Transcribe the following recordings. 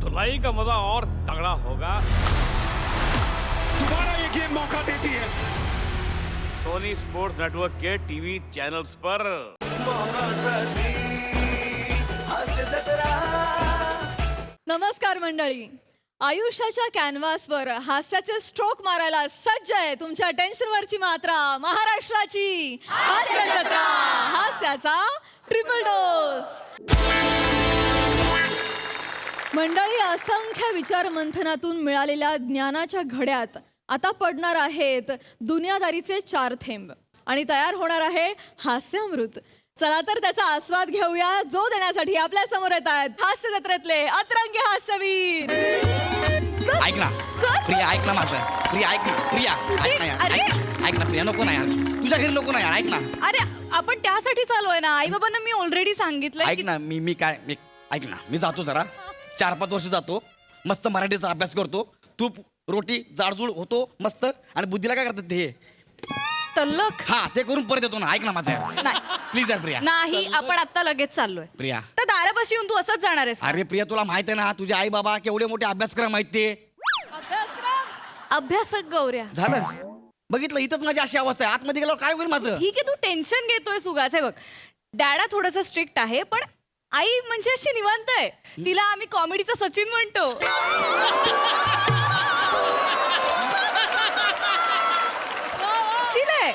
धुलाई का मजा और तगड़ा होगा। दोबारा ये गेम मौका देती है। सोनी स्पोर्ट्स नेटवर्क के टीवी चैनल्स पर। नमस्कार मंडळी, आयुष्याच्या कॅनव्हासवर हास्याचे स्ट्रोक मारायला सज्ज आहे तुमच्या टेन्शनवरची मात्रा, महाराष्ट्राची हास्य जत्रा, हास्याचा ट्रिपल डोस। मंडळी, असंख्य विचारमंथनातून मिळालेल्या ज्ञानाच्या घड्यात आता पडणार आहेत दुनियादारीचे 4 थेंब आणि तयार होणार आहे हास्यामृत। चला तर त्याचा आस्वाद घेऊया, जो देण्यासाठी आपल्या समोर येत आहेत हास्य जत्रेतले अतरंगी हास्यवीर। ऐक ना प्रिया, ऐक ना माझं प्रिया, ऐक ना प्रिया, ऐक ना यार, ऐक ना प्रिया, नको ना यार, तुझ्या घरी नको ना यार, ऐक ना। अरे आपण त्यासाठी चालू ना, आई बाबांना मी ऑलरेडी सांगितलंय। ऐक ना, मी काय ऐक ना, मी जातो जरा 4-5 वर्ष जातो, मस्त मराठीचा अभ्यास करतो, तूप रोटी जाडजूड होतो मस्त, आणि बुद्धीला काय करतात ते तल्लख, हा ते करून परत येतो ना। ऐक ना माझं यार, नाही प्लीज यार प्रिया। नाही, आपण आता लगेच चाललोय प्रिया, तर दारापाशी येऊन तू असंच जाणार आहेस? अरे प्रिया, तुला माहित आहे ना तुझे आई बाबा केवढे मोठे अभ्यासक्रम आहेत ते। अभ्यासक गौऱ्या झालं, बघितलं, इथंच माझी अशी अवस्था आहे, आतमध्ये गेल्यावर काय होईल माझं? ठीक आहे, तू टेन्शन घेतोय सुगाच आहे बघ। डॅडा थोडंसं स्ट्रिक्ट आहे, पण आई म्हणजे अशी निवांत आहे, तिला आम्ही कॉमेडीचा सचिन म्हणतो। चिल आहे।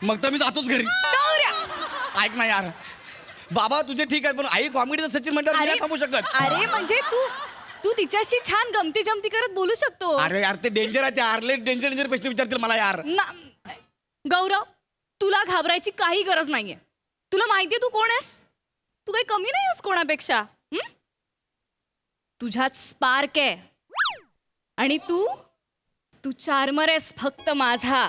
मग तर मी जातोच घरी। गौऱ्या, ऐक ना यार, बाबा तुझे ठीक आहे, पण आई कॉमेडीचं सचिन म्हणतात, मी नाही थांबू शकत। अरे म्हणजे तू तिच्याशी छान गमती जमती करत बोलू शकतो। अरे यार, ते डेंजर आहे, ते आरले डेंजर प्रश्न विचारतील मला यार। गौरव, तुला घाबरायची काही गरज नाहीये। तुला माहितीये तू कोण आहेस? तू काही कमी नाही आहेस कोणापेक्षा। तुझ्यात स्पार्क आहे, आणि तू चार्मर आहेस फक्त माझा।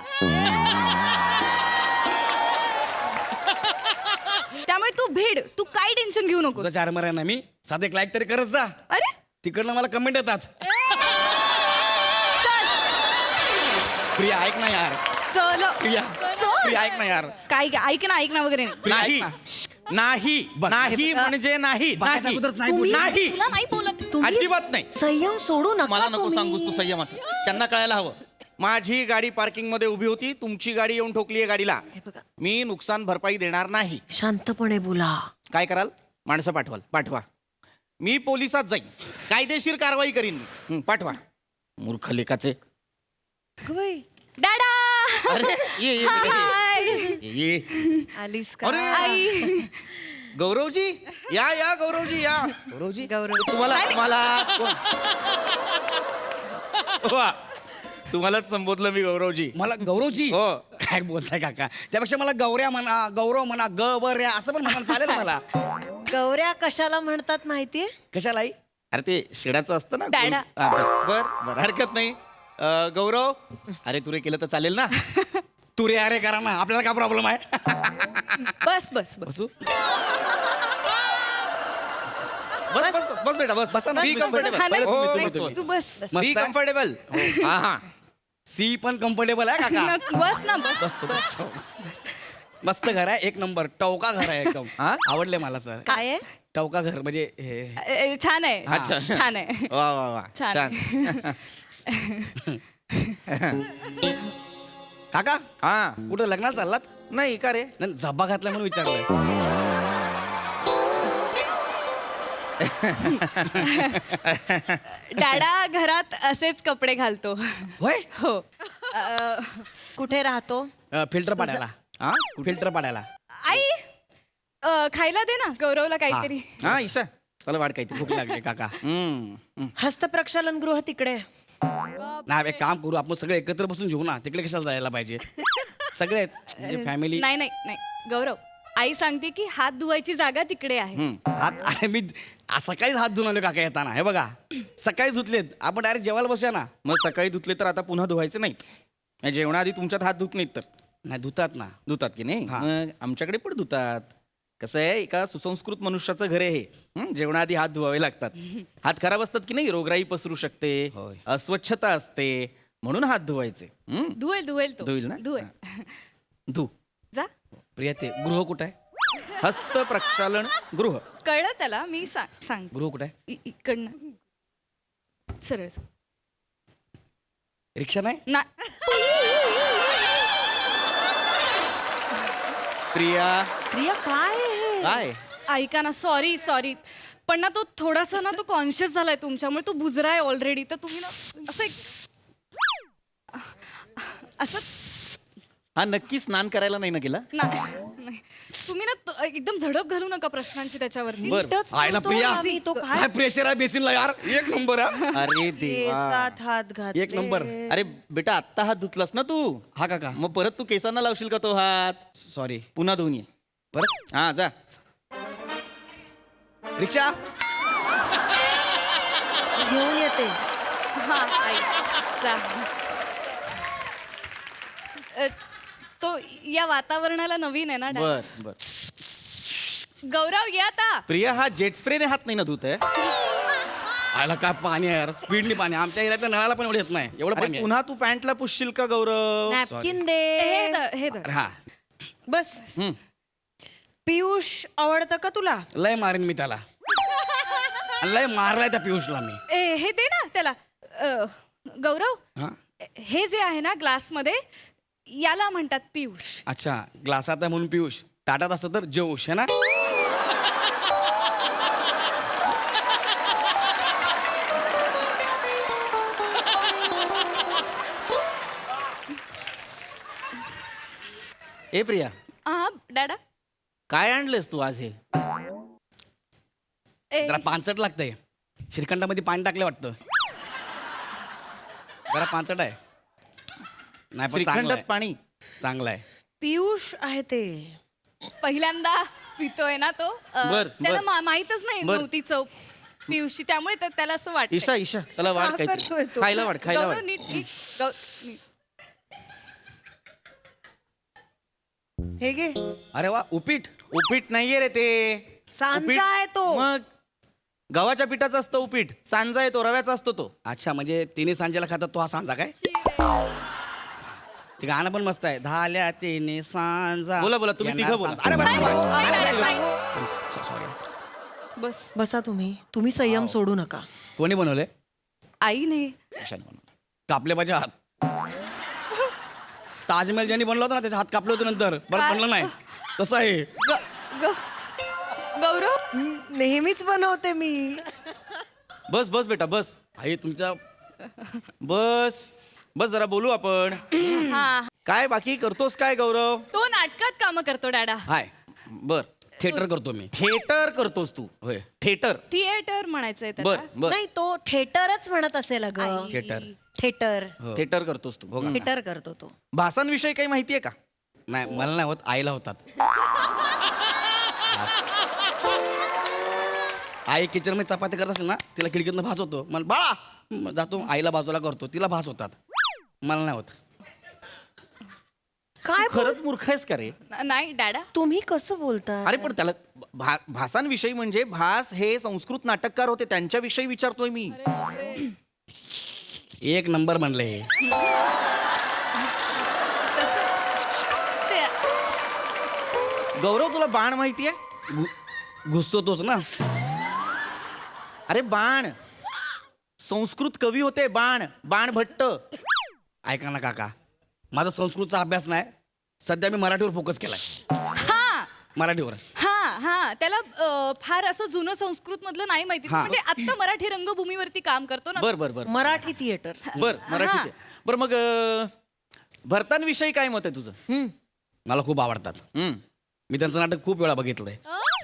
त्यामुळे तू भिड, तू काही टेन्शन घेऊ नको। तुझा चार्मर आहे ना मी, साधे एक लाईक तरी करत जा। अरे तिकडनं मला कमेंट येतात। प्रिया ऐक ना यार, चल प्रिया प्रिया ऐक ना यार, काय ऐक ना वगैरे नाही। प्रिया, नाही ऐक ना. नाही बघ, नाही हे- म्हणजे नाही बघायच्या नाही. अगोदरच नाही बोलली. नाही तुला नाही बोलत। अजिबात नाही। संयम सोडू नका मला नको तुम्ही. सांगूस तू संयमाचं, त्यांना कळायला हवं। माझी गाडी पार्किंग मध्ये उभी होती, तुमची गाडी येऊन ठोकली गाडीला, हे बघा, मी नुकसान भरपाई देणार नाही। शांतपणे बोला। काय कराल? माणसं पाठवा, मी पोलिसात जाईन, कायदेशीर कारवाई करीन मी। पाठवा, मूर्ख लेखाचे। डॅडा, अरे ये ये, हाय। ये आलीस अरे. आई, गौरवजी या गौरवजी या। गौरवजी तुम्हालाच संबोधलं मी गौरवजी। मला गौरवजी हो। काय बोलताय काका, त्यापेक्षा मला गौऱ्या म्हणा, गौरव म्हणा, गौऱ्या असं पण म्हणा, चालेल मला। गौऱ्या कशाला म्हणतात माहितीये? कशाला? अरे ते शेडाचं असतं ना डॅडा. हा, बर हरकत नाही। गौरव, अरे तुरे केलं तर चालेल ना? तू रे अरे करा ना, आपल्याला काय प्रॉब्लेम आहे? बस बस बस बसू? बस बेटा बस बसा ना. Be comfortable. हा, नाही, हो, नाही, बस, तू बस मस्त बी आहे. कम्फर्टेबल। हा हा सी पण कम्फर्टेबल आहे काका। बस ना बस बसतो बसतो। मस्त घर आहे, एक नंबर टवका घर आहे एकदम। हा? आवडले मला सर। काय आहे? टवका घर म्हणजे हे छान आहे, अच्छा. छान आहे, वा वा वा छान. छान। काका हा कुठं लग्नाला चाललात? नाही का रे? नाही, झब्बा घातला म्हणून विचारलंय। डॅडा घरात असेच कपडे घालतो। होय, हो। कुठे राहतो? फिल्टर पाडायला। हा फिल्टर पाडायला। आई, खायला दे ना गौरवला काहीतरी। हा ईशा, चला वाट काही भूक लागली काका। हस्तप्रक्षालन गृह तिकडे. नाही, एक काम करू, आपण सगळे एकत्र बसून जेवू ना, तिकडे कशाला जायला पाहिजे? सगळे फॅमिली। नाही नाही नाही गौरव, आई सांगते की हात धुवायची जागा तिकडे आहे। हात अरे मी सकाळीच हात धुवून आलो काका येताना, हे बघा सकाळीच धुतलेत, आपण डायरेक्ट जेवायला बसूया ना। मग सकाळी धुतले तर आता पुन्हा धुवायचे नाहीत? म्हणजे जेवणाआधी तुमच्यात हात धुत नाहीत तर? नाही धुतात ना। धुतात की नाही? हा. मग आमच्याकडे पण धुतात। कसं आहे, एका सुसंस्कृत मनुष्याचं घर आहे हे। जेवणाआधी हात धुवावे लागतात। हात खराब असतात की नाही, रोगराई पसरू शकते, होय. अस्वच्छता असते, म्हणून हात धुवायचे। धुवेल तो धुईल ना? धुवेल। धु। जा। प्रिया ते गृह कुठं आहे? हस्तप्रक्षालन गृह. कळलं त्याला मी सांग गृह कुठे आहे? इकडनं सरळ रिक्षा नाही ना प्रिया प्रिया काय आहे हे? काय ऐका ना सॉरी पण ना तो थोडासा ना तो कॉन्शियस झालाय तुमच्यामुळे तो बुजरा आहे ऑलरेडी तर तुम्ही ना असं हा नक्की स्नान करायला नाही ना गेला. नाही तुम्ही ना एकदम झडप घालू नका प्रश्नांची त्याच्यावरती बर नीटच आयला बोलतो प्रिया आम्ही, तो काय काय प्रेशर आहे बेसिनला यार. एक नंबर आहे. अरे देवा. केसात हात घातले. एक नंबर. अरे बेटा आत्ता हात धुतलास ना तू. हा काका मग परत तू केसांना लावशील का तो हात. सॉरी पुन्हा धुवून ये. परत हा जा. रिक्षा घेऊन येते. हा आई जा तो या वातावरणाला नवीन आहे ना डॅड? बर बर. गौरव या आता प्रिया हा जेट स्प्रेने हात नाही ना धुत आहे. आयला काय पाणी आहे यार स्पीडनी पाणी आमच्या एरियातल्या नळाला पण एवढं येत नाही एवढं अरे पाणी आहे. पुन्हा तू पॅन्टला पुसशील का गौरव. नॅपकिन दे. हे धर. हा बस हम्म. पियुष आवडतं का तुला? लय मारेन मी त्याला आणि लय मारलाय त्या पियुषला मी. हे दे ना त्याला गौरव हा हे जे आहे ना ग्लासमध्ये याला म्हणतात पियुष. अच्छा ग्लासात आहे म्हणून पियुष ताटात असतं तर जोश है ना. ए प्रिया हा डॅडा काय आणलंस तू आज हे. जरा पानचट लागतंय श्रीखंडामध्ये पाणी टाकलं वाटतं. जरा पानचट आहे नाही पण चांगलं श्रीखंडात आहे. पाणी. चांगलं आहे. पियुष आहे ते. पहिल्यांदा पितोय ना तो बर, त्याला बर. माहीतच नाही बर. नव्हती चव पियुषची त्यामुळे त्याला असं वाटतं. ईशा ईशा त्याला वाढ का काहीतरी. करतोय तो? खायला वाढ खायला गौरव वाढ. नीट नीट. हे घे. अरे वा उपीट उपीट नाहीये रे ते. सांजा उपीट- आहे तो. मग गव्हाच्या पिठाचा असतो उपीट. सांजा आहे तो रव्याचा असतो तो. अच्छा म्हणजे तिने सांजेला खातात तो हा सांजा काय ते गाणं पण मस्त आहे धाल्या तिने सांजा बोला, बोला, तुम्ही येणार तिघं बोला. सांजा. अरे नाही, सॉरी बस बसा तुम्ही संयम सोडू नका. कोणी बनवले आईने ईशाने बनवलं. कापले पाहिजे हात. ताजमहल ज्यांनी बनवला होता ना त्याचे हात कापले होते नंतर पण बनलं नाही तसं आहे. गौरव नेहमीच बनवते मी. बस बस बेटा बस. आई तुमच्या बस बस जरा बोलू आपण. हा काय बाकी करतोस काय गौरव. तो नाटकात काम करतो डॅडा. हाय बर थिएटर करतो मी. थिएटर करतोस तू. होय थिएटर. थिएटर म्हणायचंय बर त्याला. बर. नाही तो थिएटरच म्हणत असेल अगं. थिएटर थिएटर हो. थिएटर करतोस तू. थिएटर करतो तो. भासांविषयी काही माहितीये का. नाही मला नाही होत आईला होतात. आई किचन मध्ये चपाती करत असेल ना तिला खिडकीतनं भास होतो मला बाळा जातो आईला बाजूला करतो तिला भास होतात मला नाही होत. काय खरंच मूर्ख आहेस का रे. नाही डॅडा तुम्ही कसं बोलता? अरे पण त्याला भासांविषयी म्हणजे भास हे संस्कृत नाटककार होते त्यांच्याविषयी विचारतोय मी. एक नंबर म्हणले हे. गौरव तुला बाण माहितीये. घुसतो तोच ना. अरे बाण संस्कृत कवी होते. बाण बाण भट्ट. ऐका ना काका माझा संस्कृतचा अभ्यास नाही सध्या मी मराठीवर फोकस केलाय. हा मराठीवर हा त्याला फार असं जुनं संस्कृत मधलं नाही माहिती हा. म्हणजे आता मराठी रंगभूमीवरती काम करतो ना. बर बर बर मराठी थिएटर. बर मराठी बर मग भरतांविषयी काय मत आहे तुझं. मला खूप आवडतात. मी त्यांचं नाटक खूप वेळा बघितलंय.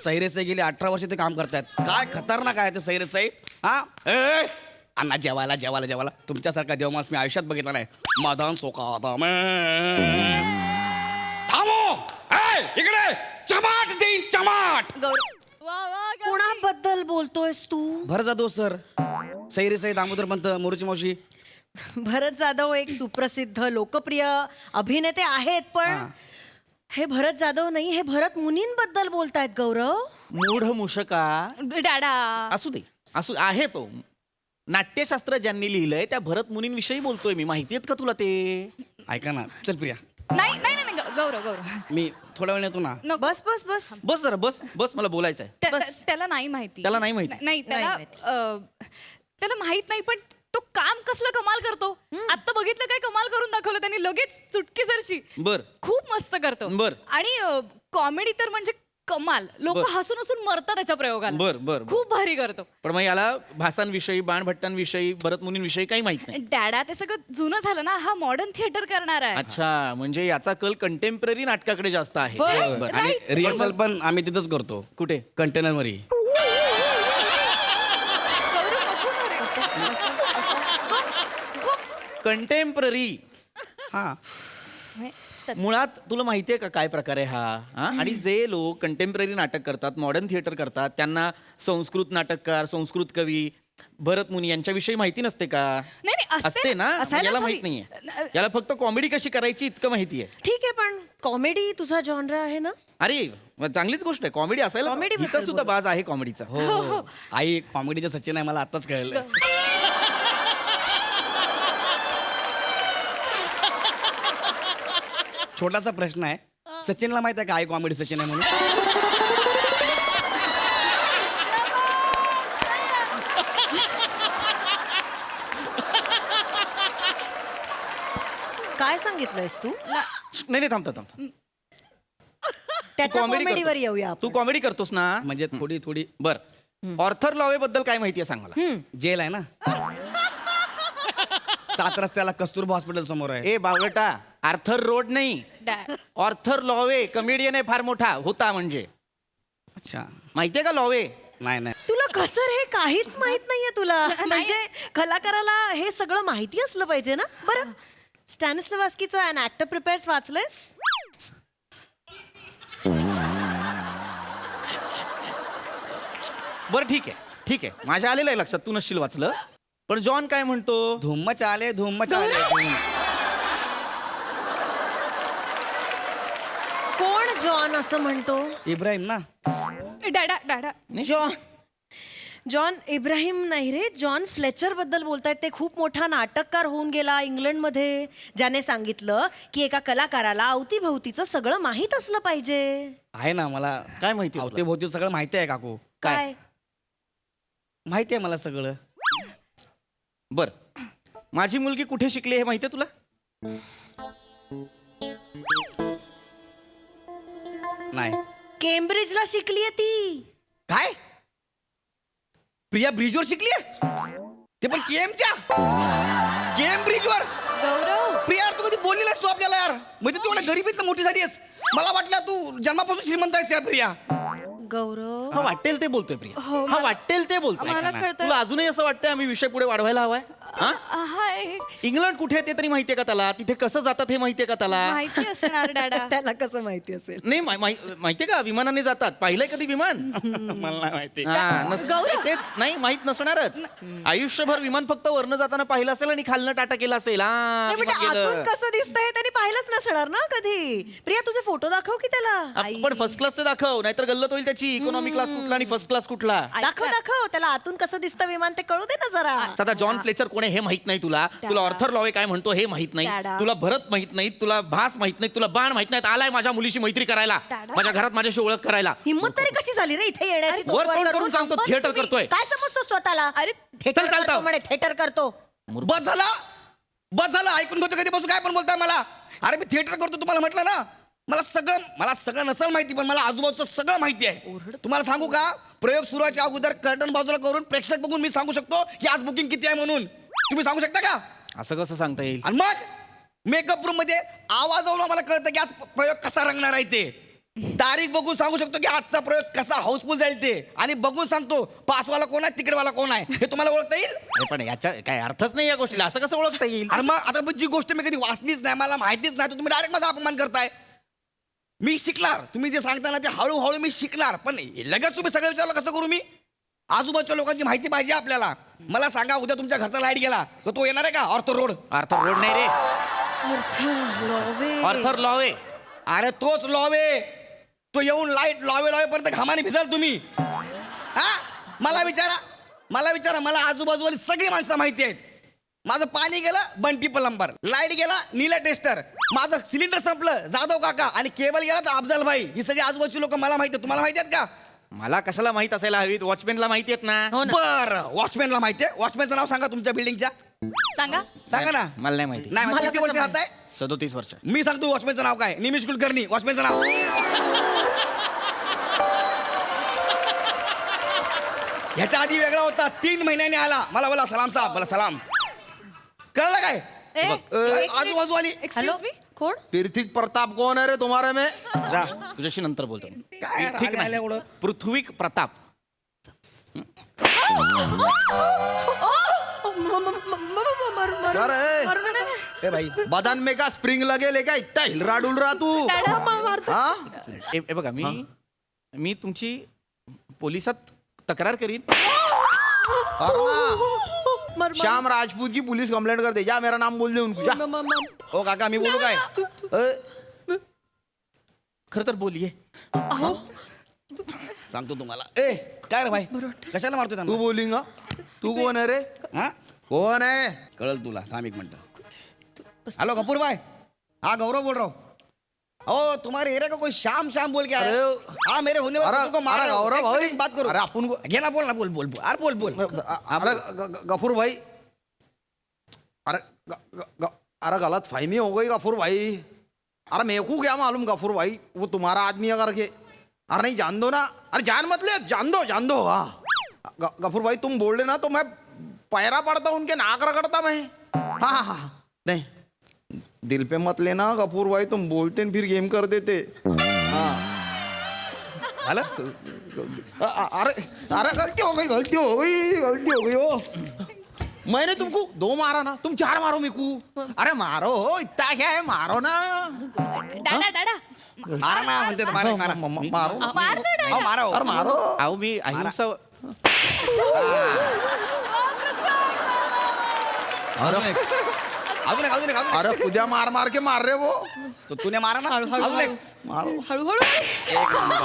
सैरेसाई गेले 18 वर्ष ते काम करतायत. काय खतरनाक आहे ते सैरेसाई. हा ए, अण्णा जेवायला जेवायला जेवायला तुमच्यासारखा देवमास मी आयुष्यात बघितला नाही. मदान सोका इकडे चमाट देईन चमाट. गौरव कोणाबद्दल बोलतोयस तू? भर जातो सर सैरेसाई दामोदर पंत मोरूची मावशी. भरत जाधव एक सुप्रसिद्ध लोकप्रिय अभिनेते आहेत पण हे भरत जाधव नाही हे भरत मुनींबद्दल बोलतायत गौरव. मूढ मुशका. डॅडा असू दे असू आहे तो. नाट्यशास्त्र ज्यांनी लिहिलंय त्या भरत मुनींविषयी बोलतोय मी. माहिती आहेत का तुला ते. ऐका ना चल प्रिया नाही नाही नाही गौरव गौरव मी थोड्या वेळ येतो ना. नको. बस बस बस बस जरा बस बस मला बोलायचं आहे. त्याला नाही माहिती. त्याला नाही माहिती? नाही त्याला त्याला माहित नाही, पण तो काम कसलं कमाल करतो. आता बघितलं काय कमाल करून दाखवलं त्यांनी लगेच चुटकीसरशी. बर खूप मस्त करतो. बर. आणि कॉमेडी तर म्हणजे कमाल. लोक बर. हसून हसून मरतात त्याच्या प्रयोगाला. बर, बर, बर. खूप भारी करतो. पण मग याला भासांविषयी बाणभट्टांविषयी भरत मुनींविषयी काही माहित नाही. डॅडा ते सगळं जुनं झालं ना, हा मॉडर्न थिएटर करणार आहे. अच्छा, म्हणजे याचा कल कंटेम्पररी नाटकाकडे जास्त आहे. बरं. आणि Right. रिहर्सल पण आम्ही तिथंच करतो. कुठे? कंटेनर मध्ये. कंटेम्पररी. हा. मुळात तुला माहितीये का काय प्रकार आहे हा? आणि जे लोक कंटेम्पररी नाटक करतात, मॉडर्न थिएटर करतात, त्यांना संस्कृत नाटककार, संस्कृत कवी, भरत मुनी यांच्याविषयी माहिती नसते का? नाही, नाही, असते ना. असायलाच याला हवी. माहित नाहीये. याला फक्त कॉमेडी कशी करायची इतकं माहितीये. ठीक आहे, पण कॉमेडी तुझा जॉनरा आहे ना. अरे चांगलीच गोष्ट आहे. कॉमेडी असायला Comedy हिचा बद्दल सुद्धा बाज आहे कॉमेडीचा. हो. आई कॉमेडीचं सचिन आहे मला आताच कळलं. छोटासा प्रश्न आहे. सचिनला माहित आहे का आई कॉमेडी सचिन आहे म्हणून? काय सांगितलंयस तू? नाही नाही थांबता थांबता. त्याच्या comedy कॉमेडीवर करतो. येऊया तू आपण. कॉमेडी करतोस ना. म्हणजे थोडी थोडी. बर ऑर्थर लॉवे बद्दल काय माहिती आहे सांग मला. जेल आहे ना. 7 रस्त्याला कस्तुरबा हॉस्पिटल समोर आहे. ए बावळटा, आर्थर रोड नाही, डॅड ऑर्थर लॉवे कमेडियन आहे फार मोठा होता. म्हणजे अच्छा. माहितीये का लॉवे? नाही नाही. तुला कसर हे काहीच माहित नाहीये तुला. म्हणजे कलाकाराला हे सगळं माहिती असलं पाहिजे ना. बरं, स्टॅनिस्लवास्कीचं अन ऍक्टर प्रिपेअर्स वाचलंयस? बरं ठीक आहे ठीक आहे, माझ्या आलेलं आहे लक्षात, तू नसशील वाचलं. पण जॉन काय म्हणतो? धुम्म चाले धुम्म चाले. कोण जॉन असं म्हणतो? इब्राहिम ना. डॅडा जॉन इब्राहिम नाही रे, जॉन फ्लेचर बद्दल बोलतायत. ते खूप मोठा नाटककार होऊन गेला इंग्लंडमध्ये, ज्याने सांगितलं की एका कलाकाराला अवतीभवतीचं सगळं माहीत असलं पाहिजे. आहे ना मला. काय माहिती तुला? अवतीभोवती सगळं माहिती आहे काकू. काय? माहिती आहे मला सगळं. बर, माझी मुलगी कुठे शिकली हे माहितीये तुला? नाही. केम्ब्रिजला शिकलीये ती. काय? प्रिया ब्रिजवर शिकली? ते पण केमच्या केम ब्रिजवर. गौरव प्रिया यार, तू कधी बोलली नाहीस तू आपल्याला यार. म्हणजे तू एवढ्या गरिबीत मोठी झाली आहेस. मला वाटलं तू जन्मापासून श्रीमंत आहेस यार प्रिया. गौरव, हा वाटेल ते बोलतोय प्रिया. हो, हा वाटेल ते बोलतोय. मला ऐका ना. कळतंय. तुला अजूनही असं वाटतंय आम्ही विषय पुढे वाढवायला हवाय? हा? हाय इंग्लंड कुठे आहे ते तरी माहितीये का त्याला? तिथे कसं जातात हे माहितीये का त्याला? माहिती असणार डॅडा. त्याला कसं माहिती असेल? नाही माहितीये का विमानाने जातात? पाहिलंय कधी विमान? मला नाही माहिती. गौरव. तेच नाही माहित नसणारच. आयुष्यभर विमान फक्त वरनं जाताना पाहिलं असेल आणि खालनं टाटा केला असेल. नाही, म्हणजे विमान गेलं. आतून कसं दिसतंय त्यांनी पाहिलंच नसणार ना कधी. प्रिया, तुझे फोटो दाखव की त्याला. पण फर्स्ट क्लासचे दाखव, नाहीतर गल्लत होईल त्याची. इकॉनॉमी क्लास कुठला आणि फर्स्ट क्लास कुठला? दाखव दाखव त्याला आतून कसं दिसतं विमान ते कळू दे ना जरा. आता जॉन फ्लेचर कोण आहे हे माहित नाही तुला. तुला ऑर्थर लॉवे काय म्हणतो हे माहित नाही. डॅडा. तुला भरत माहित नाही, तुला भास माहित नाही, तुला बाण माहित नाही. आलाय माझ्या मुलीशी मैत्री करायला, डॅडा. माझ्या घरात माझ्याशी ओळख करायला. हिम्मत तरी कशी झाली रे इथे येण्याची? वर तोंड करून सांगतो थिएटर करतोय. काय समजतो स्वतःला? अरे, थिएटर चल, चालतं. करतो म्हणे, थिएटर करतो. बस झाला. बस झालं. ऐकून घेतो कधीपासून काय पण बोलताय मला. अरे मी थिएटर करतो तुम्हाला म्हटलं ना. मला सगळं नसेल माहिती, पण मला आजूबाजूचं सगळं माहिती आहे. तुम्हाला सांगू का, प्रयोग सुरुवाच्या अगोदर कर्टन बाजूला करून प्रेक्षक बघून मी सांगू शकतो की आज बुकिंग किती आहे म्हणून. तुम्ही सांगू शकता का? असं कसं सांगता येईल? आणि मग मेकअप रूम मध्ये आवाजावरून मला कळतं की आज प्रयोग कसा रंगणार आहे ते. तारीख बघून सांगू शकतो की आजचा प्रयोग कसा हाऊसफुल जाईल ते. आणि बघून सांगतो पासवाला कोण आहे, तिकीटवाला कोण आहे हे तुम्हाला ओळखता येईल. अरे पण याच्या काय अर्थच नाही या गोष्टीला. असं कसं ओळखता येईल? आणि मग आता जी गोष्ट मी कधी वाचलीच नाही, मला माहितीच नाही, तर तुम्ही डायरेक्ट माझा अपमान करताय. मी शिकणार, तुम्ही जे सांगता ना ते हळूहळू मी शिकणार. पण लगेच तुम्ही सगळं विचारलं कसं करू मी? आजूबाजूच्या लोकांची माहिती पाहिजे आपल्याला. मला सांगा, उद्या तुमच्या घरचा लाईट गेला तर तो येणार आहे का? Arthur road. आर्थर रोड नाही रे, आर्थर लॉवे. अरे तोच लॉवे. तो येऊन लाईट लावेपर्यंत घामाने भिजाल तुम्ही. हा, मला विचारा. मला आजूबाजूवाली सगळी माणसं माहिती आहेत. माझं पाणी गेलं बंटी प्लंबर, लाईट गेला नीला टेस्टर, माझं सिलेंडर संपलं, जाधव काका आणि केबल गेला तर अफजल भाई, ही सगळी आजूबाजूची लोक मला माहिती आहेत. तुम्हाला माहिती आहेत का? मला कशाला माहित असायला हवीत, वॉचमॅनला माहिती आहेत ना. बरं, वॉचमॅनला माहिती आहे. वॉचमॅनचं नाव सांगा तुमच्या बिल्डिंगच्या. सांगा. सांगा ना. मला नाही माहिती. नाही माहिती. किती वर्ष राहताय? 37 वर्ष. मी सांगतो वॉचमॅनचं नाव काय. निमिष कुलकर्णी वॉचमॅनचं नाव. ह्याच्या आधी वेगळा होता, 3 महिन्यांनी आला. मला बोला सलाम साहेब, बोला सलाम. कळलं काय? आजूबाजू आली. Excuse me. कोण? तीर्थिक प्रताप कौन है रे तुम्हारे में? जा. तुझ्याशी नंतर बोलतो. काय ठीक राहिलं एवढं? नाही. पृथ्वीक प्रताप. अरे ए भाई, बदन में का स्प्रिंग लगे लेका इतना हिल रहा डुल रहा तू हाँ? हे बघा, मी तुमची पोलिसात तक्रार करीन. और ना श्याम राजपूत की पुलिस कंप्लेंट कर दे. जा, मेरा नाम बोल दे उनको. जा. ओ काका मी बोलू काय? खरं तर बोलिये. सांगतो तुम्हाला. ए काय रे भाई, कशाला मारतो तू त्यांना? बोलिंगा. तू कौन है रे? हा, कौन है? कळल तुला. थांब एक मिनिट. हेलो कपूर भाई, हाँ गौरव बोल रहा हूँ. ओ तुम्हारे एरिया का कोई श्याम श्याम बोल के आया. अरे, हाँ मेरे होने वाले अरे, को मार अरे, रहा हूँ. गौरव एक भाई. मिनट बात करो. अरे, अपन को- घे ना, बोल ना, बोल बोल बोल. अरे बोल बोल. अरे गफूर भाई, अरे अरे गलत फहमी हो गई गफूर भाई. अरे मेरे को क्या मालूम गफूर भाई, वो तुम्हारा आदमी है करके. अरे नहीं, जान दो ना. अरे जान मत ले, जान दो. हाँ गफूर भाई, तुम बोल रहे ना तो मैं पैरा पड़ता उनके नाक रगड़ता मैं. हाँ नहीं, दिल पे मत लेना गफूर भाई, तुम बोलते न फिर गेम कर देते. हाँ झालं? अरे अरे गलती हो गई हो. मैंने तुमको 2 मारा ना, तुम 4 मारो मेरे को. अरे मारो, इतना क्या है, मारो ना. डाडा मारा ना म्हणते तर मारा मारा. मारो. मार ना डाडा. हो, मारा हो. अरे मारो. अहो मी अहिंसा. अजून एक. अरे पूजा मार के मार रहे वो. तो तूने मारा ना. अजून एक. मारो. हळूहळू. एक नंबर.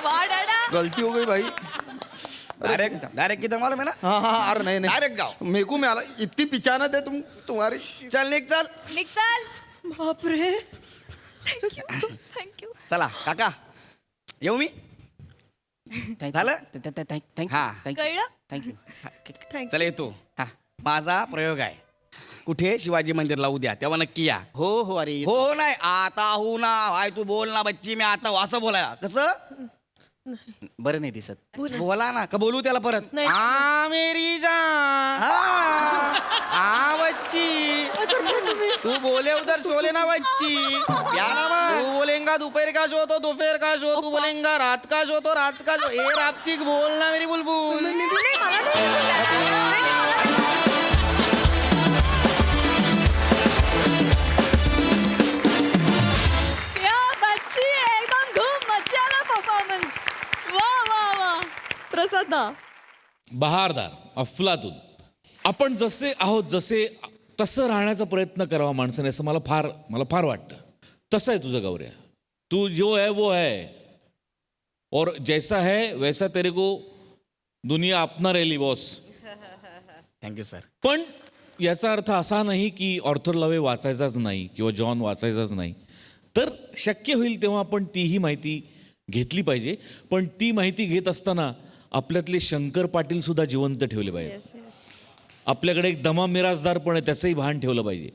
वा डाडा. गलती हो गई भाई. डायरेक्ट किधर मालूम है ना. हाँ अरे नहीं डायरेक्ट गाव. मेरे को मैं इतनी पिचानत है तुम्हारी. चल निघ चल. निघाल. बापरे. थँक्यू. चला काका येऊ मी. झालं? हा. कळलं? थँक्यू. चला येतो. हा. माझा प्रयोग आहे. कुठे? शिवाजी मंदिरला उद्या. तेव्हा नक्की या. हो अरे हो नाही, आता हो ना भाई, तू बोल ना बच्ची, मी आता असं बोलाया कसं. बरं नाही दिसत. बोला ना, का बोलू त्याला परत. आ मेरी जान, हा. आ बच्ची, तू बोले उधर शोले ना बच्ची. प्यारा मग. तू बोलेगा दोपहर का शो तो दोपहर का शो, तू बोलेगा रात का शो तो रात का शो. ए रापचिक बोलना मेरी बुलबुल. या बच्ची एकदम धूम मचाला परफॉर्मन्स. वा प्रसाद ना. बहारदार, अफलातून. आपण जसे आहोत जसे तसं राहण्याचा प्रयत्न करावा माणसाने, असं मला फार वाटतं. तसं आहे तुझं गौऱ्या. तू जो है वो है और जैसा है वैसा तेरे को दुनिया अपना रेली बॉस. Thank you sir. पण याचा अर्थ असा नाही की ऑर्थर लवे वाचायचाच नाही किंवा जॉन वाचायचाच नाही. तर शक्य होईल तेव्हा आपण तीही माहिती घेतली पाहिजे. पण ती माहिती घेत असताना आपल्यातले शंकर पाटील सुद्धा जिवंत ठेवले पाहिजे. आपल्याकडे एक दमा मिराजदार पण आहे, त्याचंही भान ठेवलं पाहिजे.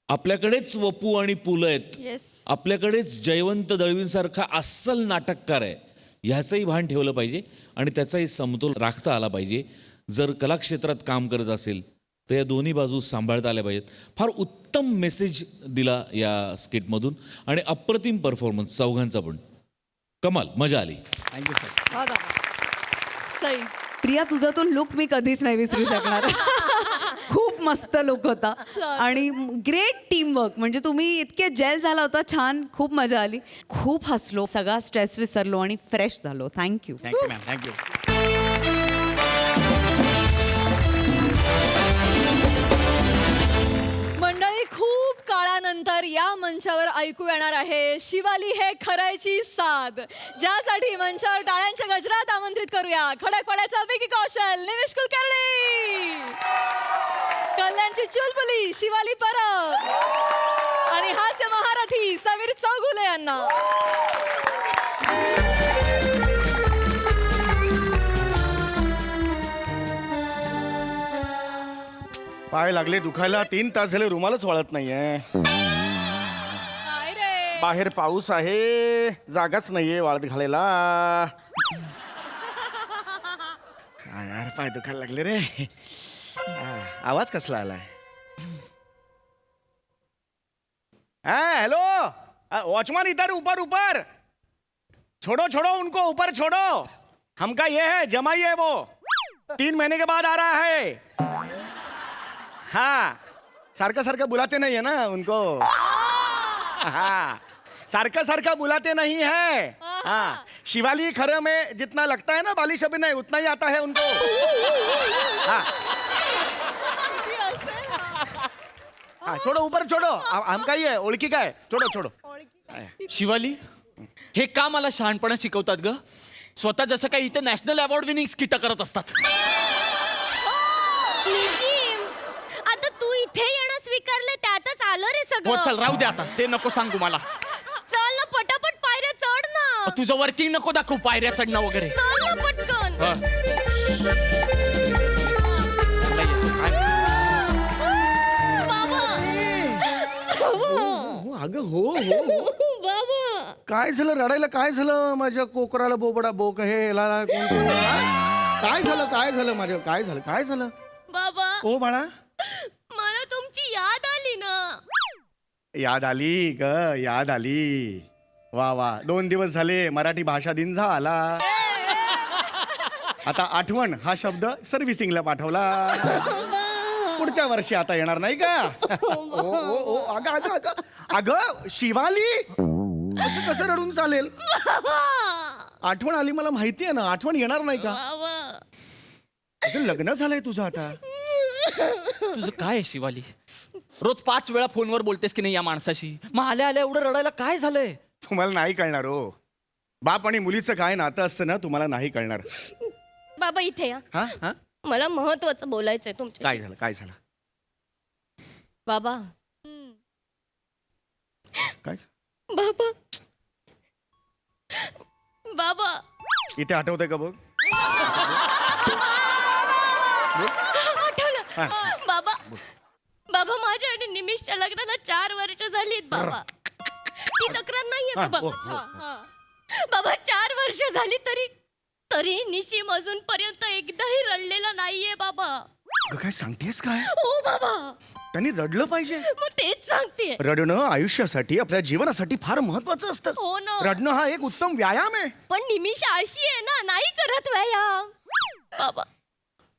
आपल्याकडेच वपू आणि पुलं आहेत. येस. आपल्याकडेच जयवंत दळवींसारखा अस्सल नाटककार आहे, ह्याचंही भान ठेवलं पाहिजे आणि त्याचाही समतोल राखता आला पाहिजे. जर कलाक्षेत्रात काम करत असेल तर या दोन्ही बाजू सांभाळता आल्या पाहिजेत. फार उत्तम मेसेज दिला या स्किटमधून आणि अप्रतिम परफॉर्मन्स चौघांचा पण. कमाल, मजा आली. Thank you sir. सई. प्रिया, तुझा तो लुक मी कधीच नाही विसरू शकणार. खूप मस्त लुक होता आणि ग्रेट टीमवर्क. म्हणजे तुम्ही इतके जेल झाला होता, छान, खूप मजा आली, खूप हसलो, सगळा स्ट्रेस विसरलो आणि फ्रेश झालो. थँक्यू. Thank you ma'am. थँक्यू. मंडळी, खूप काळानंतर या मंचावर ऐकू येणार आहे शिवाली हे खरायची साद, ज्यासाठी मंचावर टाळ्यांच्या गजरात आमंत्रित करूया खडकपड्याचा विकी कौशल, निमिष कुलकर्णी, कल्याणची आमची चुलबुली शिवाली परब आणि हास्य महारथी समीर चौगुले यांना. पाय लागले दुखायला, 3 तास झाले रुमालच वाळत नाहीये. काय रे? बाहेर पाऊस आहे, जागाच नाहीये वाळत घालायला. यार पाय दुखायला लागले रे. आवाज कसला आलाय? हेलो वॉचमैन, इधर ऊपर ऊपर छोड़ो छोड़ो उनको, ऊपर छोड़ो. हमका ये है जमाई है वो, 3 महीने के बाद आ रहा है. हाँ सारखं सारखं बुलाते नहीं है ना उनको. हाँ सारखं सारखं बुलाते नहीं है. हाँ शिवाली खरे में जितना लगता है ना बालिश अभिनय, उतना ही आता है उनको. हाँ हाँ छोड़ो ऊपर छोड़ो, हम का ही है ओळखी काय, छोड़ो छोड़ो. शिवाली, हे का मला शहाणपणा शिकवतात ग? स्वतः जसं काही इथे नॅशनल अवॉर्ड विनिंग स्किट करत असतात. आता तू इथे येणं स्वीकारलं, त्यातच आलं रे हो सगळं. चल राहू दे आता, ते नको सांगू मला. चल ना पटापट पायऱ्या चढ ना. तुझं वर्किंग नको दाखवू, पायऱ्या चढणं वगैरे. चल ना पटकन. बाबा अगं हो हो बाबा काय झालं रडायला? काय झालं माझ्या कोकराला? बोबडा बोक हे लाला कोण? काय झालं? काय झालं माझ्या? काय झालं? काय झालं? बाबा ओ बाळा, मला तुमची याद आली ना. याद आली ग, याद आली. वा वा, 2 दिवस झाले मराठी भाषा दिन झाला. आता आठवण हा शब्द सर्व्हिसिंगला पाठवला. पुढच्या वर्षी आता येणार नाही का? ओ ओ ओ अगं अगं अगं अगं शिवाली, असं कसं रडून चालेल? आठवण आली, मला माहिती आहे ना. आठवण येणार नाही का? अगं, लग्न झालंय तुझं आता. तुझं काय आहे शिवाली? रोज 5 वेळा फोनवर बोलतेस की नाही या माणसाशी, मग आल्या आल्या एवढं रडायला काय झालंय? तुम्हाला नाही कळणार हो. बाप आणि मुलीचं काय नातं असतं ना, तुम्हाला नाही कळणार. बाबा इथे या. हा हा मला महत्वाचं बोलायचंय तुमच्या. काय झालं? काय झालं? बाबा काय बाबा बाबा इथे आठवतंय का बघ? आठवलं. हा. बाबा बाबा माझ्या आणि निमिषच्या लग्नाला 4 वर्ष झालीत बाबा. ती तक्रार नाहीये हा, बाबा. ओ, ओ. बाबा 4 वर्ष झाली तरी तरी निशिम अजूनपर्यंत एकदाही रडलेला नाहीये बाबा. अगं, काय सांगतेस काय? हो बाबा, त्यांनी रडलं पाहिजे. मग तेच सांगते. रडणं आयुष्यासाठी, आपल्या जीवनासाठी फार महत्वाचं असतं. हो ना. रडणं हा एक उत्तम व्यायाम आहे. पण निमिष अशी आहे ना, नाही करत व्यायाम. बाबा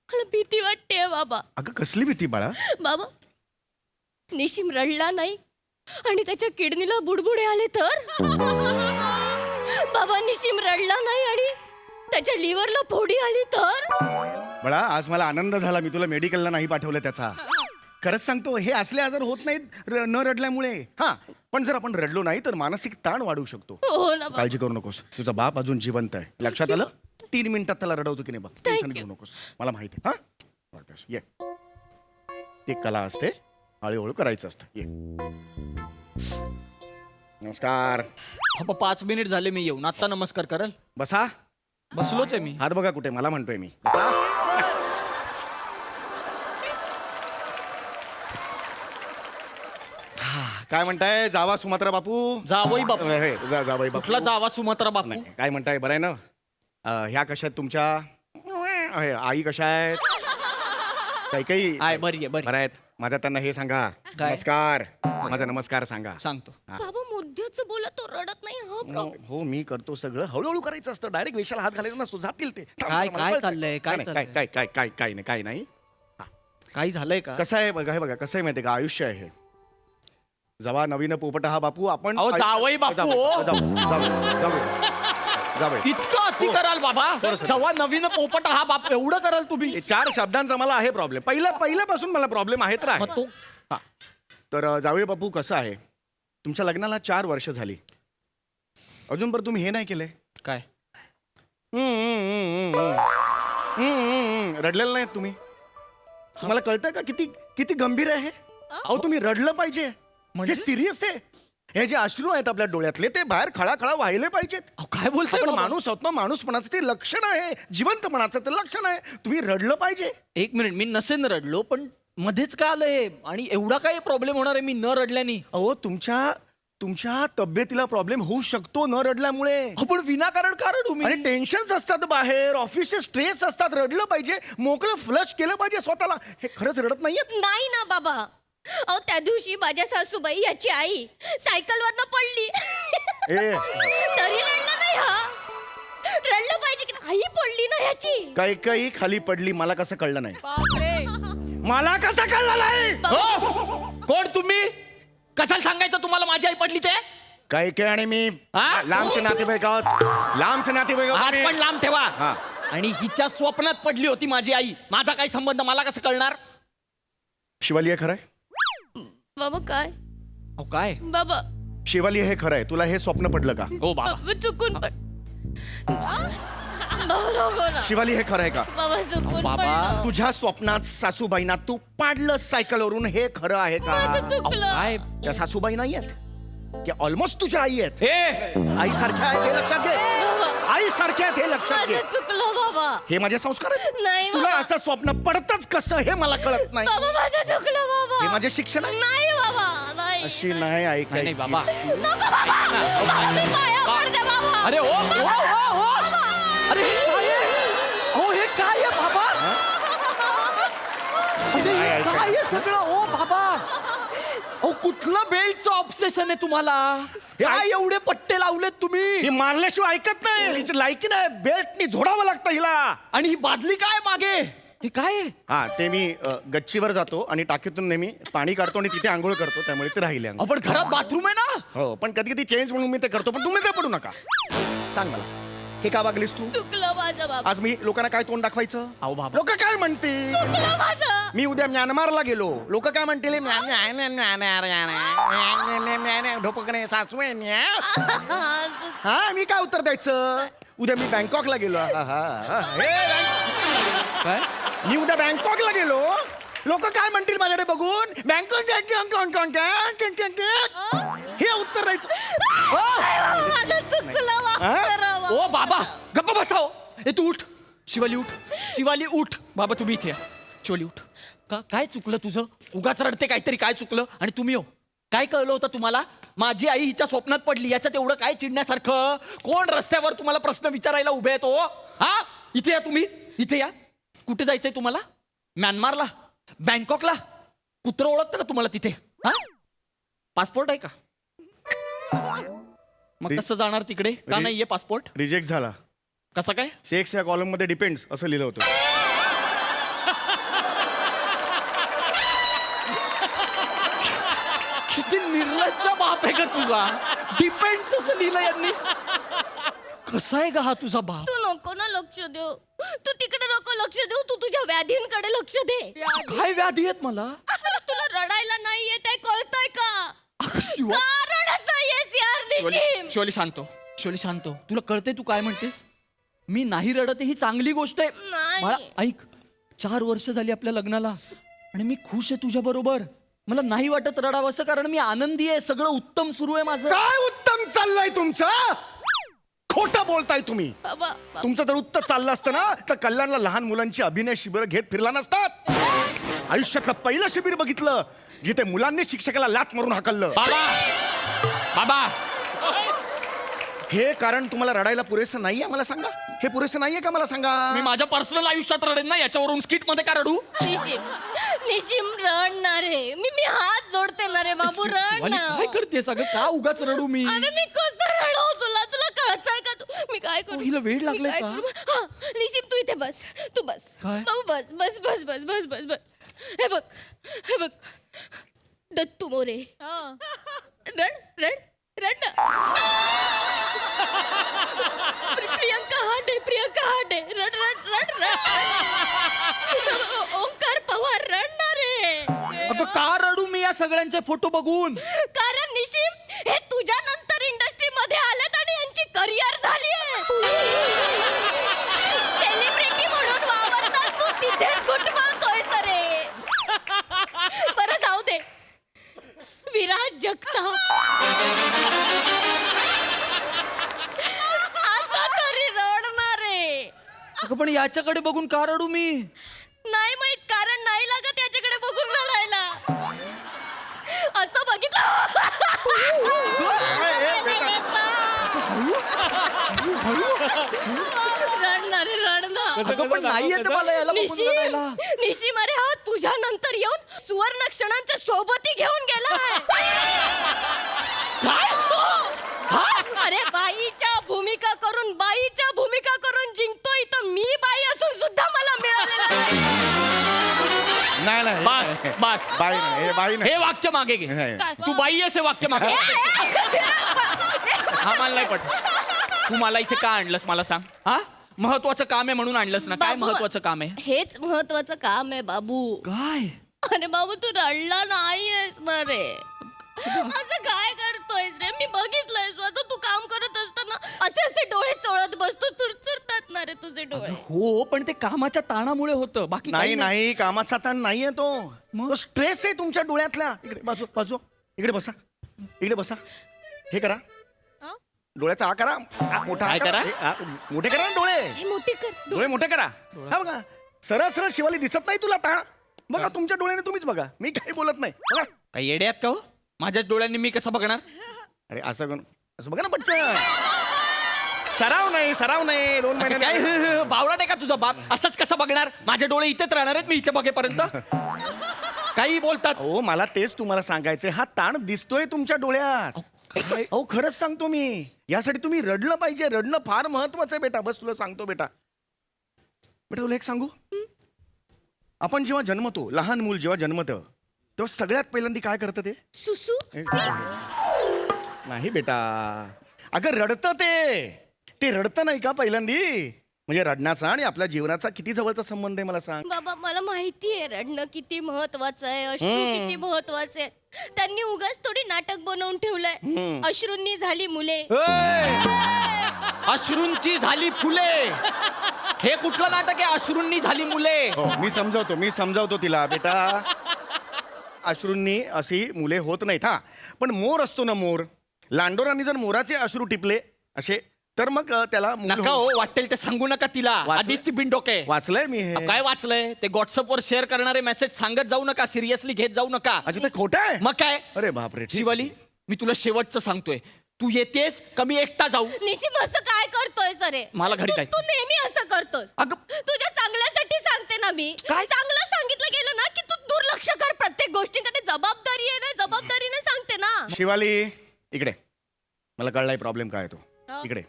मला भीती वाटते बाबा. अगं कसली भीती बाळा? बाबा निशिम रडला नाही आणि त्याच्या किडनीला बुडबुडे आले तर? बाबा निशिम रडला नाही आणि त्याच्या लिव्हरला फोडी आली तर? बाळा, आज मला आनंद झाला, मी तुला मेडिकलला नाही पाठवलं त्याचा. खरंच सांगतो, हे असले आजार होत नाहीत न रडल्यामुळे. हा, पण जर आपण रडलो नाही तर मानसिक ताण वाढू शकतो. हो ना बाबा. काळजी करू नकोस, तुझा बाप अजून जिवंत आहे. लक्षात आलं? 3 मिनिटात त्याला रडवतो की नाही बघ. टेन्शन घेऊ नकोस, मला माहिती आहे. हा ये, ती कला असते, हळूहळू करायचं असतं. ये. नमस्कार. बाबा 5 मिनिट झाले मी येऊन, आता नमस्कार कराल? बसा. बसलोच आहे मी. हात बघा कुठे, मला म्हणतोय मी. बसा. काय म्हणताय जावा सुमात्रा बापू? जावई बापू? जावाई बापू. कुठला जावा सुमात्रा बापू? नाही, काय म्हणताय, बरं आहे ना? ह्या कशा आहेत तुमच्या? आई कशा आहेत? काही आहे, बरी आहे, बरी. बरं आहेत. माझा त्यांना हे सांगा, काय? नमस्कार. माझा नमस्कार सांगा. सांगतो. बाबा मुद्द्याचं बोला, तो रडत नाही. हा प्रॉब्लेम. हो, मी करतो सगळं. हळूहळू करायचं असतं, डायरेक्ट वेशाला हात घालायचा नसतो, जातील ते. काय चाललंय? काय नाही, चाललंय? काय नाही, काय नाही. काही झालंय का? कसं आहे बघा, हे बघा कसं आहे माहितीये का, आयुष्य आहे हे. जवा नवीन पोपट हा बापू आपण. अहो, जावई बापू. इतकं अति कराल बाबा? जेव्हा नवीन पोपट हा बाप एवढं कराल तुम्ही? 4 शब्दांचा मला आहे प्रॉब्लेम. पहिल्यापासून मला प्रॉब्लेम आहे तर आहे. मग तो हा, तर जावई बापू कसं आहे, तुमच्या लग्नाला 4 वर्ष झाली, अजूनपर्यंत तुम्ही हे नाही केलंय. काय? रडलेलं नाहीत तुम्ही? तुम्हाला कळतंय का किती किती गंभीर आहे हे? अहो तुम्ही रडलं पाहिजे हे सिरियस आहे. हे जे अश्रू आहेत आपल्या डोळ्यातले ते बाहेर खळाखळा वाहिले पाहिजेत. काय बोलताय आपण बाबा? माणूस आहोत ना, माणूसपणाचं ते लक्षण आहे, जिवंतपणाचं ते लक्षण आहे. तुम्ही रडलं पाहिजे. एक मिनिट, मी नसेन रडलो पण मध्येच का आलंय आणि एवढा काय प्रॉब्लेम होणार आहे मी न रडल्याने? अहो तुमच्या तब्येतीला प्रॉब्लेम होऊ शकतो न रडल्यामुळे. आपण विनाकारण का रडू मी? आणि टेन्शन्स असतात बाहेर, ऑफिसचे स्ट्रेस असतात. रडलं पाहिजे, मोकळं फ्लश केलं पाहिजे स्वतःला. हे खरंच रडत नाहीयेत? नाही ना बाबा. अहो त्या दिवशी माझ्या सासूबाई याची आई सायकलवरनं पडली तरी रडला नाही हा. रडलं पाहिजे की आई पडली ना याची. काही खाली पडली, मला कसं कळलं नाही? बापरे. मला कसं कळलं नाही? हो? कोण तुम्ही? कशाला सांगायचं तुम्हाला माझी आई पडली ते? काही आणि मी हा? लांबचे नातेवाईक आहोत. लांबचे नातेवाईक आहोत हात आम्ही. पण लांब ठेवा. हा. आणि हिच्या स्वप्नात पडली होती माझी आई. माझा काय संबंध? मला कसं कळणार? शिवाली हे खरंय? बाबा काय अहो काय बाबा शिवाली हे खरंय? तुला हे स्वप्न पडलं का? हो बाबा. बाबा चुकून पड बाबा नको ना. शिवाली हे खरंय का? बाबा चुकून बाबा, पडलं. तुझ्या स्वप्नात सासूबाईंना तू पाडलं सायकलवरून, हे खरं आहे माझं का? चुकलं. काय त्या सासूबाई नाही आहेत, त्या ऑलमोस्ट तुझ्या आई आहेत. हे आई सारख्या आहेत हे लक्षात घे. आई सारख्या आहेत हे लक्षात घे. माझं चुकलं बाबा. हे माझे संस्कार आहेत. नाही तुला बाबा. असं स्वप्न पडतच कसं हे मला कळत नाही. बाबा माझं चुकलं बाबा. हे माझे शिक्षण आहे. नाही बाबा नाही. अशी नाही नाही ऐकायची. नाही बाबा. नको बाबा. बाबा, मी पाया पडते बाबा. अरे ओ अरे हे काय आहे? हो हे काय आहे बाबा? अरे हे काय आहे सगळं? ओ बाबा, अहो कुठलं बेल्टचं ऑब्सेशन आहे तुम्हाला? काय एवढे पट्टे लावलेत तुम्ही? ही मारल्याशिवाय ऐकत नाही. हिची लायकी नाही. बेल्टनी झोडावं लागतं हिला. आणि ही बादली काय मागे? हे काय आहे? हा, ते मी गच्चीवर जातो आणि टाकीतून नेहमी पाणी काढतो आणि तिथे आंघोळ करतो, त्यामुळे ते राहिले अंघोळ. आपण घरात बाथरूम आहे ना? हो, पण कधी कधी चेंज म्हणून मी ते करतो. पण तुम्ही काय पडू नका. सांग मला, हे का वागलीस तू? चुकलं माझं बाबा. आज मी लोकांना काय तोंड दाखवायचं? अहो बाबा. लोक काय म्हणतील? चुकलं माझं. मी उद्या म्यानमारला गेलो, लोक काय म्हणतील? ढोपकणे सासू आहे म्या. हा, मी काय उत्तर द्यायचं? उद्या मी बँकॉकला गेलो. काय? मी उद्या बँकॉकला गेलो, लोक काय म्हणतील माझ्याकडे बघून? बँकॉक हे उत्तर द्यायचं. माझं चुकलं बाबा. ओ बाबा गप्पा बसाव. ए तू उठ. शिवाली उठ. शिवाली उठ. बाबा तुम्ही इथे या. शिवाली उठ. का काय चुकलं तुझं? उगाच रडते काहीतरी. काय चुकलं? आणि तुम्ही हो काय कळलं होतं तुम्हाला? माझी आई हिच्या स्वप्नात पडली, याच्यात एवढं काय चिडण्यासारखं? कोण रस्त्यावर तुम्हाला प्रश्न विचारायला उभे आहेत हो? हा, इथे या तुम्ही. इथे या. कुठे जायचंय तुम्हाला? म्यानमारला? बँकॉकला? कुत्रं ओळखतं का तुम्हाला तिथे? हा, पासपोर्ट आहे का? मग कसं जाणार तिकडे? का नाहीये पासपोर्ट? रिजेक्ट झाला. कसं काय? सेक्स या कॉलम मध्ये डिपेंड्स असं लिहिलं होतं. किती निर्लज्ज बाप आहे का तुझा? डिपेंड्स असं लिहिलं यांनी. कसा आहे का हा तुझा बाप? तू नको ना लक्ष देऊ. तू तिकडे नको लक्ष देऊ. तू तुझ्या व्याधींकडे लक्ष दे. काय व्याधी आहेत मला? तुला रडायला नाही येत आहे कळतंय का? अगं शिवा. का रडत नाहीयेस यार निशिम? शिवाली शांत हो. शिवाली शांत हो. तुला कळतंय तू काय म्हणतेस? मी नाही रडत ही चांगली गोष्ट आहे. नाही. मला ऐक, 4 वर्ष झाली आपल्या लग्नाला आणि मी खुश आहे तुझ्या बरोबर. मला नाही वाटत रडावं असं, कारण मी आनंदी आहे. सगळं उत्तम सुरू आहे माझं. काय उत्तम चाललंय तुमचं? खोटं बोलताय तुम्ही. बाबा तुमचं जर उत्तर चाललं असतं ना, तर कल्याणला लहान मुलांची अभिनय शिबिर घेत फिरला नसतात. आयुष्यातलं पहिलं शिबिर बघितलं जिथे मुलांनी शिक्षकाला लाथ मारून हाकललं. बाबा बाबा हे कारण तुम्हाला रडायला पुरेसं नाहीये मला सांगा? हे पुरेसं नाहीये का मला सांगा? मी माझ्या पर्सनल आयुष्यात रडेन ना, याच्यावरून स्किट मध्ये का रडू? निशिम रडणार आहे. मी हात जोडते ना रे बाबू. रड शिवाली ना. काय करते सगळं? का उगाच रडू मी? अरे मी कसं रडू तुला? तुला कळतंय का? तू मी काय करू? हिला वेड लागलंय मी काय का? करू? हा, निशिम तू इथे बस. तू बस. काय? बाबू बस बस बस बस बस बस बस. हे बघ दत्तू मोरे. रड रड रड ना. प्रियंका हाडे रड रड रड रड. ओंकार पवार रडणार आहे. अगं का रडू मी या सगळ्यांचे फोटो बघून? कारण निशिम हे तुझ्या नंतर इंडस्ट्रीमध्ये आलेत आणि यांची करिअर झाली आहे. सेलिब्रिटी म्हणून वावरतात तू तिथेच घुटमळतोय रे. त्याच्याकडे बघून का रडू मी? नाही माहित, कारण नाही लागत याच्याकडे बघून रडायला. असं बघितलं. रडणार अगं, पण नाही येत मला याला बघून रडायला. निशिम, अरे हा तुझ्या नंतर येऊन सुवर्ण क्षणांच्या सोबती घेऊन गेलाय. अरे बाईच्या भूमिका करून जिंकतोय, तर मी बाई असून सुद्धा मला मिळालेला नाही. नाही बस बस बाई नाही, हे बाई नाही. हे वाक्य मागे घे. नाही. तू बाई आहेस, हे वाक्य मागे घे. हा मला नाही पट. तू मला इथे का आणलंस मला सांग. हा, महत्वाचं काम आहे म्हणून आणलंस ना? काय बाबू, महत्वाचं काम आहे? हेच महत्वाचं काम आहे बाबू. काय? अरे बाबू, तू रडला नाहीयेस ना रे. असं काय करतोयस रे? मी बघितलंय स्वतः, तू काम करत असताना असे असे डोळे चोळत बसतो. चुरचुरतात ना रे तुझे डोळे. हो, पण ते कामाच्या ताणामुळे होतं, बाकी काही नाही कामाचा ताण नाहीये तो स्ट्रेस आहे तुमच्या डोळ्यातला. इकडे बाजू इकडे बसा हे करा, डोळ्याचा करा मोठा. काय करा? मोठे करा ना डोळे. हे मोठी कर. डोळे मोठे करा. हा बघा, सरळ शिवाली दिसत नाही तुला ताण. बघा तुमच्या डोळ्याने तुम्हीच बघा, मी काही बोलत नाही. बघा काही येड्यात का हो? माझ्याच डोळ्यांनी मी कसं बघणार? अरे असं बघा ना पटकन. सराव नाही 2 महिने काय बावळा आहे का तुझा बाप? असंच कसं बघणार? माझे डोळे इथेच राहणार आहेत, मी इथे बघेपर्यंत. काही बोलतात. हो, मला तेच तुम्हाला सांगायचंय. हा ताण दिसतोय तुमच्या डोळ्यात. अहो खरंच सांगतो मी, यासाठी तुम्ही रडलं पाहिजे. रडणं फार महत्वाचं आहे बेटा. बस तुला सांगतो बेटा तुला एक सांगू. आपण जेव्हा जन्मतो, लहान मूल जेव्हा जन्मतं, तेव्हा सगळ्यात पहिल्यांदा काय करतं ते? सुसू. नाही बेटा, अगं रडतं ते रडतं नाही का पहिल्यांदी? म्हणजे रडण्याचा आणि आपल्या जीवनाचा किती जवळचा संबंध आहे मला सांग. बाबा, मला माहितीये रडणं किती महत्वाचं आहे, अश्रू किती महत्वाचे आहेत. त्यांनी उगाच थोडी नाटक बनवून ठेवलंय. अश्रूंनी झाली मुले. अश्रूंची झाली फुले. हे कुठलं नाटक आहे? अश्रूंनी झाली मुले. हो, मी समजावतो तिला बेटा. अश्रूंनी अशी मुले होत नाहीत. हा, पण मोर असतो ना, मोर, लांडोरांनी जर मोराचे अश्रू टिपले असे, तर मग त्याला मूल नका हो, वाटेल ते सांगू नका तिला. आधीच ती बिनडोके. वाचलंय मी हे. काय वाचलंय? ते व्हॉट्सअप वर शेअर करणारे मेसेज सांगत जाऊ नका, सिरियसली घेत जाऊ नका. अजून ते खोटं आहे. मग काय? अरे बापरे. शिवाली, मी तुला शेवटचं सांगतोय, तू येतेस का मी एकटा जाऊ? निशिम, असं काय करतोय सरे? मला घरी जायचं. तू नेहमी असं करतोय. अगं, तुझ्या चांगल्यासाठी सांगते ना मी. काय? चांगलं सांगितलं गेलं ना की तू दुर्लक्ष कर प्रत्येक गोष्टीकडे. जबाबदारी आहे ना, जबाबदारीने सांगते ना. शिवाली इकडे, मला कळलाय प्रॉब्लेम काय आहे तो. इकडे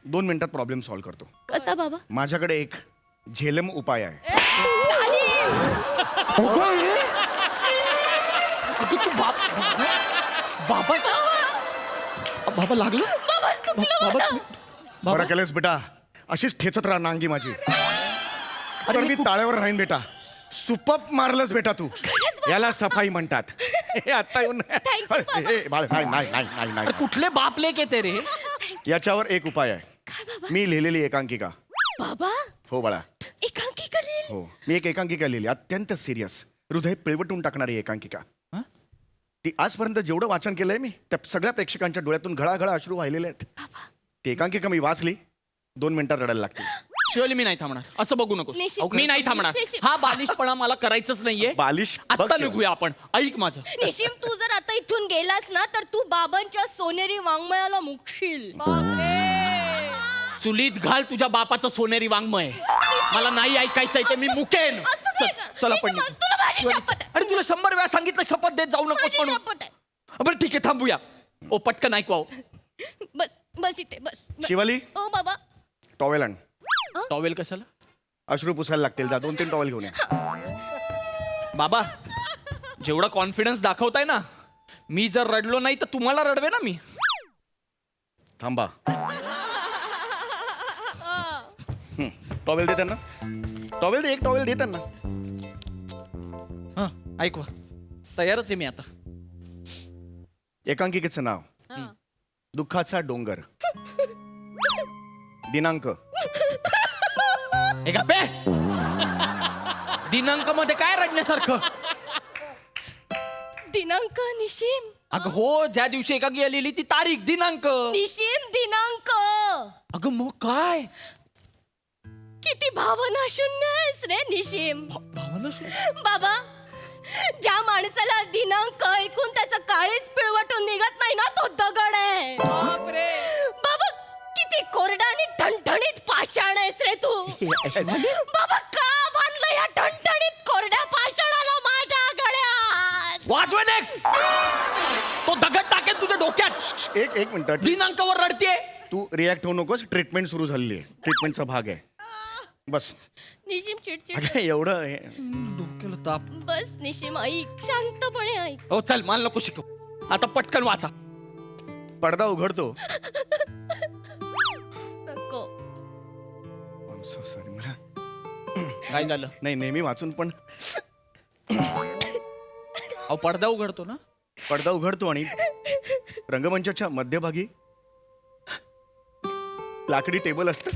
2 मिनिटात प्रॉब्लेम सॉल्व्ह करतो. कसा बाबा? माझ्याकडे एक झेलम उपाय आहे. अगं तू बाबा लागलं? बरं केलंस बेटा, अशीच ठेचत राहा नांगी माझी. तर मी ताळ्यावर राहीन बेटा. सुपप मारलंस बेटा तू. याला सफाई म्हणतात. हे आता येऊन नाही. कुठले बाप लेक येते रे? याच्यावर एक उपाय आहे. मी लिहिलेली एकांकिका. बाबा, हो बाळा, एकांकिका लिहिली? हो, मी एक एकांकिका लिहिली, अत्यंत सिरियस, हृदय पिळवटून टाकणारी एकांकिका. ती आजपर्यंत जेवढं वाचन केलंय मी, त्या सगळ्या प्रेक्षकांच्या डोळ्यातून घळाघळा अश्रू वाहिलेले आहेत. ती एकांकिका मी वाचली, 2 मिनिटात रडायला लागते. शिवाली, मी नाही थांबणार. असं बघू नको. निशिम, मी नाही थांबणार. निशिम. हा बालिशपणा मला करायचंच नाहीये. बालिश बघ आता शिवाली. निघूया आपण. ऐक माझं. निशिम, तू जर आता इथून गेलास ना, तर तू बाबांच्या सोनेरी वाङ्मयाला मुकशील. चुलीत घाल तुझ्या बापाचं सोनेरी वाङ्मय. मला नाही ऐकायचंय ते, मी मुकेन. असं काय कर? चला पण निशिम, तुला माझी शपथ आहे. अरे तुला 100 वेळा सांगितलं शपथ देत जाऊ नकोस माझी म्हणून. शपथ आहे. बरं ठीक आहे, थांबूया. ओ पटकन ऐकवा. बस इथे बस. शिवाली, हो बाबा. टॉवेल आण. टॉवेल कशाला? अश्रू पुसायला लागतील. जा 2-3 टॉवेल घेऊन या. बाबा, जेवढा कॉन्फिडन्स दाखवताय ना, मी जर रडलो नाही तर तुम्हाला रडवे ना मी. थांबा. टॉवेल दे त्यांना. टॉवेल दे, एक टॉवेल दे त्यांना. हा, ऐकवा. तयारच आहे मी आता. एकांकिकेचं नाव दुःखाचा डोंगर. दिनांक. हे गप्पे. दिनांक मध्ये काय रडण्यासारखं? दिनांक निशिम. अगं हो, ज्या दिवशी एकांकी लिहिली ती तारीख, दिनांक. निशिम, दिनांक. अगं मग काय? किती भावना शून्य आहेस रे निशिम. भावना बाबा, ज्या माणसाला दिनांक ऐकून त्याचं काळीच पिळवटून निघत नाही ना, तो दगड आहे. बाबा, किती कोरडा आणि ठणठणीत पाषाण आहेस रे तू. बाबा, का बांधलं या ठणठणीत कोरड्या पाषाणाला माझ्या गळ्यात? वाजवे तो दगड टाकेल तुझ्या डोक्यात. एक मिनिट दिनांकावर रडते. तू रिॲक्ट होऊ नकोस. ट्रीटमेंट सुरू झालेली आहे. ट्रीटमेंटचा भाग आहे. बस. निशिम चिडचिड. अगं, एवढं डोक्याला ताप. बस निशिम, ऐक, शांतपणे ऐक. हो चल, मला नको शिकव. आता पटकन वाचा. पडदा उघडतो. नको. सॉरी, मला काय झालं? नाही, नेहमी वाचून पण अहो पडदा उघडतो ना. पडदा उघडतो आणि रंगमंचाच्या मध्यभागी लाकडी टेबल असतं.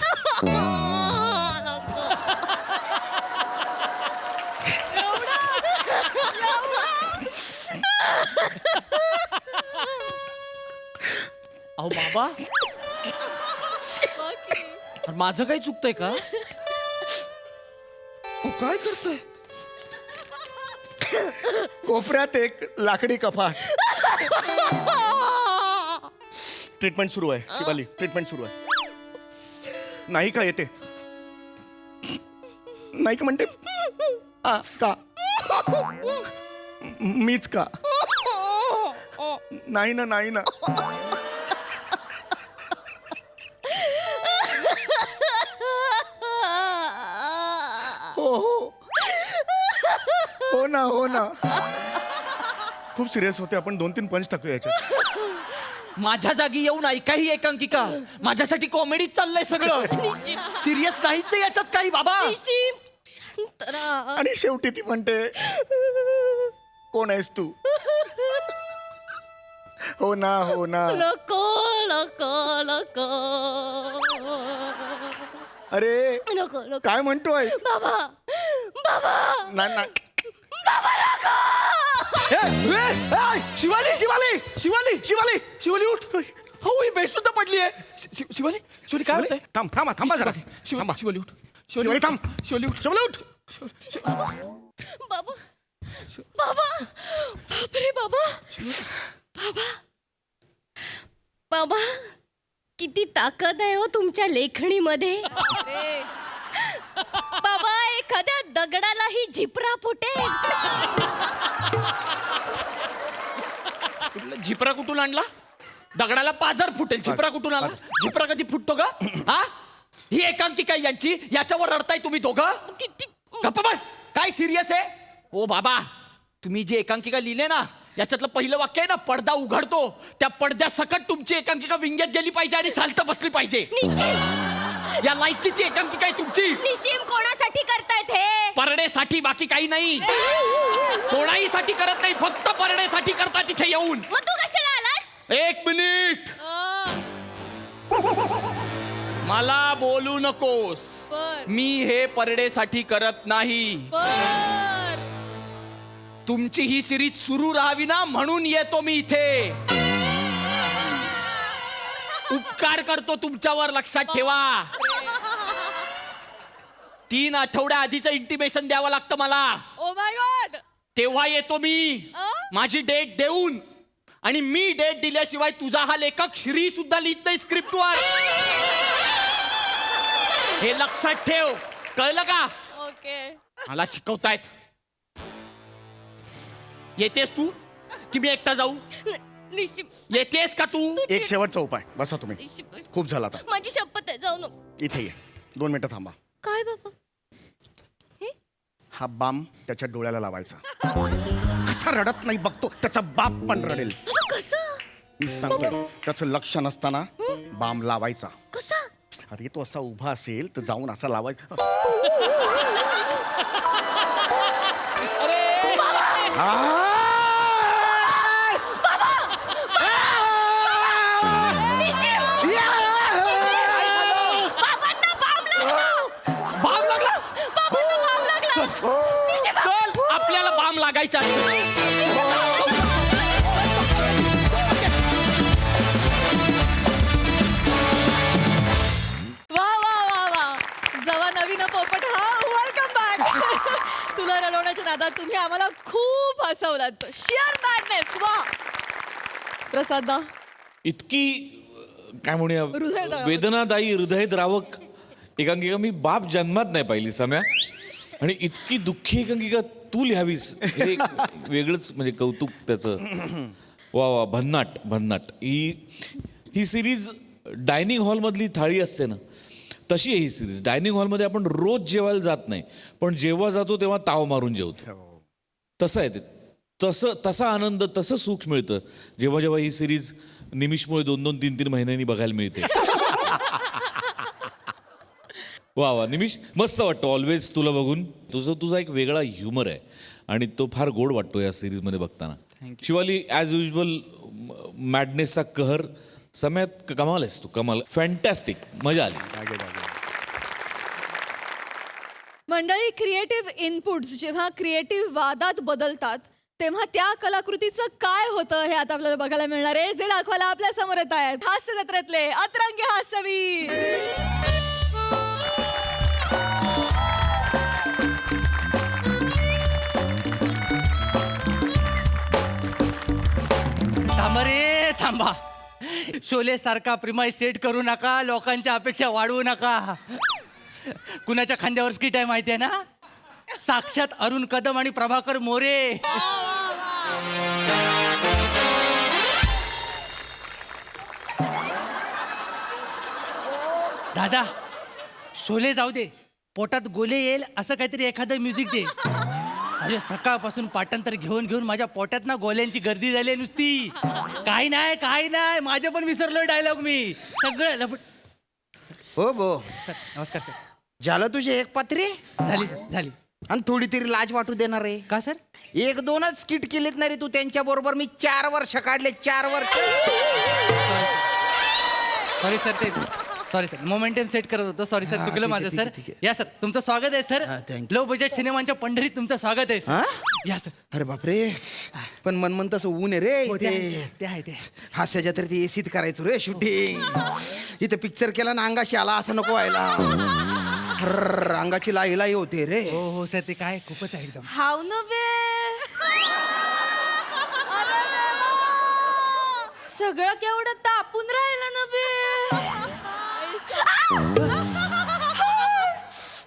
अहो बाबा, अरे माझं काही चुकतंय का? काय करतोय? कोपऱ्यात एक लाकडी कपाट. ट्रीटमेंट सुरू आहे शिवाली. ट्रीटमेंट सुरू आहे. नाही का येते? नाही का म्हणते? का मीच का? नाही ना, नाही ना. हो हो हो ना, हो ना. खूप सिरियस होते. आपण 2-3 पंच टाकूया याच्यात. माझ्या जागी येऊन ऐकाही एकांकिका. माझ्यासाठी कॉमेडी चाललंय सगळं. सिरियस नाहीच आहे याच्यात काही बाबा. निशिम, शांत राहा. आणि शेवटी ती म्हणते, कोण आहेस तू? हो ना, हो ना. नको नको नको. अरे नको नको. काय म्हणतोयस? बाबा, बाबा, नाही नाही. बाबा नको. शिवाली शिवाली शिवाली शिवाली शिवाली उठ. हो ही बेशुद्ध पडली आहे. शिवाली शिवाली काय होतंय? थांबा जरा. थांबा. शिवाली उठ. शिवाली थांब. शिवाली उठ. शिवाली उठ. बाबा, बाबा, बापरे बाबा, बाबा, बाबा, किती ताकद आहे हो तुमच्या लेखणीमध्ये. बाबा, एखाद्या दगडालाही झिपरा फुटेल. झिपरा कुठून आणला? दगडाला पाझर फुटेल. झिपरा कुठून आला? झिपरा कधी फुटतो का? हा, ही एकांकिका आहे यांची. याच्यावर रडताय तुम्ही दोघं. किती गप्प बस. काय सिरियस आहे? ओ बाबा, तुम्ही जे एकांकिका लिहिले ना, याच्यातलं पहिलं वाक्य आहे ना, पडदा उघडतो. त्या पडद्यासकट तुमची एकांकिका विंग्यात गेली पाहिजे आणि साल्ट बसली पाहिजे. निशिम, या लायकीची एकांकिका आहे तुमची. निशिम, कोणासाठी करतायत हे? परडेसाठी, बाकी काही नाही. कोणाही साठी करत नाही, फक्त परडेसाठी करतात तिथे येऊन. मग तू कशाला आलास? 1 मिनिट. मला बोलू नकोस. मी हे परडेसाठी करत नाही. तुमची ही सिरीज सुरू राहावी ना, म्हणून येतो मी इथे. उपकार करतो तुमच्यावर, लक्षात ठेवा. 3 आठवड्या आधीचं इंटिमेशन द्यावं लागतं मला. Oh my God. तेव्हा येतो मी माझी डेट देऊन. आणि मी डेट दिल्याशिवाय तुझा हा लेखक श्री सुद्धा लिहित नाही स्क्रिप्टवर. हे लक्षात ठेव, कळलं का? ओके. मला शिकवतायत. येतेस तू की मी एकटा जाऊ? निशिम, येतेस का तू? एक शेवटचा उपाय. बसा तुम्ही. निशिम, खूप झाला आता. माझी शपथ आहे, जाऊ नको. इथे ये. 2 मिनिटं थांबा. काय बाबा? हा बाम त्याच्या डोळ्याला लावायचा. कसा रडत नाही बघतो. त्याचा बाप पण रडेल. कसं? मी सांगतो, त्याचं लक्ष नसताना बाम लावायचा. कसा? अरे तो असा उभा असेल तर जाऊन असा लावायचा. बाम लागला. चल, आपल्याला बाम लागायचा. वा वा वा वा. जवान नवीन पोपट हा वेलकम बॅक. तुला रडवण्याच्या नादात तुम्ही आम्हाला खूप हसवलात. Shear madness. वा प्रसादा, इतकी काय म्हणूया हृदयद्रावक. वेदनादायी हृदयद्रावक एकांकिका मी बाप जन्मात नाही पाहिली सम्या. आणि इतकी दुःखी एकांकिका तू लिहावीस हे एक वेगळंच म्हणजे कौतुक त्याचं. वा वा, भन्नाट भन्नाट. ही सिरीज डायनिंग हॉलमधली थाळी असते ना, तशी आहे ही सिरीज. डायनिंग हॉलमध्ये आपण रोज जेवायला जात नाही, पण जेव्हा जातो तेव्हा ताव मारून जेवतो. तसं आहे ते. तसा आनंद, तसं सुख मिळतं जेव्हा जेव्हा ही सिरीज निमिषमुळे 2-2, 3-3 महिन्यांनी बघायला मिळते. वा वा निमिष, मस्त वाटतं ऑलवेज तुला बघून. तुझा एक वेगळा ह्युमर आहे आणि तो फार गोड वाटतो या सिरीजमध्ये बघताना. शिवाली ॲज युजल मॅडनेसचा कहर. सम्यात कमाल आहेस तू, कमाल. फॅन्टॅस्टिक, मजा आली. मंडळी, क्रिएटिव्ह इनपुट्स जेव्हा क्रिएटिव्ह वादात बदलतात तेव्हा त्या कलाकृतीचं काय होतं हे आता आपल्याला बघायला मिळणार आहे, जे दाखवायला आपल्या समोर येत आहेत हास्य जत्रेतले अतरंगी हास्यवीर. थांबा रे थांबा. शोले सारखा प्रिमाइस सेट करू नका, लोकांच्या अपेक्षा वाढवू नका. कुणाच्या खांद्यावर स्किट आहे माहिती आहे ना? साक्षात अरुण कदम आणि प्रभाकर मोरे. दादा, शोले जाऊ दे, पोटात गोले येईल असं काहीतरी एखादं म्युझिक दे. अरे सकाळपासून पाठांतर घेऊन घेऊन माझ्या पोटात ना गोल्यांची गर्दी झाली नुसती. काही नाही माझ्या पण विसरलोय डायलॉग मी सगळं लपट. हो बो, नमस्कार सर. झालं तुझे एक पत्रे झाली सर झाली. आणि थोडी तरी लाज वाटू देणार आहे का सर? 1-2च स्किट केलेत नाही रे तू त्यांच्या बरोबर. मी 4 वर्ष काढले, 4 वर्ष. सॉरी सर, ते सॉरी सर, मोमेंटम सेट करत होतो. सॉरी सर, चुकलं माझं सर. या सर, तुमचं स्वागत आहे सर. लो बजेट सिनेमांच्या पंढरीत तुमचं स्वागत आहे सर. या सर. अरे बापरे, पण मन तसं ऊन आहे रे इथे. ते आहे ते. हास्य जत्रेत एसीत करायचो रे शूटिंग. इथं पिक्चर केला ना अंगाशी आला असं नको व्हायला. अंगाची लाई होते रे. हो हो सर, ते काय खूपच आहे एकदम. हाव न बे, सगळं केवढं तापून राहिलं ना बे.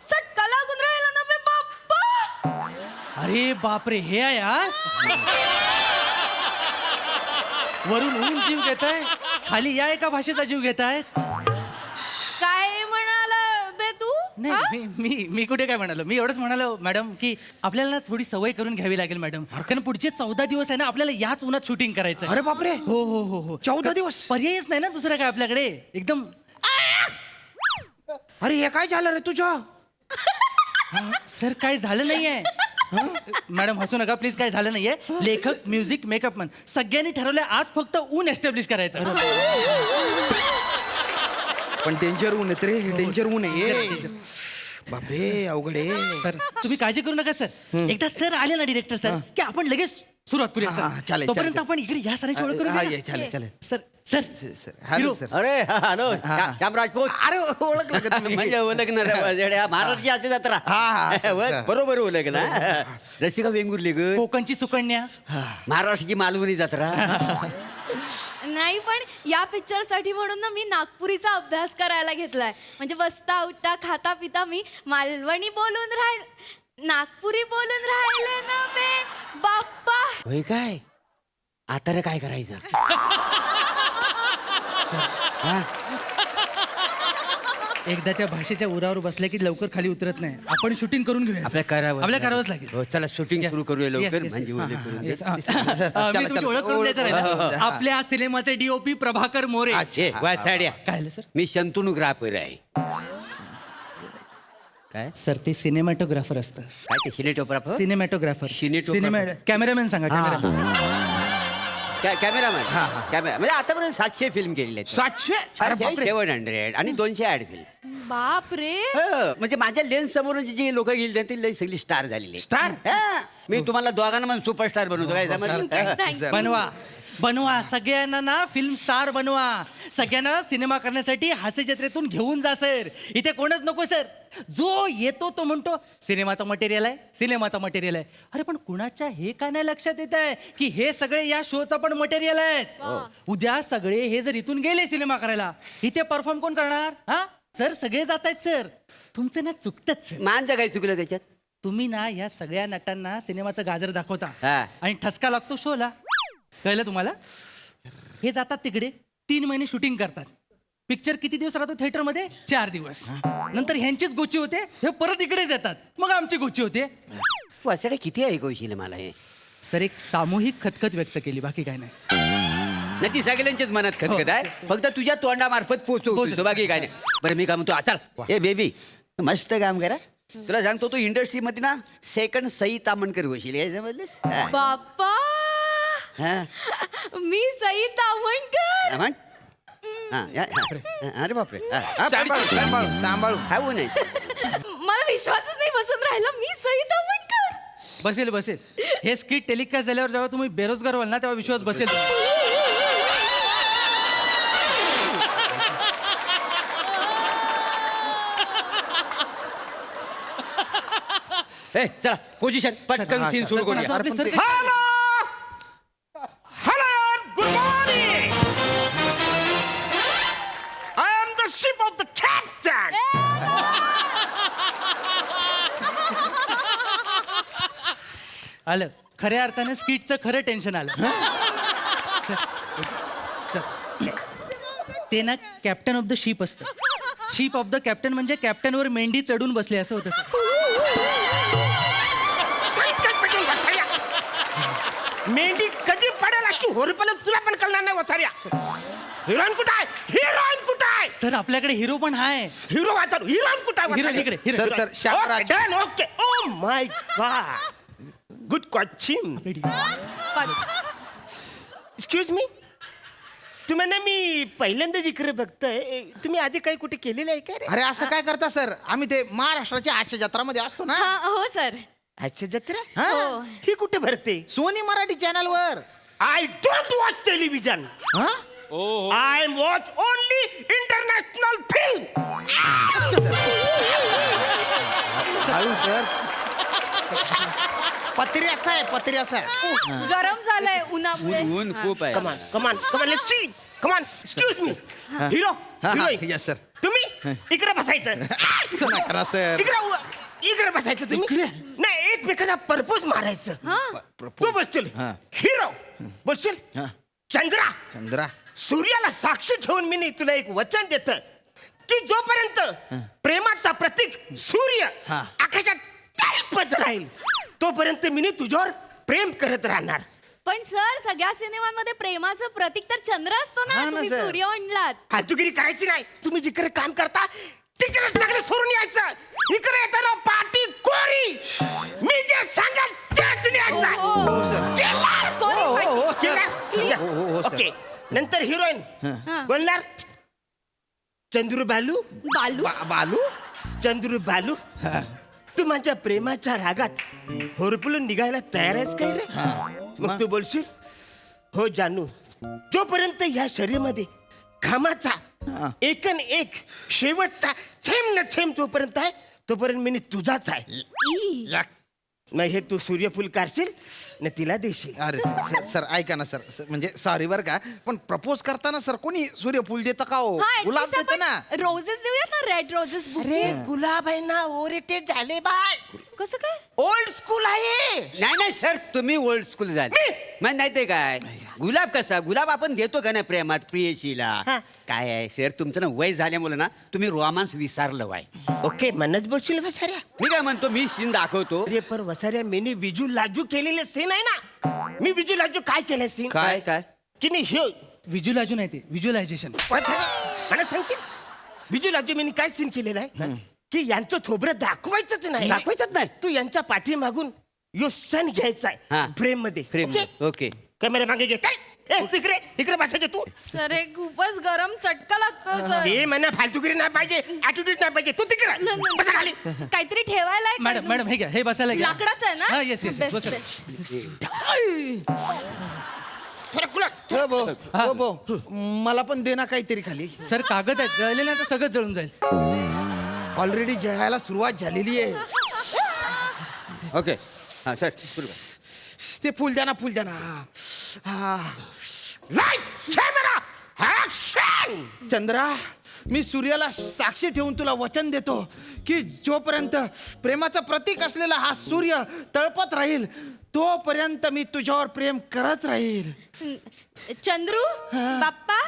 चटका लागून राहिला ना बे बाप्पा. अरे बापरे, हे आहे आज. वरून ऊन जीव घेत आहे, खाली या एका भाषेचा जीव घेत आहेत. काय म्हणाला बे तू? नाही मी कुठे काय म्हणालो. मी एवढंच म्हणालो मॅडम की आपल्याला ना थोडी सवय करून घ्यावी लागेल मॅडम. कारण पुढचे 14 दिवस आहे ना आपल्याला याच उन्हात शूटिंग करायचं. अरे बापरे, हो हो हो हो. 14 दिवस पर्यायच नाही ना दुसरं काय आपल्याकडे. एकदम. अरे हे काय झालं रे तुझं? सर काय झालं नाहीये मॅडम, हसू नका प्लीज. काय झालं नाहीये. लेखक, म्युझिक, मेकअप मन सगळ्यांनी ठरवलंय आज फक्त ऊन एस्टॅब्लिश करायचं. पण डेंजर ऊन आहे रे, डेंजर ऊन आहे. बापरे, अवघड आहे. सर तुम्ही काळजी करू नका सर. एकदा सर आले ना डिरेक्टर सर की आपण लगेच सुरुवात करूया हा, सर. चालेल, तोपर्यंत चालेल. आपण इकडे या सरांची ओळख हा, करू. चालेल चालेल. Sir sir sir hello hero. Sir. अरे हॅलो, श्याम राजपूत. अरे ओळखलं का तुम्ही? म्हणजे ओळखणार महाराष्ट्राची अशी जत्रा. बरोबर ओळखला. रसिका वेंगुर्ले ग, कोकणची सुकन्या, महाराष्ट्राची मालवणी जत्रा. नाही, पण या पिक्चर साठी म्हणून ना मी नागपुरीचा अभ्यास करायला घेतलाय. म्हणजे बसता उठता खाता पिता मी मालवणी बोलून नागपुरी बोलून राहिले ना बे बाप्पा. होय काय? आता रे काय करायचं? एकदा त्या भाषेच्या उरावर बसल्या की लवकर खाली उतरत नाही. आपण शूटिंग करून घेऊया. आपल्याला करावंच लागेल. हो, चला शूटिंग सुरू करूया लवकर. Yes, yes, म्हणजे yes. उद्या करून दे. मी तुमची ओळख करून द्यायचं राहिलं. आपल्या सिनेमाचे डीओपी प्रभाकर मोरे. ए, वा साड्या. काय झालं सर? मी शंतनुग्राफर आहे. काय सर ते सिनेमॅटोग्राफर असतं. काय ते सिनेटोग्राफर? सिनेमॅटोग्राफर. Cinematographer. कॅमेरामॅन सांगा. कॅमेरामॅन. कॅमेरामॅन. कॅमेरा म्हणजे आतापर्यंत 700 फिल्म केलेले आहेत. 700? 700 आणि 200 ऍड फिल्म. बाप रे. म्हणजे माझ्या लेन्स समोर जी लोक गेली ती लई सगळी स्टार झालेली. स्टार? मी तुम्हाला दोघांना पण सुपरस्टार बनवतो. काय समजलं? बनवा. बनवा सगळ्यांना ना फिल्म स्टार बनवा. सगळ्यांना सिनेमा करण्यासाठी हास्य जत्रेतून घेऊन जा सर. इथे कोणच नको सर. जो येतो तो म्हणतो सिनेमाचा मटेरियल आहे, सिनेमाचा मटेरियल आहे. अरे पण कुणाच्या हे का नाही लक्षात येत आहे की हे सगळे या शोचा पण मटेरियल आहेत. उद्या सगळे हे जर इथून गेले सिनेमा करायला, इथे परफॉर्म कोण करणार? हा सर सगळे जात आहेत सर. तुमचं ना चुकतच सर. माझं काय चुकलं त्याच्यात? तुम्ही ना या सगळ्या नटांना सिनेमाचं गाजर दाखवता हा. आणि ठसका लागतो शोला. कळलं तुम्हाला? हे जातात तिकडे 3 महिने शूटिंग करतात. पिक्चर किती दिवस राहतो थिएटरमध्ये? 4 दिवस. नंतर ह्यांचीच गोची होते, हे परत इकडेच येतात, मग आमची गोची होते. वासडे किती ऐकवशील मला हे? सर एक सामूहिक खतखत व्यक्त केली, बाकी काय नाही. नाही ती सगळ्यांच्याच मनात खतखत आहे, फक्त तुझ्या तोंडामार्फत पोहोचतो बाकी काय नाही. बरं मी काय म्हणतो, आता ए बेबी मस्त काम करा. तुला सांगतो तू इंडस्ट्रीमध्ये ना सेकंड सई तामणकर होशील. काय समजलंस? हा. बाप्पा हा. मी सई तावणकर. हा, मग? हा, अरे बापरे. सांभाळू खाऊ नाही. मला विश्वासच नाही बसून राहिला. मी सई तावणकर. बसेल बसेल. हे स्किट टेलिकास्ट झाल्यावर जेव्हा तुम्ही बेरोजगार व्हाल ना तेव्हा विश्वास बसेल. ए चला पोझिशन पटकन सीन सुरू करूया. आपले sir Hello, good morning. I am the ship of the captain. आलं खऱ्या अर्थाने स्किटचं खरं टेन्शन आलं. सर ते ना कॅप्टन ऑफ द शिप असतं. शिप ऑफ द कॅप्टन म्हणजे कॅप्टनवर मेंढी चढून बसले असं होतं सर. संकट पेटून वसाऱ्या. मेंढी कधी पडेल अशी होरपल तुला पण कळणार नाही वसाऱ्या. हिरोईन कुठं आहे? हिरोईन कुठं आहे? सर आपल्याकडे हिरो पण आहे. हिरो वाचा. हिरोईन कुठं आहे? हिरो इकडे, hero. Sir Shamraj okay. Oh my God. Good question. Excuse me, तुम्हाला मी पहिल्यांदाच इकडे बघतोय. तुम्ही आधी काही कुठे केलेलं आहे का रे? अरे असं काय करता सर? आम्ही ते महाराष्ट्राच्या हास्य जत्रामध्ये असतो ना. हा हो सर. अच्छा जत्रा? हा? ही कुठे भरते? सोनी मराठी चॅनल वर. I don't watch television. हा? I watch only international film. हळू सर. पत्र्याचा आहे पत्र्याचा आहे. गरम झालंय उन्हामुळे. ऊन खूप आहे. कमान कमान कमान लेट्स सी. कमान excuse me. Hero heroine yes sir. तुम्ही इकडे बसायचं. नका सर. इकडे बसायचं तुम्ही. नाही एकमेकांना परपोज मारायचं. तू बसशील हिरो, बसशील चंद्रा. चंद्रा सूर्याला साक्षी ठेवून मी तुला एक वचन देत की जोपर्यंत प्रेमाचा प्रतीक सूर्य आकाशात तळपत राहील तोपर्यंत मी तुझ्यावर प्रेम करत राहणार. पण सर सगळ्या सिनेमांमध्ये प्रेमाचं प्रतीक तर चंद्र असतो ना. हा ना, तुम्ही सर. सूर्य म्हणलात. फालतूगिरी करायची नाही. तुम्ही जिकडे काम करता तिकडे सगळं सोडून यायचं. इकडे येताना पाठी कोरी. मी जे सांगाल तेच लिहायचं. ओके. नंतर हिरोईन बोलणार चंद्रू बालू. बालू. चंद्रू बालू, तू माझ्या प्रेमाच्या रागात होरपळून निघायला तयार आहेस काय रे? मग तू बोलशील हो जानू, जोपर्यंत या शरीरामध्ये घामाचा एकन एक शेवटचा थेंब न थेंब जोपर्यंत आहे तोपर्यंत मी तुझाच आहे. मग हे तू सूर्यफूल काढशील न तिला देशील. अरे सर ऐका ना सर. म्हणजे सॉरी बरं का, पण प्रपोज करताना सर कोणी सूर्यफूल देतं का हो? हा, at गुलाब least देतं ना. आपण रोजेस देऊयात ना. Red roses. अरे गुलाब आहे ना ओरिटेड झाले बाय. कसं काय? ओल्ड स्कूल आहे. नाही नाही सर तुम्ही ओल्ड स्कूल झाले. मग नाही ते काय गुलाब कसा गुलाब आपण देतो का नाही प्रेमात प्रियशीला. काय आहे सर तुमचं ना वय झाल्यामुळे ना तुम्ही रोमांस विसरलं वाय. ओके मनच बोलशील वसाऱ्या. मी काय म्हणतो मी सीन दाखवतो. अरे पर वसाऱ्या मी विजू लाजू केलेले सीन आहे ना. मी विजू लाजू काय केलं सीन? काय काय की नाही हे व्हिज्युलायझेशन आहे ते. व्हिज्युलायझेशन. मला सांगशील विजू लाजू मी काय सीन केलेला आहे की यांचं थोबरं दाखवायचंच नाही. दाखवायचंच नाही. तू यांच्या पाठीमागून यो सण घ्यायचा आहे फ्रेम मध्ये. Frame okay. कॅमेरा मागे घे. काय तिकडे इकडे बसायचे तू. सर हे खूपच गरम चटका लागतो सर. हे म्हणा फालतूगिरी नाही पाहिजे, ऍटिट्यूड नाही पाहिजे. तू तिकडे बसा खाली. काहीतरी ठेवायला आहे का? मॅडम मॅडम हे घ्या हे बसायला घ्या. लाकडाचं आहे ना. हा येस येस Best, बसा. best. हो, भाऊ. मला पण दे ना काहीतरी खाली. सर कागद आहेत जळलेले आता सगळं जळून जाईल. ऑलरेडी जळायला सुरुवात झालेली आहे. ओके हां सर सुरू कर. ते फुल द्या ना. Light camera action. चंद्रा, मी सूर्याला साक्षी ठेवून तुला वचन देतो की जोपर्यंत प्रेमाचं प्रतीक असलेला हा सूर्य तळपत राहील तोपर्यंत मी तुझ्यावर प्रेम करत राहील. चंद्रू बाप्पा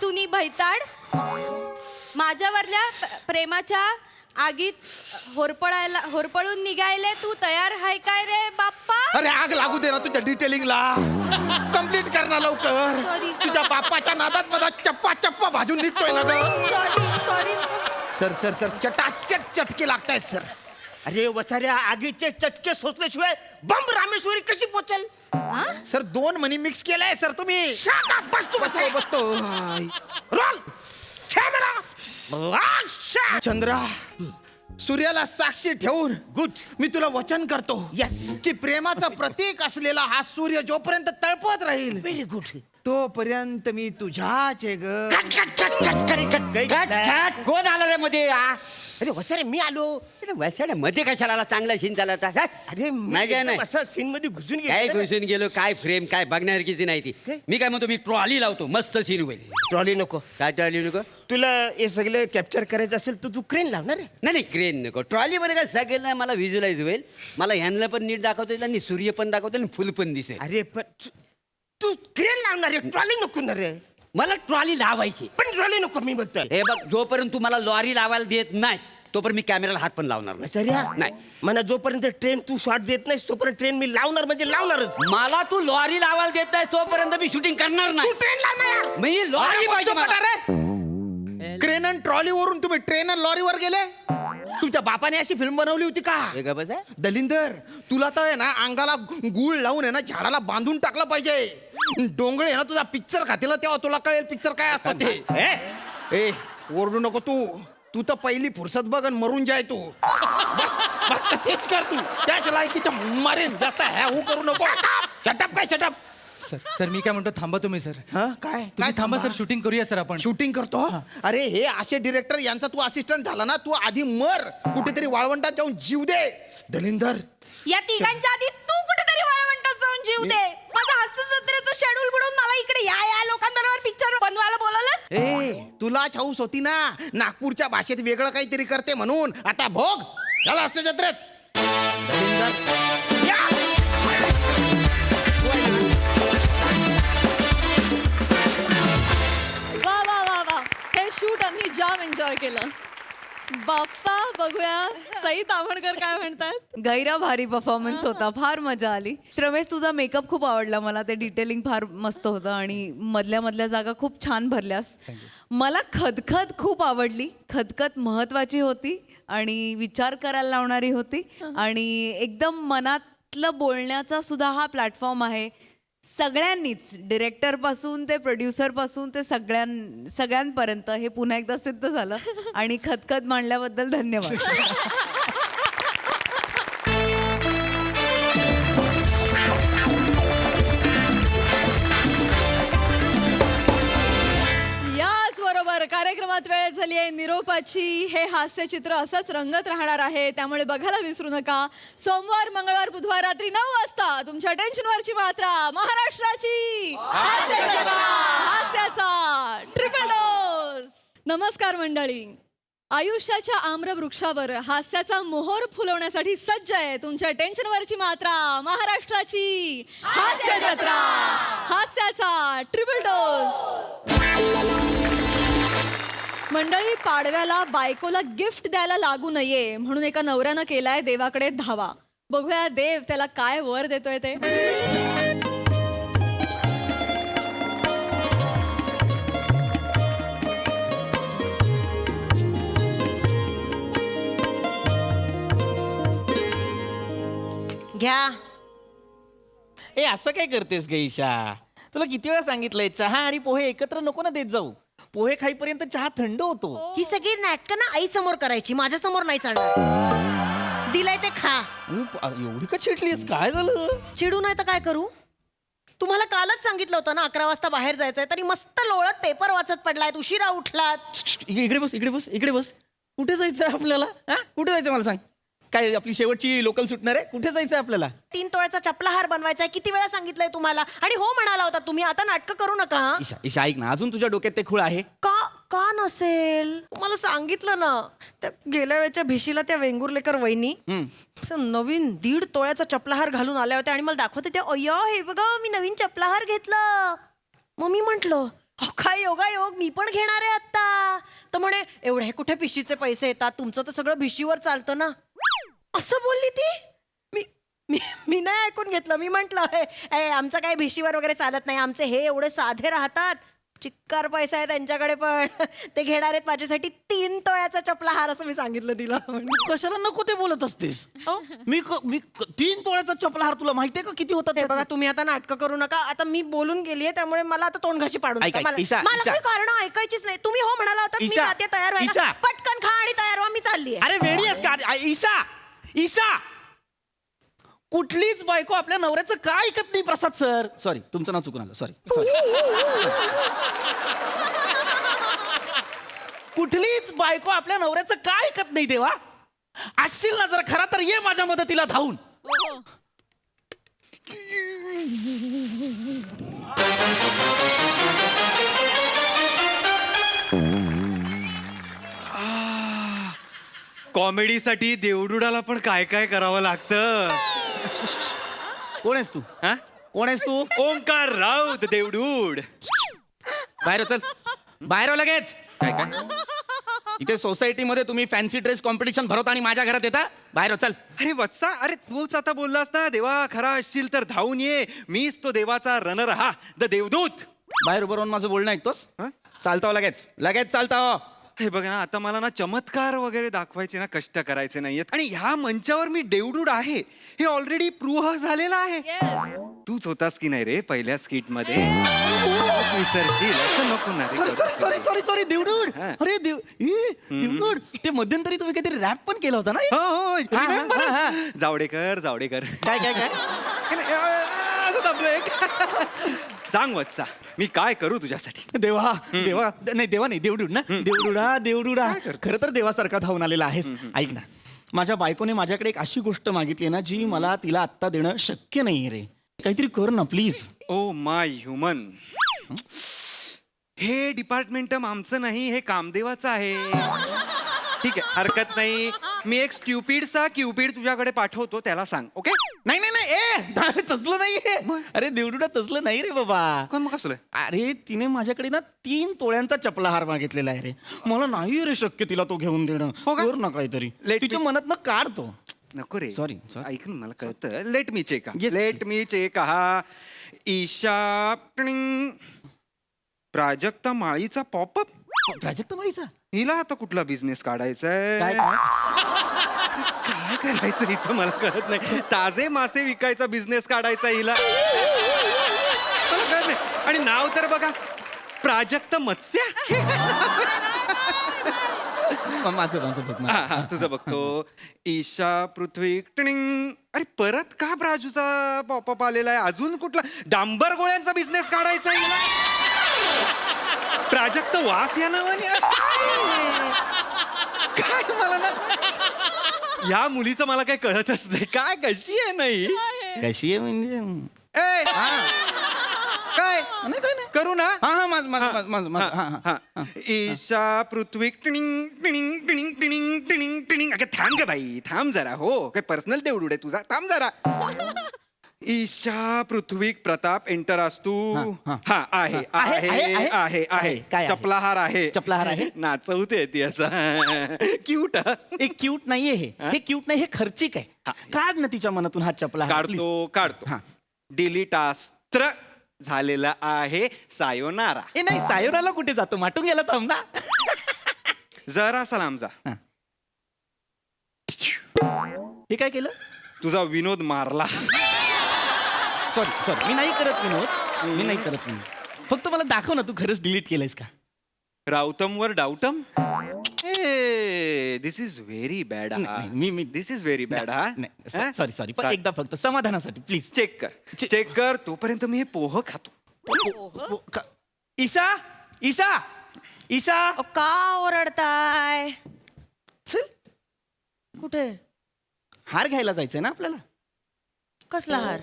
तुनी भैताड माझ्यावरल्या प्रेमाच्या आगीत होरपळून निघायले तू तयार हाय काय रे बाप्पा? अरे आग लागू दे ना तुझ्या डिटेलिंगला. कम्प्लीट कर ना लवकर. Sorry. तुझ्या बाप्पाच्या नादात माझा चप्पा भाजून निघतोय ना ग. सॉरी सर चटाचट चटके लागतायत सर. अरे वसाऱ्या आगीचे चटके सोचल्याशिवाय बंब रामेश्वरी कशी पोचेल? सर 2 मनी मिक्स केलाय सर तुम्ही. बसतो. रोल कॅमेरा चंद्रा, सूर्याला साक्षी ठेवून गुड मी तुला वचन करतो Yes. की प्रेमाचं प्रतीक असलेला हा सूर्य जोपर्यंत तळपत राहील व्हेरी गुड. तोपर्यंत मी तुझ्याच आहे ग. कोण आलं रे मध्ये अरे वसारे मी आलो. वसाड्या मध्ये कशाला आला? चांगला सीन झाला होता. अरे नाही काय नाही. असं सीन मध्ये घुसून काय गेलो. घुसून गेलो काय फ्रेम काय बघण्यासारखीची नाही ती. मी काय म्हणतो मी ट्रॉली लावतो मस्त सीन होईल. ट्रॉली नको. काय ट्रॉली नको? तुला हे सगळं कॅप्चर करायचं असेल तर तू क्रेन लावणार आहे. नाही क्रेन नको. ट्रॉली मध्ये काय सगळं मला व्हिज्युअलाइज होईल. मला ह्यांना पण नीट दाखवता येईल आणि सूर्य पण दाखवता येईल फुल पण दिसेल. अरे पण तू क्रेन लावणार आहे ट्रॉली नको ना रे. मला ट्रॉली लावायची. पण ट्रॉली नको मी बोलतोय. हे बघ जोपर्यंत तू मला लॉरी लावायला देत नाही तोपर्यंत मी कॅमेराला हात पण लावणार नाही. सऱ्या नाही मला जोपर्यंत ट्रेन तू शॉट देत नाहीस तोपर्यंत ट्रेन मी लावणार म्हणजे लावणारच. मला तू लॉरी लावायला देत नाही तोपर्यंत मी शूटिंग करणार नाही. ट्रेन लावणार. मी लॉरी पाहिजे मला. क्रेन आणि ट्रॉली वरून तुम्ही ट्रेन आणि लॉरीवर गेले. तुमच्या बापाने अशी फिल्म बनवली होती का? हे का बस आहे? दलिंदर, तुला तर आहे ना अंगाला गुळ लावून आहे ना झाडाला बांधून टाकलं पाहिजे. डोंगळे आहे ना तुझा पिक्चर खातील तेव्हा तुला कळेल पिक्चर काय असतं ते. ए ओरडू नको तू तर पहिली फुरसत बघ आणि मरून जाय तू. बस तेच कर तू. त्याच लायकीचं मारेन. जास्त ह्या करू नको. शटअप काय शटअप. सर मी काय म्हणतो थांबा तुम्ही सर. काय तुम्ही थांबा सर शूटिंग करूया सर आपण. शूटिंग करतो. अरे हे असे डिरेक्टर यांचा तू असिस्टंट झाला ना तू आधी मर कुठेतरी वाळवंटात जाऊन जीव दे. दलिंदर या तिघांच्या आधी तू कुठेतरी वाळवंटात जाऊन जीव दे. माझं हास्य जत्रेचं शेड्यूल बुडवून मला इकडे या लोकांबरोबर पिक्चर बनवायला बोलवलंस. ए तुलाच हौस होती ना नागपूरच्या भाषेत वेगळं काहीतरी करते म्हणून. आता भोग चला हास्य जत्रेत. दलिंदर या. वा हे शूट आम्ही जाम एन्जॉय केलं. बाप्पा बघूया सई तामणकर काय म्हणतात. गैरा भारी परफॉर्मन्स होता. फार मजा आली. श्रमेश तुझा मेकअप खूप आवडला मला. ते डिटेलिंग फार मस्त होतं आणि मधल्या जागा खूप छान भरल्यास. मला खदखद खूप आवडली. खदखद महत्वाची होती आणि विचार करायला लावणारी होती आणि एकदम मनातलं बोलण्याचा सुद्धा हा प्लॅटफॉर्म आहे. सगळ्यांनीच डिरेक्टर पासून ते प्रोड्युसर पासून ते सगळ्यांपर्यंत हे पुन्हा एकदा सिद्ध झालं आणि खदखद मांडल्याबद्दल धन्यवाद. याच बरोबर कार्यक्रमात वेळ झाली आहे निरोपाची. हे हास्यचित्र असंच रंगत राहणार आहे त्यामुळे बघायला विसरू नका. सोमवार मंगळवार बुधवार रात्री 9 वाजता तुमच्या टेन्शनवरची मात्रा महाराष्ट्राची हास्याचा ट्रिपल डोस. नमस्कार मंडळी. आयुष्याच्या आम्रवृक्षावर हास्याचा मोहर फुलवण्यासाठी सज्ज आहे तुमच्या टेन्शनवरची मात्रा महाराष्ट्राची हास्य जत्रा. हास्याचा ट्रिपल डोस. मंडळी पाडव्याला बायकोला गिफ्ट द्यायला लागू नये म्हणून एका नवऱ्यानं केलाय देवाकडे धावा. बघूया देव त्याला काय वर देतोय ते. घ्या. ए असं काय करतेस ग ईशा? तुला किती वेळा सांगितलंय चहा आणि पोहे एकत्र नको ना देत जाऊ. पोहे खाईपर्यंत चहा थंड होतो. ही सगळी नाटकं ना आई समोर करायची माझ्या समोर नाही चालणार. दिलंय ते खा. एवढी का चिडलीस? काय झालं? चिडू नाही तर काय करू. तुम्हाला कालच सांगितलं होतं ना 11 वाजता बाहेर जायचंय, तरी मस्त लोळत पेपर वाचत पडलाय, उशिरा उठलात. इकडे बस इकडे बस इकडे बस. कुठे जायचंय आपल्याला? हा कुठे जायचं मला सांग. काय आपली शेवटची लोकल सुटणार आहे? कुठे जायचंय आपल्याला? 3 तोळ्याचा चपलाहार बनवायचा. किती वेळा सांगितलंय तुम्हाला? आणि हो म्हणाला होता तुम्ही. आता नाटकं करू नका हा. ईशा ईशा ऐक ना, अजून तुझ्या डोक्यात ते खूळ आहे? का का नसेल? तुम्हाला सांगितलं ना, त्या गेल्या वेळच्या भिशीला त्या वेंगुर्लेकर वहिनी असं नवीन 1.5 तोळ्याचा चपलाहार घालून आल्या होत्या आणि मला दाखवते त्या, अय्या हे बघा मी नवीन चपलाहार घेतलं. मग मी म्हंटल काय योगायोग, मी पण घेणार आहे आता. तर म्हणे एवढे हे कुठे भिशीचे पैसे येतात, तुमचं तर सगळं भिशीवर चालतं ना, असं बोलली ती. मी नाही ऐकून घेतलं. मी म्हंटल आमचं काय भिशीवर वगैरे चालत नाही, आमचे हे एवढे साधे राहतात, चिक्कार पैसा आहे त्यांच्याकडे, पण ते घेणार आहेत माझ्यासाठी 3 तोळ्याचा चपलाहार, असं मी सांगितलं तिला. कशाला नको ते बोलत असतेस? मी 3 तोळ्याचा चपलाहार तुला माहितीये का किती होतात? ते बघा तुम्ही आता नाटकं करू नका. आता मी बोलून गेलीये त्यामुळे मला आता तोंडघाशी पाडून ऐक, नका. ईशा, मला ईशा. काही कारण ऐकायचीच नाही. तुम्ही हो म्हणाला होता, मी ईशा, जाते तयार व्हायला. ईशा. पटकन खा आणि तयार व्हा, मी चालली आहे. अरे वेडी आहेस का ईशा? ईशा, कुठलीच बायको आपल्या नवऱ्याचं काय ऐकत नाही. प्रसाद सर, सॉरी तुमचं नाव चुकून आलं, सॉरी. कुठलीच बायको आपल्या नवऱ्याचं काय ऐकत नाही देवा. असशील ना जर खरा तर ये माझ्या मदतीला धावून. कॉमेडीसाठी देवडुडाला पण काय काय करावं लागतं. कोण आहेस तू? हा? कोण आहेस तू? ओंकार राऊत देवडूड. बाहेर हो, चल बाहेर हो लगेच. काय काय? इथे सोसायटीमध्ये तुम्ही फॅन्सी ड्रेस कॉम्पिटिशन भरवता आणि माझ्या घरात येता. बाहेर हो, चल. अरे वत्सा, अरे तूच आता बोललास ना देवा खरा असशील तर धावून ये, मीच तो देवाचा रनर हा, द देवदूत. बाहेर उभं राहून माझं बोलणं ऐकतोस? चालता हो लगेच, लगेच चालता हो. हे बघा ना, आता मला ना चमत्कार वगैरे दाखवायचे ना कष्ट करायचे नाहीयेत. आणि ह्या मंचावर मी देवडूड आहे हे ऑलरेडी प्रूव्ह झालेलं आहे. तूच होतास की नाही रे पहिल्या स्किट मध्ये? विसरशील असं नको ना रे. सॉरी सॉरी सॉरी देवडूड. अरे देवडूड, ते मध्यंतरी तुम्ही काहीतरी रॅप पण केला होता ना? हो remember? जावडेकर जावडेकर. काय काय काय असं दबलं एक. सांग वत्सा, मी काय करू तुझ्यासाठी? देवा देवा नाही, देवा नाही, देवडूड ना. देवडुडा देवडुडा, खरं तर देवासारखा धावून आलेला आहेस. ऐक ना, माझ्या बायकोने माझ्याकडे एक अशी गोष्ट मागितली ना जी मला तिला आत्ता देणं शक्य नाही रे. काहीतरी कर ना प्लीज. ओ माय ह्युमन, हे डिपार्टमेंट आमचं नाही, हे कामदेवाचं आहे. ठीक आहे, हरकत नाही. मी एक स्ट्युपिडचा क्युपिड तुझ्याकडे पाठवतो, त्याला सांग. ओके? नाही नाही नाही, तसलं नाहीये. अरे देवडुडा तसलं नाही रे बाबा. कोण मग कसलं? अरे तिने माझ्याकडे ना 3 तोळ्यांचा चपलाहार मागितलेला आहे रे. मला नाही रे शक्य तिला तो घेऊन देणं. कर ना काहीतरी. तिच्या मनात ना काढतो. नको रे. सॉरी ऐक ना, मला कळतं. Let me check. Let me check. हा ईशा प्राजक्ता माळीचा पॉपअप. प्राजक्ता माळीचा? हिला आता कुठला बिझनेस काढायचा काय आहे? काय करायचं हिचं मला कळत नाही. ताजे मासे विकायचा बिझनेस काढायचा हिला, मला कळत नाही. आणि नाव तर बघा, प्राजक्त मत्स्य. माझं बघ. हा तुझं बघतो. ईशा पृथ्वी टिणिंग. अरे परत का प्राजूचा पॉपअप आलेला आहे? अजून कुठला डांबर गोळ्यांचा बिझनेस काढायचा आहे हिला? प्राजक्त वास या नावाने. काय मला ना या मुलीचं मला काही कळतच नाही. काय कशी आहे नाही कशी आहे म्हणजे ए काय करू ना? ईशा पृथ्वी टिणिंग टिणिंग टिणिंग टिणिंग टिणिंग टिणिंग. अगं थांब ग बाई, थांब जरा. हो काय पर्सनल देवडूड आहे तुझा, थांब जरा. ईशा पृथ्वी प्रताप एंटर असतू. हा आहे आहे आहे आहे. चपलाहार आहे. चपलाहार आहे. नाचवते ती असं क्यूट. एक क्यूट नाहीये हे क्यूट नाही, हे खर्चिक आहे. काढ ना तिच्या मनातून हा चपलाहार. काढतो. डिलीटास्त्र झालेला आहे. सायोनारा. नाही, सायोनाला कुठे जातो? माटून गेला थांब ना. जरा सलाम जा. हे काय केलं? तुझा विनोद मारला. सॉरी मी नाही करत विनोद. फक्त मला दाखव ना, तू खरंच डिलीट केलंयस का? राऊतम वर डाऊटम. दिस इज व्हेरी बॅड मी दिस इज व्हेरी बॅड हा सॉरी पण एकदा फक्त समाधानासाठी प्लीज. चेक कर तोपर्यंत मी हे पोह खातो. ईशा ईशा ईशा अहो, का ओरडताय? चल कुठे? हार घ्यायला जायचंय ना आपल्याला. कसला हार?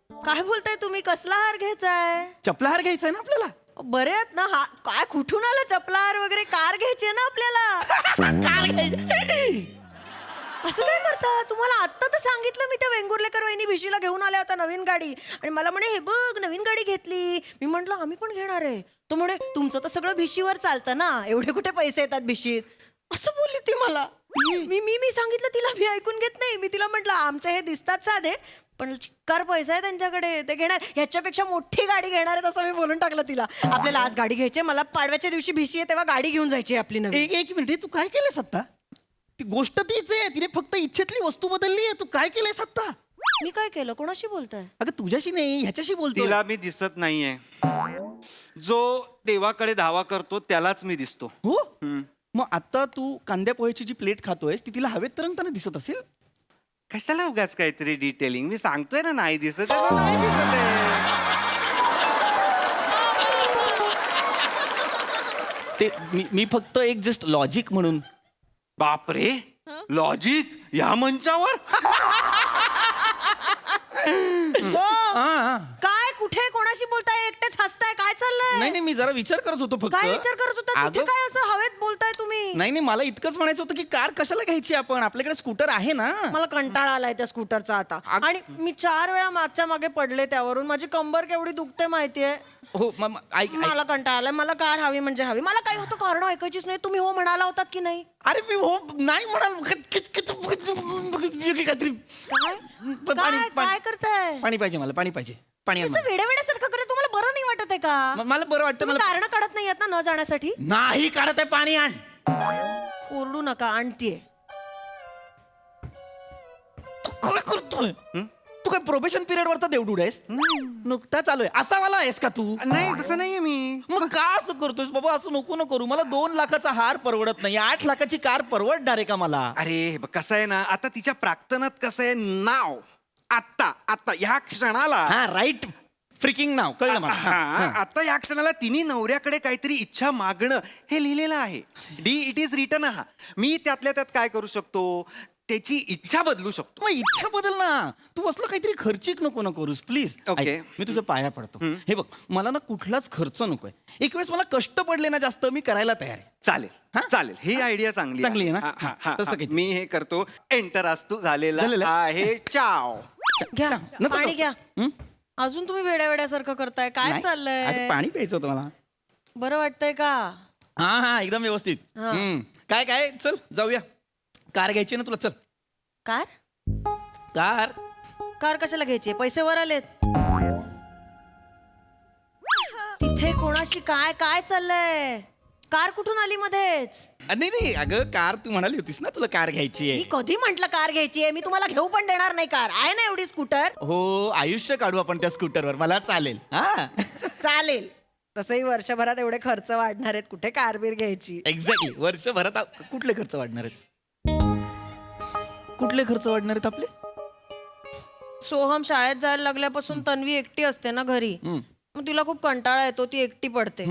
काय बोलताय तुम्ही? कसला हार घ्यायचाय? चपला हार घ्यायचाय ना आपल्याला. बरे आहेत ना? हा काय कुठून आलं चपला हार वगैरे? कार घ्यायची ना आपल्याला. असं काय करता? तुम्हाला आत्ता तर सांगितलं मी, त्या वेंगुर्लेकर वहिनी भिशीला घेऊन आल्या होत्या नवीन गाडी, आणि मला म्हणे हे बघ नवीन गाडी घेतली. मी म्हंटल आम्ही पण घेणार आहे. तो म्हणे तुमचं तर सगळं भिशीवर चालतं ना, एवढे कुठे पैसे येतात भिशीत, असं बोलली ती मला. मी सांगितलं तिला, मी ऐकून घेत नाही. मी तिला म्हटलं आमचे हे दिसतात साधे, पण चिक्कार पैसा आहे त्यांच्याकडे, ते घेणार, ह्याच्यापेक्षा मोठी गाडी घेणार आहेत असं मी बोलून टाकलं तिला. आपल्याला आज गाडी घ्यायची, मला पाडव्याच्या दिवशी भिशी आहे तेव्हा गाडी घेऊन जायची आपली नवीन. एक मिनिट, तू काय केलंस आता? ती गोष्ट तीच आहे, तिने फक्त इच्छेतली वस्तू बदलली आहे. तू काय केलंयस आता? मी काय केलं? कोणाशी बोलताय? अगं तुझ्याशी नाही, ह्याच्याशी बोलतोय. तिला मी दिसत नाहीये. जो देवाकडे धावा करतो त्यालाच मी दिसतो. हो. मग आता तू कांद्या पोह्याची जी प्लेट खातोयस ती तिला हवेत तरंगताना दिसत असेल. कशाला उगाच काहीतरी डिटेलिंग? मी सांगतोय ना नाही दिसत आहे, नाही दिसत आहे. ते मी फक्त एक जस्ट लॉजिक म्हणून. बापरे, लॉजिक या मंचावर? काय कुठे कोणाशी बोलताय? एकटेच हसताय, काय चाललंय? नाही मी जरा विचार करत होतो फक्त. काय विचार करत होता? तिथे काय असं हवेत बोलताय तुम्ही? नाही मला इतकंच म्हणायचं होतं की कार कशाला घ्यायची आपण, आपल्याकडे स्कूटर आहे ना. मला कंटाळा आलाय त्या स्कूटरचा आता. आणि मी 4 वेळा मागच्या मागे पडले त्यावरून. माझी कंबर केवढी दुखते माहितीये. हो ऐक. मला कंटाळा आलाय. मला कार हवी म्हणजे हवी. मला काय होतं कारण ऐकायचीच नाही. तुम्ही हो म्हणाला होतात की नाही? अरे मी हो नाही म्हणाल. काय करताय? पाणी पाहिजे मला, पाणी पाहिजे. पाणी असं वेड्यासारखं करत तुम्हाला बरं नाही वाटत आहे का? मला बरं वाटतं. तुम्ही कारण काढत नाही ना न जाण्यासाठी? नाही काढत आहे. पाणी आण. ओरडू नका, आणतीये. तू काय करतोय? तू काय प्रोबेशन पिरियड वरचा देवडूड आहेस? नुकता चालू आहे असा वाला आहेस का तू? नाही तसं नाहीये मी. मग का असं करतोयस बाबा? असं नको न करू. मला 2 लाखाचा हार परवडत नाही. 8 लाखाची कार परवडणार आहे का मला? अरे कसं आहे ना, आता तिच्या प्राक्तनात कसं आहे, नाव आता ह्या क्षणाला. हा राईट, फ्रिकिंग नाव कळलं मला. आता या क्षणाला तिने नवऱ्याकडे काहीतरी इच्छा मागणं हे लिहिलेलं आहे. It is return. मी त्यातल्या त्यात काय करू शकतो? त्याची इच्छा बदलू शकतो. मग इच्छा बदल ना. तू असलं काहीतरी खर्चिक नको ना करूस प्लीज. ओके. मी तुझ्या पाया पडतो. हे बघ, मला ना कुठलाच खर्च नकोय. एक वेळेस मला कष्ट पडले ना जास्त, मी करायला तयार आहे. चालेल ही आयडिया चांगली आहे ना. तसं काही मी हे करतो. एंटर असतो झालेला आहे. चाव. घ्या पाणी घ्या. अजून तुम्ही वेड्यासारखं करताय. काय चाललंय? पाणी प्यायचं होतं मला. बरं वाटतंय का? हा एकदम व्यवस्थित. काय चल जाऊया. कार घ्यायची ना तुला? चल. कार कार कार कशाला घ्यायची? पैसे वर आलेत. तिथे कोणाशी काय काय चाललंय? कार कुठून आली मध्येच? नाही अगं कार तू म्हणाली होतीस ना तुला कार घ्यायची आहे. मी कधी म्हंटल कार घ्यायची आहे? मी तुम्हाला घेऊ पण देणार नाही कार. आहे ना एवढी स्कूटर? हो आयुष्य काढू आपण त्या स्कूटरवर. मला चालेल. चालेल. तसंही वर्षभरात एवढे खर्च वाढणार आहेत, कुठे कार बीर घ्यायची? एक्झॅक्टली. वर्षभरात कुठले खर्च वाढणार आहेत? कुठले खर्च वाढणार आहेत आपले? सोहम शाळेत जायला लागल्यापासून तन्वी एकटी असते ना घरी. मग तिला खूप कंटाळा येतो, ती एकटी पडते.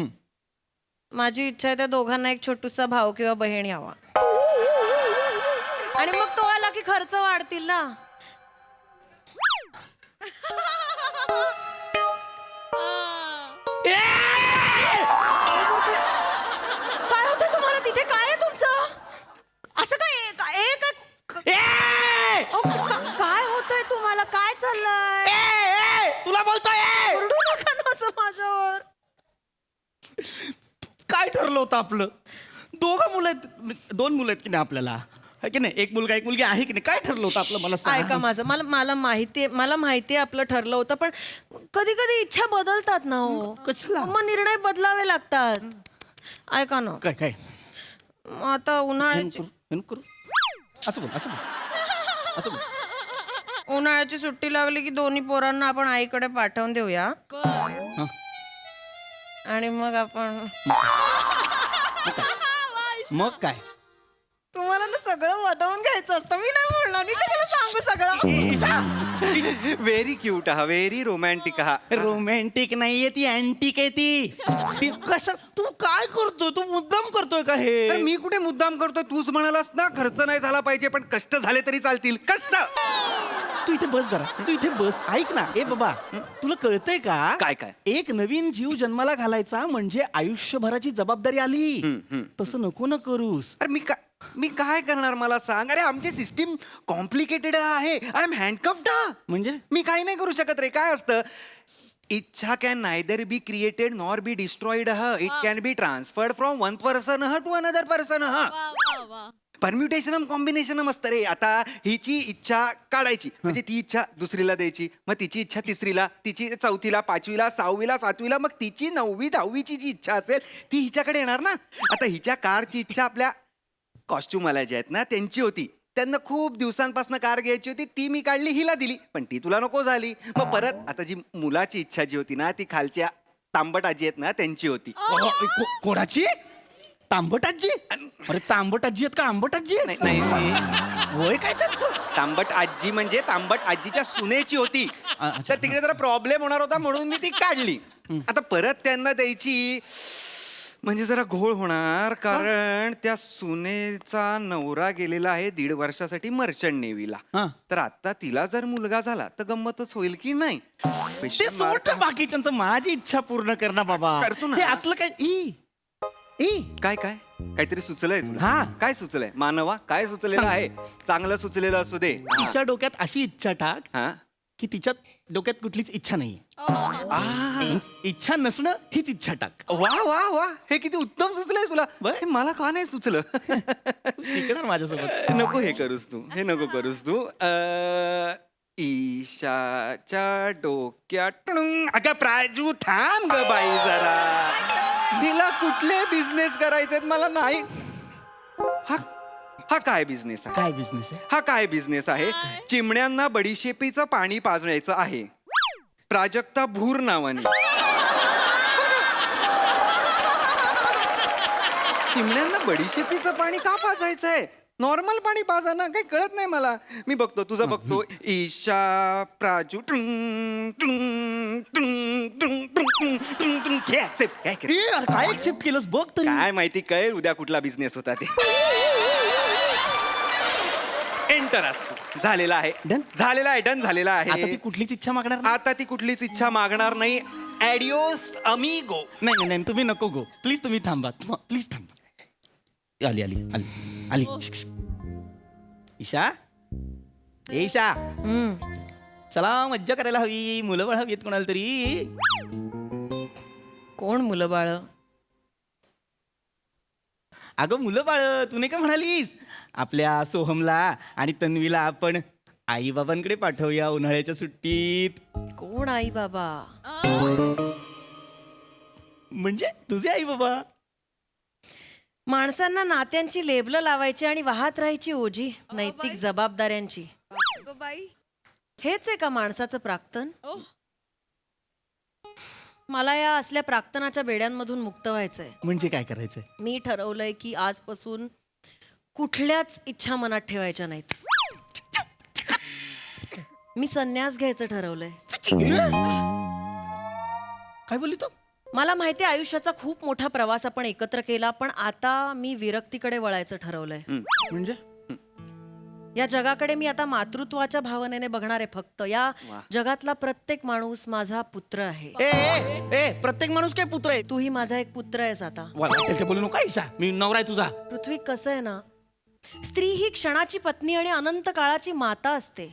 माझी इच्छा आहे त्या दोघांना एक छोटूसा भाऊ किंवा बहीण यावा. आणि मग तो आला की खर्च वाढतील ना. काय होतंय तुम्हाला तिथे? काय आहे तुमचं? असं काय होतंय तुम्हाला? काय चाललंय? तुला बोलतोय. ओरडू नका ना असं माझ्यावर. काय ठरलं होतं आपलं? 2 मुलं आहेत, 2 मुलं आहेत की नाही आपल्याला? आहे की नाही? एक मुलगा एक मुलगी आहे की नाही? काय ठरलं होतं आपलं? मला सांग. ऐका माझं, मला माहितीये आपलं ठरलं होतं, पण कधी कधी इच्छा बदलतात ना हो. कशाला? मग निर्णय बदलावे लागतात. ऐका ना. काय आता उन्हाळ्याची असं बोल. उन्हाळ्याची सुट्टी लागली की दोन्ही पोरांना आपण आईकडे पाठवून देऊया. आणि मग आपण मग काय सगळं वदवून घ्यायचं असतं. मी नाही बोलणार, मी तुला सांगू सगळं. व्हेरी क्यूट हा, व्हेरी रोमॅन्टिक हा. रोमॅन्टिक नाहीये ती, अँटिक आहे ती कशा तू काय करतोय? तू मुद्दाम करतोय का हे? अरे मी कुठे मुद्दाम करतोय? तूच म्हणालास ना खर्च नाही झाला पाहिजे पण कष्ट झाले तरी चालतील. कष्ट तू इथे बस जरा, तू इथे बस. ऐक ना, ए बाबा, तुला कळतंय का? काय काय? एक नवीन जीव जन्माला घालायचा म्हणजे आयुष्यभराची जबाबदारी आली. तसं नको ना करूस. अरे मी काय करणार मला सांग? अरे आमची सिस्टीम कॉम्प्लिकेटेड आहे. I am handcuffed. म्हणजे मी काही नाही करू शकत रे. काय असतं, इच्छा can neither be created nor be destroyed. It can be transferred from one person to another person. परम्युटेशनम कॉम्बिनेशनम असतं रे. आता हिची इच्छा काढायची म्हणजे ती इच्छा दुसरीला द्यायची, मग तिची इच्छा तिसरीला, तिची चौथीला, पाचवीला, सहावीला, सातवीला, मग तिची 9वी 10वीची जी इच्छा असेल ती हिच्याकडे येणार ना. आता हिच्या कारची इच्छा आपल्या कॉस्ट्युमवाल्या ज्या आहेत ना त्यांची होती. त्यांना खूप दिवसांपासून कार घ्यायची होती, ती मी काढली, हिला दिली, पण ती तुला नको झाली. मग परत आता जी मुलाची इच्छा जी होती ना ती खालच्या तांबट आजी आहेत ना त्यांची होती. कोणाची? तांबट आजी? अरे तांबट आजी आहेत का आंबट आजी? नाही वय काय त्यांचं? तांबट आजी म्हणजे तांबट आजीच्या सुनेची होती. तर तिकडे जरा प्रॉब्लेम होणार होता म्हणून मी ती काढली. आता परत त्यांना द्यायची म्हणजे जरा घोळ होणार, कारण त्या सुनेचा नवरा गेलेला आहे 1.5 वर्षासाठी मर्चंट नेव्हीला. तर आता तिला जर मुलगा झाला तर गंमतच होईल की नाही? ते सोड बाकीच्यांचं, माझी इच्छा पूर्ण कर ना बाबा. करतो ना. हे असलं काय? काय काय काहीतरी सुचलंय तुला? हा, काय सुचलंय? मानवा काय सुचलेलं आहे? चांगलं सुचलेलं असू दे. तिच्या डोक्यात अशी इच्छा टाक हा की तिच्या डोक्यात कुठलीच इच्छा नाहीये. इच्छा नसणं हीच इच्छा टाक. वा वा वा, हे किती उत्तम सुचलंय तुला. हे मला का नाही सुचलं? शिकणार माझ्यासोबत. नको हे करूस तू, हे नको करूस तू. ईशाच्या डोक्यात अगं प्राजू थांब ग बाई जरा. तिला कुठले बिझनेस करायचे मला नाही. हा काय बिझनेस आहे? काय बिझनेस आहे? हा काय बिझनेस आहे? चिमण्यांना बडीशेपीचं पाणी पाजण्याचं आहे, प्राजक्ता भूर नावाने. चिमण्यांना बडीशेपीचं पाणी का पाजायचं आहे? नॉर्मल पाणी पाजा ना, काही कळत नाही मला. मी बघतो, तुझं बघतो. ईशा प्राजू काय एक्सेप्ट केलंस बघ तरी. काय माहिती, कळेल उद्या कुठला बिझनेस होता ते. एंटर असतो. झालेला आहे, डन झालेला आहे, डन झालेला आहे. आता ती कुठलीच इच्छा मागणार नाही? आता ती कुठलीच इच्छा मागणार नाही. ॲडिओस अमिगो. नाही नाही तुम्ही नको गो, प्लीज तुम्ही थांबा, प्लीज थांबा. आली आली आली आली. ईशा, ए ईशा, चला मज्जा करायला हवी. मुलं बाळ हवी आहेत कोणाला तरी. कोण मुलं बाळ? अगं मुलं बाळ, तू नाही का म्हणालीस आपल्या सोहमला आणि तन्वीला आपण आई बाबांकडे पाठवूया उन्हाळ्याच्या सुट्टीत. कोण आई बाबा? म्हणजे तुझे आई बाबा. माणसांना नात्यांची लेबलं लावायची आणि वाहत राहायची ओझी नैतिक जबाबदाऱ्यांची. हेच आहे का माणसाचं प्राक्तन? मला या असल्या प्राक्तनाच्या बेड्यांमधून मुक्त व्हायचंय. म्हणजे काय करायचंय? मी ठरवलंय की आजपासून कुठल्याच इच्छा मनात ठेवायच्या नाहीत. मी संन्यास घ्यायचं ठरवलंय. काय बोलली तू? मला माहिती आहे आयुष्याचा खूप मोठा प्रवास आपण एकत्र केला, पण आता मी विरक्तीकडे वळायचं ठरवलंय. म्हणजे या जगाकडे मी आता मातृत्वाच्या भावनेने बघणार आहे. फक्त या जगातला प्रत्येक माणूस माझा पुत्र आहे. ए प्रत्येक माणूस काय पुत्र आहे? तूही माझा एक पुत्र आहेस. आता बोलू नका ईशा, मी नवरा आहे तुझा. पृथ्वी कसं आहे ना, स्त्री ही क्षणाची पत्नी आणि अनंत काळाची माता असते.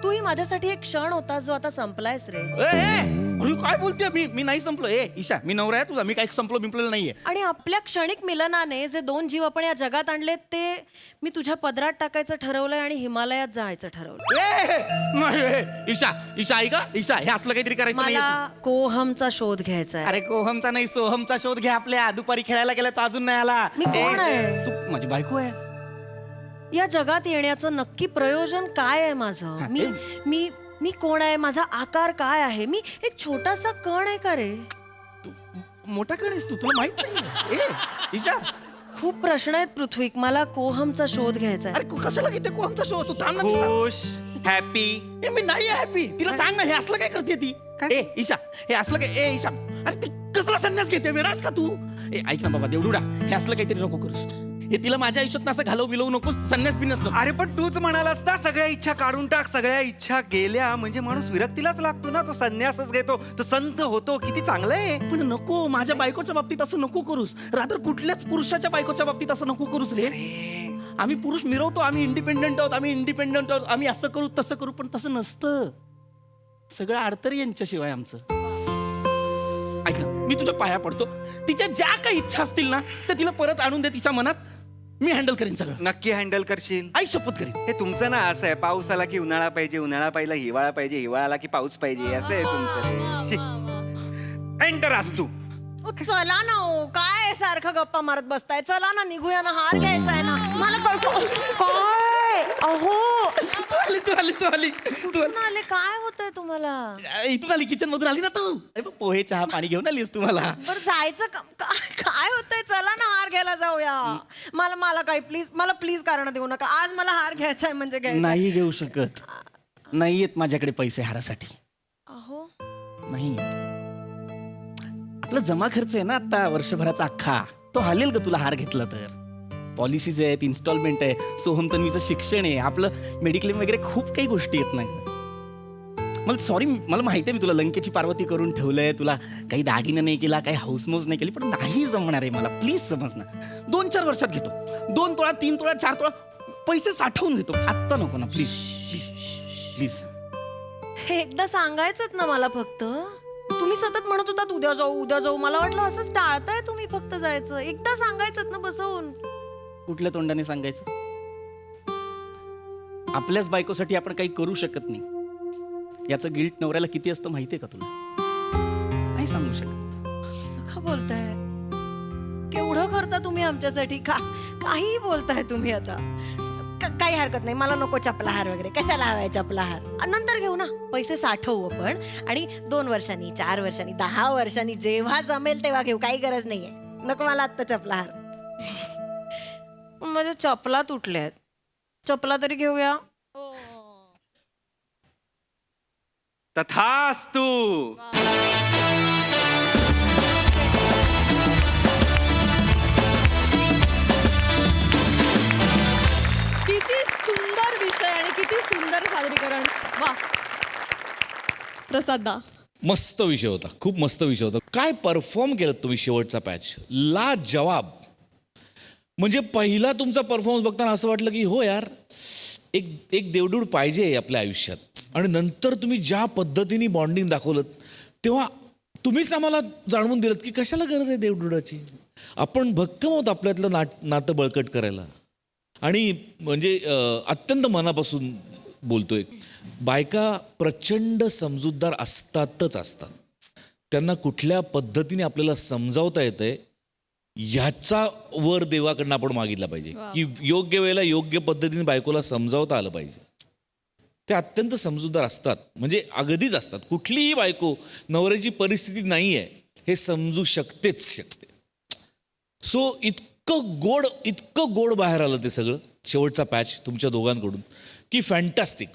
तूही माझ्यासाठी एक क्षण होता जो आता संपलायस रे. अरे काय बोलते? मी नाही संपलो. ईशा, मी नवरा आहे तुझा, मी काही संपलो बिंपलेलं नाहीये. आणि आपल्या क्षणिक मिलनाने जे 2 जीव आपण या जगात आणले ते मी तुझ्या पदरात टाकायचं ठरवलंय आणि हिमालयात जायचं ठरवलंय. ईशा ईशा ऐक, ईशा हे असलं काहीतरी करायचं नाही. मला कोहमचा शोध घ्यायचा आहे. अरे कोहमचा नाही, सोहमचा शोध घ्या. आपल्या दुपारी खेळायला गेला तो अजून नाही आला. मी कोण आहे? तू माझी बायको आहे. या जगात येण्याचं नक्की प्रयोजन काय आहे माझं? मी कोण आहे? माझा आकार काय आहे? मी एक छोटासा कण आहे का रे? तू मोठा कण आहेस, तुला माहित नाही? ईशा खूप प्रश्न आहेत पृथ्वीक. मला कोहमचा शोध घ्यायचा आहे. अरे कशाला घेते को आमचा शो? तू थांब ना. खुश हॅपी. ए, मी नाही हॅपी. तिला सांग ना, हे असलं काय करते ती? ए ईशा, हे असलं काय? ए ईशा, अरे ती कसला संन्यास घेते? वेडास का तू? ए ऐक ना बाबा देवडुडा, हे असलं काहीतरी नको करूस. हे तिला माझ्या आयुष्यात असं घालव बिलवू नकोस. संन्यास बिन्यास नको. अरे पण तूच म्हणालास ना सगळ्या इच्छा काढून टाक. सगळ्या इच्छा गेल्या म्हणजे माणूस विरक्तीलाच लागतो ना. तो संन्यासच घेतो, तो संत होतो. किती चांगलं आहे. पण नको, माझ्या बायकोच्या बाबतीत असं नको करूस. रादर कुठल्याच पुरुषाच्या बायकोच्या बाबतीत असं नको करूस रे. आम्ही पुरुष मिरवतो, आम्ही इंडिपेंडंट आहोत, आम्ही असं करू तसं करू, पण तसं नसतं. सगळं अडतरी यांच्याशिवाय आमचं. ऐक ना, मी तुझ्या पाया पडतो. तिच्या ज्या काही इच्छा असतील ना त्या तिला परत आणून दे तिच्या मनात. मी हँडल करीन सगळं. नक्की हँडल करशील? आई शपथ करीन. हे तुमचं ना असं आहे, पाऊस आला की उन्हाळा पाहिजे, उन्हाळा पाहिला हिवाळा पाहिजे, हिवाळा आला की पाऊस पाहिजे, असं आहे तुमचं. एंटर असतो तू. चला ना हो, काय सारखं गप्पा मारत बसताय? चला ना, निघूया ना. हार घ्यायचा आहे ना मला. काय अहो, तू आली. आले काय होतंय तुम्हाला? इथून आली, किचन मधून आली ना तू. पोहे चहा पाणी घेऊन आलीस तुम्हाला. बरं जायचं काय होतंय? चला ना, हार घ्यायला जाऊया. मला काही मला प्लीज कारण देऊ नका. आज मला हार घ्यायचा आहे म्हणजे घ्यायचा. नाही घेऊ शकत. नाही येत माझ्याकडे पैसे हारासाठी. अहो नाही. आपला जमा खर्च आहे ना आता वर्षभराचा अख्खा, तो हालेल का तुला हार घेतला तर? पॉलिसीज आहेत, इन्स्टॉलमेंट आहे, सोहम तन्वीचं शिक्षण आहे, आपलं मेडिक्लेम वगैरे खूप काही गोष्टी आहेत ना. मला सॉरी, मला माहिती आहे मी तुला लंकेची पार्वती करून ठेवलंय, तुला काही दागिने नाही केला, काही हाऊसमौज नाही केली, पण नाही जमणार आहे मला. प्लीज समज ना. 2-4 वर्षात घेतो. 2 तोळा, 3 तोळा, 4 तोळा पैसे साठवून घेतो. आत्ता नको ना प्लीज प्लीज. हे एकदा सांगायचंच ना मला फक्त. तुम्ही सतत म्हणत होतात उद्या जाऊ. मला वाटलं असंच टाळताय तुम्ही फक्त जायचं. एकदा सांगायचं ना बसवून. कुठल्या तोंडाने सांगायचं? आपल्याच बायकोसाठी आपण काही करू शकत नाही याचं गिल्ट नवऱ्याला किती असतं माहितीये का तुला? नाही सांगू शकत. असं का बोलताय? केवढं करता तुम्ही आमच्यासाठी? काही बोलताय तुम्ही आता. काही हरकत नाही, मला नको चपला हार वगैरे. कशाला हवाय चपला हार? नंतर घेऊ ना. पैसे साठवू आपण आणि 2 वर्षांनी, 4 वर्षांनी, 10 वर्षांनी जेव्हा जमेल तेव्हा घेऊ. काही गरज नाहीये. नको मला आत्ता चपला हार. माझ्या चपला तुटल्या आहेत. चपला तरी घेऊया. तथास्तु. किती सुंदर विषय आणि किती सुंदर सादरीकरण. वा प्रसाद दा. मस्त विषय होता, खूप मस्त विषय होता. काय परफॉर्म केलं तुम्ही शेवटचा पॅच, ला जवाब. म्हणजे पहिला तुमचा परफॉर्मन्स बघताना असं वाटलं की हो यार, एक देवडूड पाहिजे आपल्या आयुष्यात. आणि नंतर तुम्ही ज्या पद्धतीने बॉन्डिंग दाखवलं तेव्हा तुम्हीच आम्हाला जाणवून दिलं की कशाला गरज आहे देवडुडाची. आपण भक्कम आहोत आपल्यातलं नातं बळकट करायला. आणि म्हणजे अत्यंत मनापासून बोलतोय. बायका प्रचंड समजूतदार असतात. त्यांना कुठल्या पद्धतीने आपल्याला समजावता येतंय ह्याचा वर देवाकडनं आपण मागितला पाहिजे की योग्य वेळेला योग्य पद्धतीने बायकोला समजावता आलं पाहिजे. ते अत्यंत समजूतदार असतात, म्हणजे अगदीच असतात. कुठलीही बायको नवऱ्याची परिस्थिती नाही आहे हे समजू शकते. सो इतकं गोड बाहेर आलं ते सगळं शेवटचा पॅच तुमच्या दोघांकडून की फॅन्टास्टिक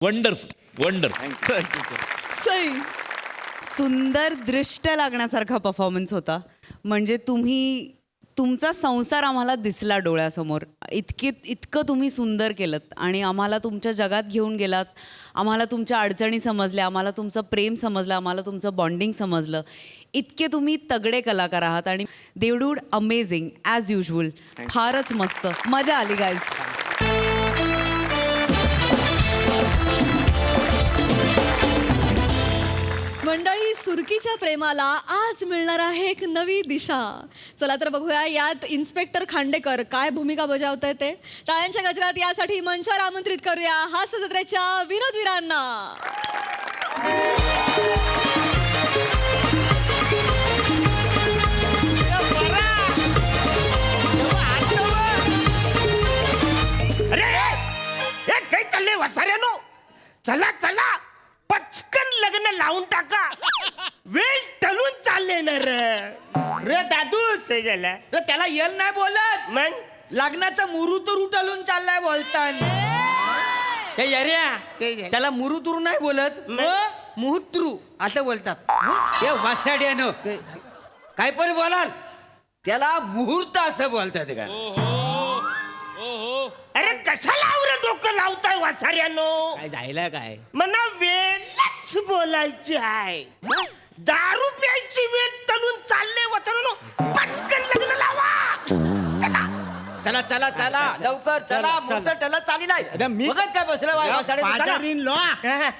वंडरफुल. सई. सुंदर दृष्ट लागण्यासारखा परफॉर्मन्स होता. म्हणजे तुमचा संसार आम्हाला दिसला डोळ्यासमोर. इतकं तुम्ही सुंदर केलंत आणि आम्हाला तुमच्या जगात घेऊन गेलात. आम्हाला तुमच्या अडचणी समजल्या, आम्हाला तुमचं प्रेम समजलं, आम्हाला तुमचं बॉन्डिंग समजलं. इतके तुम्ही तगडे कलाकार आहात आणि देवडूड अमेझिंग ॲज युजल. फारच मस्त मजा आली गाईज. मंडळी, सुरकीच्या प्रेमाला आज मिळणार आहे एक नवी दिशा. चला तर बघूया यात इन्स्पेक्टर खांडेकर काय भूमिका बजावताय ते. टाळ्यांच्या गजरात यासाठी मंचावर आमंत्रित करूया हास्य जत्रेच्या विनोदवीरांना. अरे काही चाललंय वसाऱ्यानो? चला पचकन लग्न लावून टाका. वेळ टलून चालले ना रे दादू झाला त्याला येल नाही बोलत मग लग्नाचा मुहूर्त उठलून चाललाय बोलताना त्याला मुरुतुरू नाही बोलत मुहूर्तरू असं बोलतात हे वासाड्यानं काय पण बोलाल त्याला मुहूर्त असं बोलतात का अरे कशाला आवरं डोकं लावताय वासाऱ्यानो काय जायला काय मना वेळच बोलायची आहे दारू प्यायची वेळ तलून चालले वाचानो पटकन लग्न लावा चला चला चला लवकर चला मुहूर्त टला चाली नाही बघत काय बसलं वासाड्या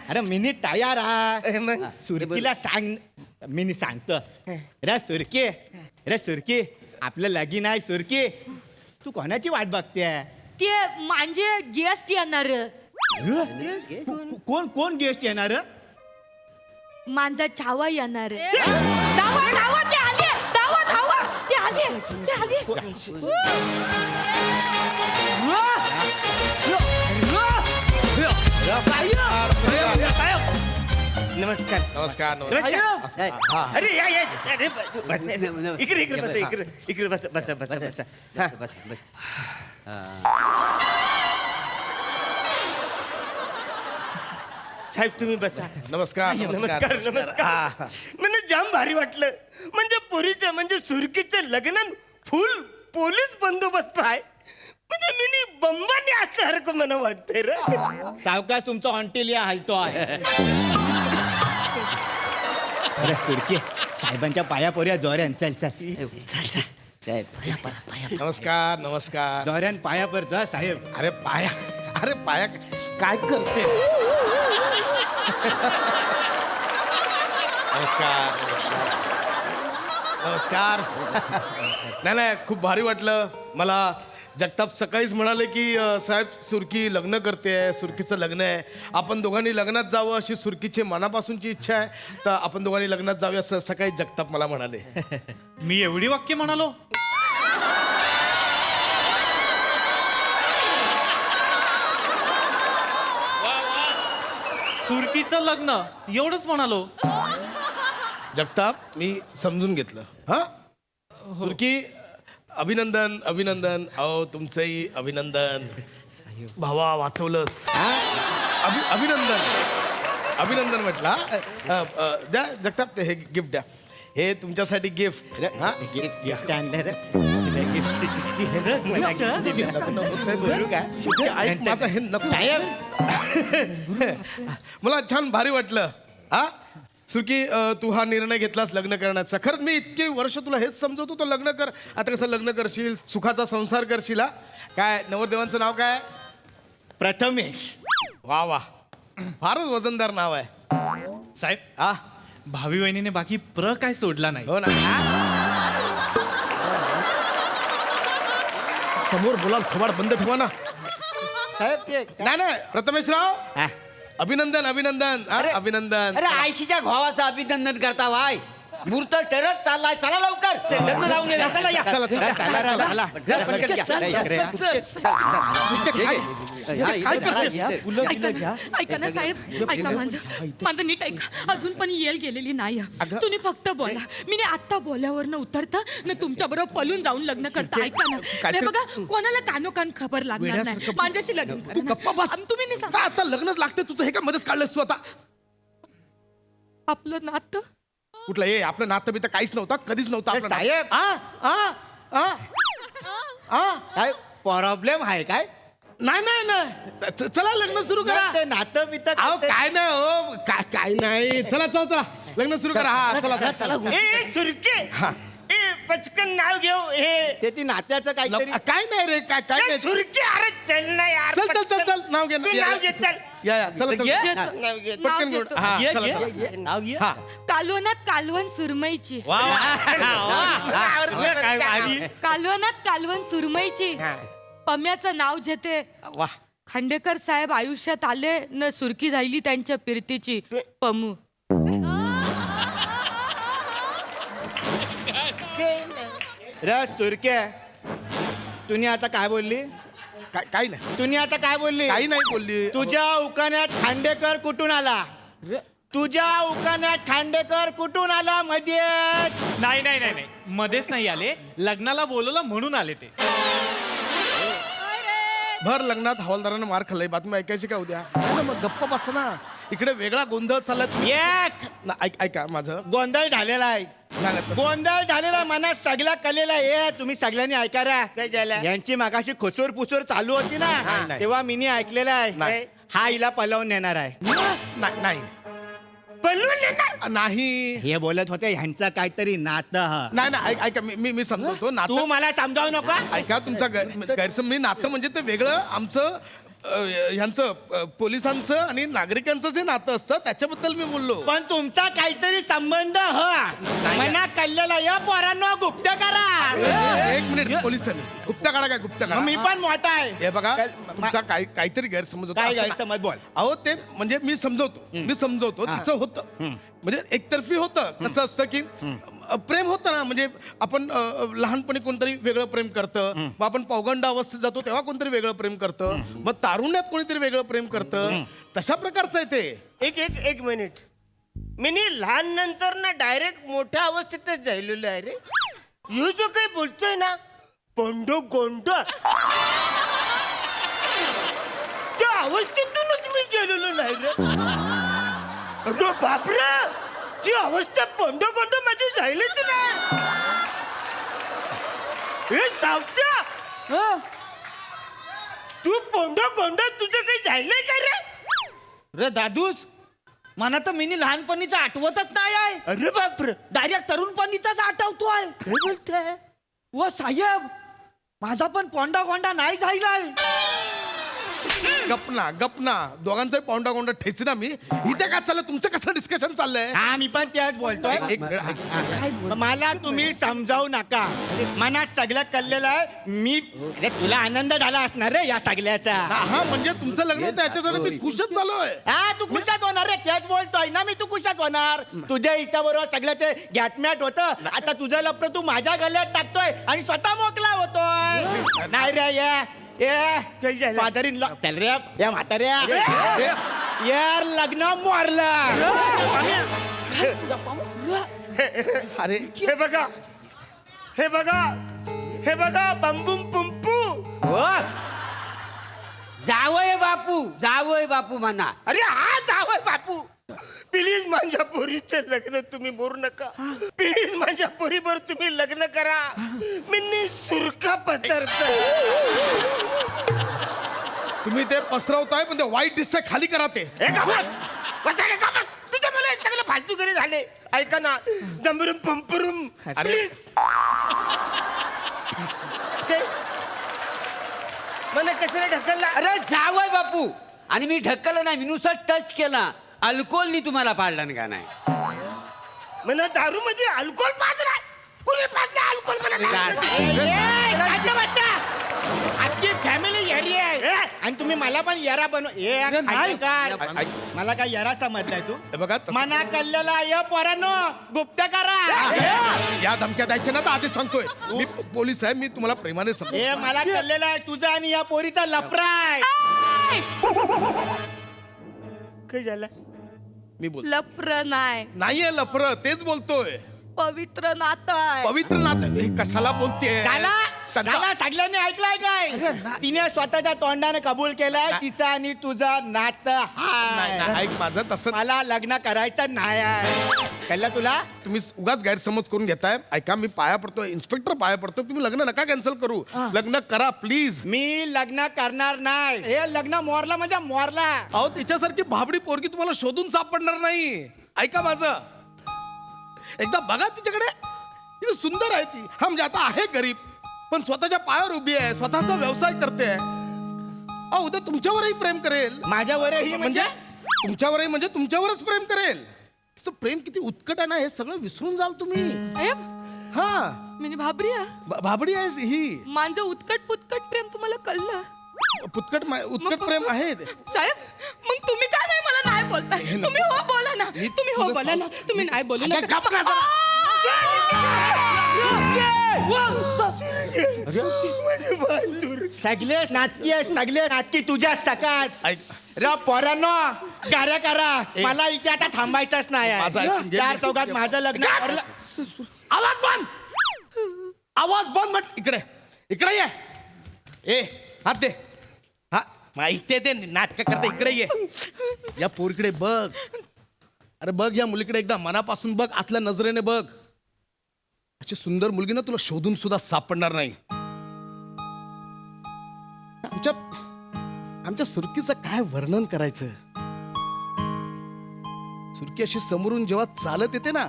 अरे मिनी तयार आहे सुरकीला सांग मी सांगतो रे सुरकी आपलं लगीन आहे सुरकी तू कोणाची वाट बघते ते म्हणजे गेस्ट येणार कोण कोण गेस्ट येणार माझा छावा येणार धावा धावा ते आले धावा धावा ते आले ते आले नमस्कार नमस्कार अरे या अरे इकडे इकडे बस हा. साहेब तुम्ही बसा नमस्कार नमस्कार नमस्कार म्हणजे जाम भारी वाटलं म्हणजे पोरीचं म्हणजे सुरकीचं लग्न फुल पोलीस बंदोबस्त आहे म्हणजे मिनी बंबाने असल्यासारखं मला वाटतंय रे सावकाश तुमचा ऑन्टेलिया हलतो आहे अरे सुरकी साहेबांच्या पाया पोऱ्या जोऱ्यान चल चल नमस्कार नमस्कार जोऱ्यान पाया पडतो साहेब अरे पाया काय करते नमस्कार नमस्कार नाही खूप भारी वाटलं मला जगताप सकाळीच म्हणाले की साहेब सुरकी लग्न करते सुरकीचं लग्न आहे आपण दोघांनी लग्नात जावं अशी सुरकीची मनापासूनची इच्छा आहे तर आपण दोघांनी लग्नात जाऊया असं सकाळी जगताप मला म्हणाले मी एवढी वाक्य म्हणालो सुरकीचं लग्न एवढंच म्हणालो जगताप मी समजून घेतलं हा सुरकी अभिनंदन अभिनंदन अहो तुमचंही अभिनंदन भावा वाचवलंस अभिनंदन अभिनंदन म्हटला द्या जगताप हे गिफ्ट द्या हे तुमच्यासाठी गिफ्ट गिफ्ट आणलं रे मला छान भारी वाटलं हा सुरकी तू हा निर्णय घेतलास लग्न करण्याचा खरंच मी इतके वर्ष तुला हेच समजवत होतो लग्न कर आता कसं लग्न करशील सुखाचा संसार करशील हा काय नवरदेवांचं नाव काय प्रथमेश वा वा फारच वजनदार नाव आहे साहेब हा भावी वहिनीने बाकी काय सोडला नाही हो ना समोर बोलाल थोबाड बंद ठेवा ना साहेब ते नाही प्रथमेशराव अभिनंदन अभिनंदन अभिनंदन अरे आयशीच्या भावाचं अभिनंदन करता वाय मुहूर्त ठरत चाललाय चला लवकर लग्न लावून घे. चला या. ऐका ना साहेब ऐका माझं नीट ऐका अजून पण येल गेलेली नाही तुम्ही फक्त बोला मी आत्ता बोल्यावर उतरता ना तुमच्या बरोबर पळून जाऊन लग्न करता ऐका ना नाही बघा कोणाला कानोकान खबर लागणार नाही माझ्याशी लग्न करा. तुम्ही नाही सांगा आता लग्नच लागते तुझं हे का मध्येच काढलंस तू आता आपलं नातं कुठलं हे आपलं नातं बितं काहीच नव्हतं कधीच नव्हतं आपलं नातं. काय प्रॉब्लेम आहे काय नाही चला लग्न सुरू करा ते नातं बितं अहो काय नाही हो काय नाही चला लग्न सुरू करा हा चला ए सुरके ए पचकन नाव घेऊ हे ते ती नात्याचं काहीतरी काय नाही रे काय नाही सुरके अरे चल ना यार चल नाव घे तू नाव घे चल या चला नाव घे पटकन घेऊन हा चला हा कालवनात कालवण सुरमईची कालवनात कालवण सुरमईची पम्याचं नाव घेते वा खांडेकर साहेब आयुष्यात आले न सुरकी राहिली त्यांच्या फिरतीची पमू रे सुरके तुम्ही आता काय बोलली काही नाही तुम्ही आता काय बोलली काही नाही बोलली तुझ्या उकाण्यात खांडेकर कुठून आला तुझ्या उकाण्यात खांडेकर कुठून आला मध्येच? नाही नाही नाही नाही मध्येच नाही आले, लग्नाला बोलवलं म्हणून आले ते. भर लग्नात हवालदारानं मार खाल्लाय, बातमी ऐकायची का उद्या? नाही ना, मग गप्प बस ना, इकडे वेगळा गोंधळ चाललाय. ऐका माझं गोंधळ झालेला आहे. नाही, नाही, तसं- गोंधळ झालेला मनात सगळा कलेला आहे. तुम्ही सगळ्यांनी ऐका रा. काय झालं? यांची मागाशी खुसूर पुसूर चालू होती ना, नाही. तेव्हा मीनी ऐकलेलं आहे. नाही. हा हिला पलवून नेणार आहे. नाही पलवून नेणार नाही हे बोलत होते, ह्यांचं काहीतरी नातं. नाही नाही ऐका मी समजवतो तू नातं. मला समजावू नका. ऐका तुमचा गैरसमज. मी नातं म्हणजे ते वेगळं आमचं ह्यांचं पोलिसांचं आणि नागरिकांचं जे नातं असतं त्याच्याबद्दल मी बोललो. पण तुमचा काहीतरी संबंध मना कल्लेला या पोरांनो गुप्त करा. एक मिनिट पोलिसांनी गुप्त काढा काय गुप्त काढा. मी पण मोठा आहे. हे बघा तुमचा काहीतरी गैरसमज होता. काय असं गैरसमज बोल. अहो ते म्हणजे मी समजवतो तिचं होतं म्हणजे एकतर्फी होतं. कसं असतं की प्रेम होतं ना, म्हणजे आपण लहानपणी कोणतरी वेगळं प्रेम करतं, मग आपण पौगंड अवस्थेत जातो तेव्हा कोणतरी वेगळं प्रेम करतं, मग तारुण्यात कोणीतरी वेगळं प्रेम करतं, तशा प्रकारचं आहे ते. एक मिनिट. मी लहान नंतर ना डायरेक्ट मोठ्या अवस्थेतच जायलेलो आहे रे. ह्यो जो काही बोलतोय ना पोंडो गोंड, त्या अवस्थेतूनच मी गेलेलो नाही रे. अरे बापरे, ती अवस्था पोंडो गोंड माझी जायलीच ना. हे सावत्या, तू पोंडो गोंड तुझं काही जायलंय का रे? रे दादूस, मला तर मिनी लहानपणीचं आठवतच नाही आहे. अरे बापरे, डायरेक्ट तरुणपणीचाच आठवतोय. काय बोलताय? व साहेब, माझा पण पोंडा गोंडा नाही झालाय. गपना दोघांचा पोंडा गोंडा ठेचना मी. इथे काय चाललं तुमचं कसं डिस्कशन चाललंय? हा मी पण त्याच बोलतोय. एक मिनिट. मला तुम्ही समजावू नका, मनात सगळं कळलेलं आहे. मी अरे तुला आनंद झाला असणार रे या सगळ्याचा. हा म्हणजे तुमचं लग्न होतं याच्यासाठी मी खुशच चालूय. हा तू खुशात होणार रे, त्याच बोलतोय ना मी. तू खुशात होणार. तुझ्या हिच्या बरोबर सगळं ते गॅटमॅट होतं. आता तुझं लपड तू माझ्या गळ्यात टाकतोय आणि स्वतः मोकला होतोय. नाही रे फादर इन लॉ चल रे या म्हाताऱ्या. यार लग्न मोरलं. अरे हे बघा, हे बघा, हे बघा, बंबूम पुंपू. जावय बापू म्हणा. अरे हा जावय बापू, प्लीज माझ्या पोरीचं लग्न तुम्ही बोलू नका. प्लीज माझ्या पोरीवर तुम्ही लग्न करा. मी सुरका पसरत. तुम्ही ते पसरवताय पण ते वाईट दिसतंय, खाली करा ते. तुझ्या मला हे सगळं फालतू घरी झाले. ऐका ना, जंबरुम पंपरुम प्लीज. मला कशाला ढकलला? अरे जावय बापू, आणि मी ढकललं नाही, मी नुसतं टच केला. अल्कोहोलनी तुम्हाला पाडलं का नाही? मला दारू मध्ये अल्कोहोल पाजला. कुणी पाजला अल्कोहोल? अख्खी फॅमिली येरी आहे आणि तुम्ही मला पण येरा मला काय येरा समजलाय तू? बघा मना कल्लेला या पोरांनो गुप्त करा. या धमक्या द्यायच्या ना तर आधीच सांगतोय मी पोलीस आहे. मी तुम्हाला प्रेमाने समजतो. हे मला कल्लेला आहे तुझा आणि या पोरीचा लफराय. काय झालं? मी बोल लप्र नाहीये लफर, तेच बोलतोय. पवित्र नातं पवित्र नातं हे कशाला बोलतेय? त्याला सगळ्यांनी ऐकलाय काय? तिने स्वतःच्या तोंडाने कबूल केलाय तिचा आणि तुझा नातं नाही, हाय. ऐक माझं तसं मला लग्न करायचं नाही आहे. कळलं तुला? तुम्ही उगाच गैरसमज करून घेताय. ऐका मी पाया पडतो, इन्स्पेक्टर पाया पडतो. तुम्ही लग्न नका कॅन्सल करू, लग्न करा प्लीज. मी लग्न करणार नाही. हे लग्न मोरला म्हणजे मोरला. अहो तिच्यासारखी भाबडी पोरगी तुम्हाला शोधून सापडणार नाही. ऐका माझं, एकदा बघा तिच्याकडे. ती सुंदर आहे ती. हा म्हणजे आता आहे गरीब पण स्वतःच्या पायावर उभी आहे, स्वतःचा व्यवसाय करते. अहो उद्या तुमच्यावरही प्रेम करेल. माझ्यावरही म्हणजे तुमच्यावरही म्हणजे तुमच्यावरच प्रेम करेल. तिचं प्रेम किती उत्कट आहे ना हे सगळं विसरून जाल तुम्ही. हा मी भाबरी भाबडी आहेस ही. माझं उत्कट पुतकट प्रेम तुम्हाला कळलं? उत्कट प्रेम आहे ते. साहेब मग तुम्ही काय नाही मला नाही बोलताय? तुम्ही हो बोला ना, तुम्ही हो बोला ना, तुम्ही नाही बोलू नका. माझी बांधूर सगळे नाटकी आहे, सगळे नाटकी तुझ्या सकाळ र पोरांनो गाऱ्या करा मला इथे आता थांबायचंच नाही आहे. चार चौकात माझं लग्न आवाज बंद, आवाज बंद. म्हट इकडे, इकडे ये. ए हात दे. हा माहिती ते नाटक करता. इकडे ये. या पोरीकडे बघ. अरे बघ या मुलीकडे एकदा मनापासून बघ, आतल्या नजरेने बघ. अशी सुंदर मुलगी ना तुला शोधून सुद्धा सापडणार नाही. आमच्या सुरकीचं काय वर्णन करायचं. सुरकी अशी समोरून जेव्हा चालत येते ना,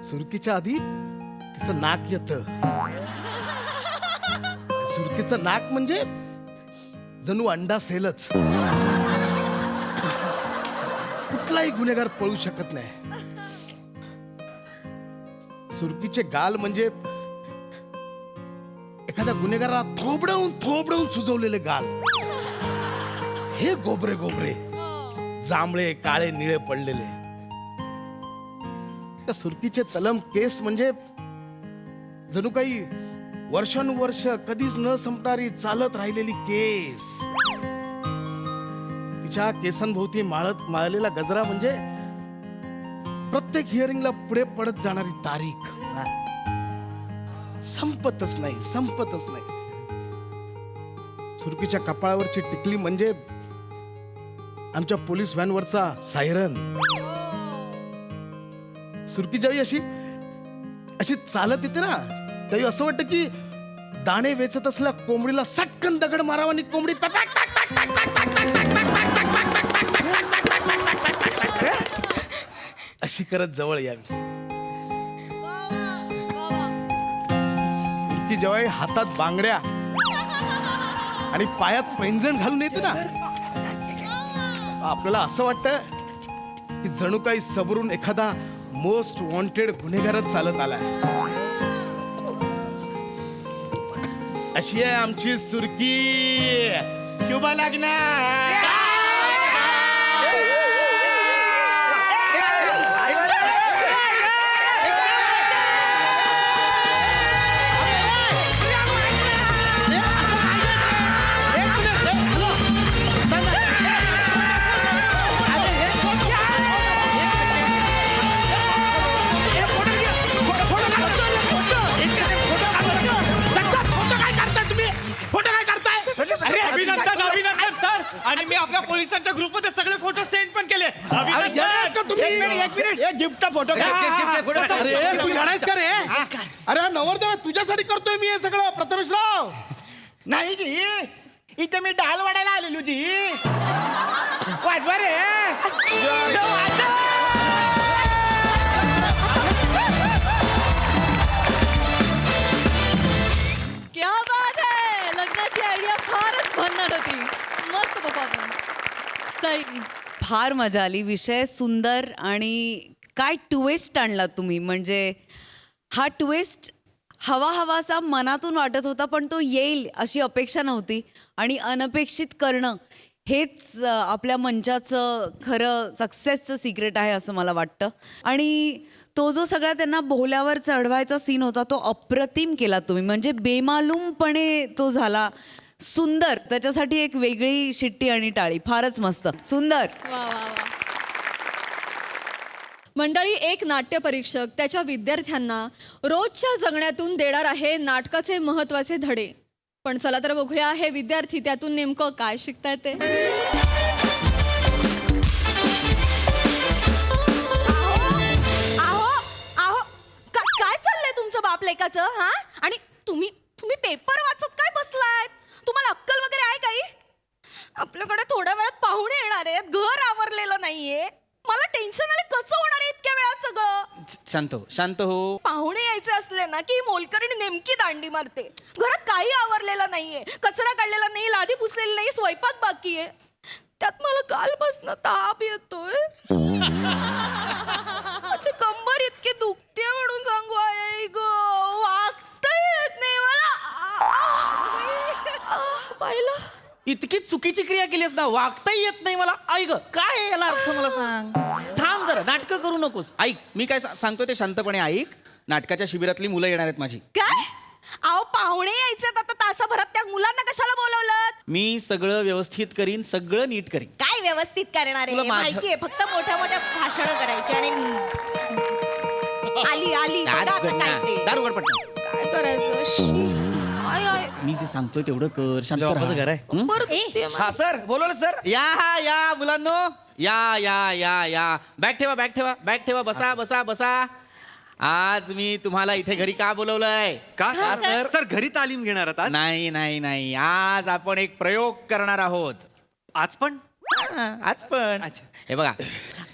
सुरकीच्या आधी तिचं नाक येत. सुरकीचं नाक म्हणजे जणू अंडा सेलच. कुठलाही गुन्हेगार पळू शकत नाही. सुरकीचे गाल म्हणजे एखाद्या गुन्हेगाराला थोबडवून सुजवलेले गाल. हे गोबरे गोबरे जांभळे काळे निळे पडलेले. त्या सुरकीचे तलम केस म्हणजे जणू काही वर्षानुवर्ष कधीच न संपणारी चालत राहिलेली केस. तिच्या केसांभोवती माळलेला गजरा म्हणजे प्रत्येक हिअरिंगला पुढे पडत जाणारी तारीख. संपतच नाही. सुरकीच्या कपाळावरची टिकली म्हणजे आमच्या पोलीस व्हॅनवरचा सायरन. सुरकी ज्यावेळी अशी चालत येते ना, त्यावेळी असं वाटतं की दाणे वेचत असल्या कोंबडीला सटकन दगड मारावा आणि कोंबडी अशी करत जवळ यावी. सुरकी जेव्हा हातात बांगड्या आणि पायात पैंजण घालून येते ना, आपल्याला असं वाटतं की जणू काही सबरून एखादा मोस्ट वॉन्टेड गुन्हेगारच चालत आलाय. अशी आहे आमची सुरकी. शुभ लग्न. अभिनंदन सर. आणि मी आपल्या पोलिसांच्या ग्रुपमध्ये सगळे फोटो सेंड पण केले. एक मिनिट गिफ्टचा फोटो अरे तू झाडायस का रे? अरे नवरदेव तुझ्यासाठी करतोय मी हे सगळं. प्रथमेशराव नाही जी, इथे मी डाल वाढायला आलेलो जी. वाजवा रे. क्या बात आहे. लग्नाची आयडिया फारच भन्नाट होती. मस्त परफॉर्मन्स. सई. फार मजा आली. विषय सुंदर आणि काय ट्विस्ट आणला तुम्ही. म्हणजे हा ट्विस्ट हवासा मनातून वाटत होता, पण तो येईल अशी अपेक्षा नव्हती. आणि अनपेक्षित करणं हेच आपल्या मंचाचं खरं सक्सेसचं सिक्रेट आहे असं मला वाटतं. आणि तो जो सगळा त्यांना बोहल्यावर चढवायचा सीन होता तो अप्रतिम केला तुम्ही. म्हणजे बेमालूमपणे तो झाला. सुंदर. त्याच्यासाठी एक वेगळी शिट्टी आणि टाळी. फारच मस्त. सुंदर. वा वा वा. मंडळी, एक नाट्य परीक्षक त्याच्या विद्यार्थ्यांना रोजच्या जगण्यातून देणार आहे नाटकाचे महत्त्वाचे धडे. पण चला तर बघूया हे विद्यार्थी त्यातून नेमकं काय शिकतायत ते. काय चाललंय तुमचं बाप लेकाचं? हा, आणि तुम्ही पेपर वाचत काय बसलायत? तुम्हाला अक्कल वगैरे आहे काही? आपल्याकडे थोड्या वेळात पाहुणे येणार आहेत. घर आवरलेलं नाहीये. मला टेन्शन आलं कसं होणार आहे इतक्या वेळात सगळं. शांत हो. पाहुणे यायचे असले ना की मोलकरीण नेमकी दांडी मारते. घरात काही आवरलेलं नाहीये. कचरा काढलेला नाही, लादी पुसलेली नाही, स्वयंपाक बाकी आहे. त्यात मला कालपासून ताप येतोय. माझी कंबर इतकी दुखते म्हणून सांगू आहे ग. वागता येत नाही मला. पाहिलं, इतकी चुकीची क्रिया केलीस ना. वागताही येत नाही मला. ऐक काय आहे याला अर्थ मला सांग. थांब जरा. नाटकं करू नकोस. ऐक मी काय सांगतोय ते शांतपणे ऐक. नाटकाच्या शिबिरातली मुलं येणार आहेत माझी. काय? अहो पाहुणे यायचे आता तासाभरात, त्या मुलांना कशाला बोलवलं? मी सगळं व्यवस्थित करीन, सगळं नीट करीन. काय व्यवस्थित करणार तुला आहे? माझं- माहितीये, फक्त मोठ्या मोठ्या भाषण करायची आणि आली बघा आता काय ते. दार उघड पटकन. काय करायचं? शी. I, I. मी जे सांगतोय तेवढं कर. शांत बापाचं राहा. घर आहे बरं, ते हा सर बोलवलं सर. या मुलांनो, या बॅग ठेवा, बॅग ठेवा, बॅग ठेवा. बसा बसा बसा. आज मी तुम्हाला इथे घरी का बोलवलंय? का सर? सर घरी तालीम घेणार आहात आज? नाही. आज आपण एक प्रयोग करणार आहोत. आज पण? आज पण. हे बघा,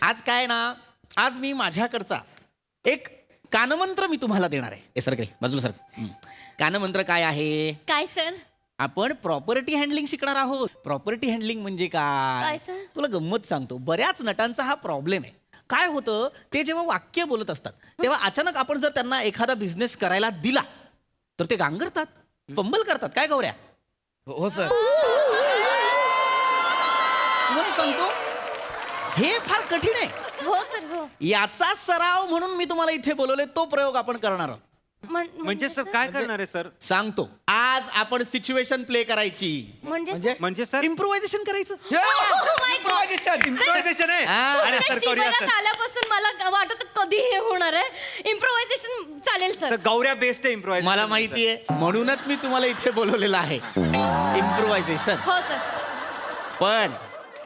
आज काय ना, आज मी माझ्याकडचा एक कानमंत्र मी तुम्हाला देणार आहे. हे सर काय बाजूला सर. कानमंत्र काय आहे? काय सर? आपण प्रॉपर्टी हँडलिंग शिकणार आहोत. प्रॉपर्टी हँडलिंग म्हणजे काय? काय सर? तुला गंमत सांगतो. बऱ्याच नटांचा हा प्रॉब्लेम आहे. काय होतं, ते जेव्हा वाक्य बोलत असतात तेव्हा अचानक आपण जर त्यांना एखादा बिझनेस करायला दिला तर ते गांगरतात, फंबल करतात. काय गौऱ्या? हो सर. तुम्हाला सांगतो, हे फार कठीण आहे. हो सर हो. याचा सराव म्हणून मी तुम्हाला इथे बोलवले. तो प्रयोग आपण करणार आहोत. म्हणजे सर काय करणार आहे सर? सांगतो. आज आपण सिच्युएशन प्ले करायची. म्हणजे सर इम्प्रोव्हायझेशन करायचं. इम्प्रोव्हायझेशन आहे. अरे सर करूया सर. आल्यापासून मला वाटत कधी हे होणार आहे. इम्प्रोव्हायझेशन चालेल सर. सर गौऱ्या बेस्ट आहे इम्प्रोव्हायझेशन. मला माहितीये, म्हणूनच मी तुम्हाला इथे बोलवलेलं आहे. इम्प्रोव्हायझेशन. हो सर. पण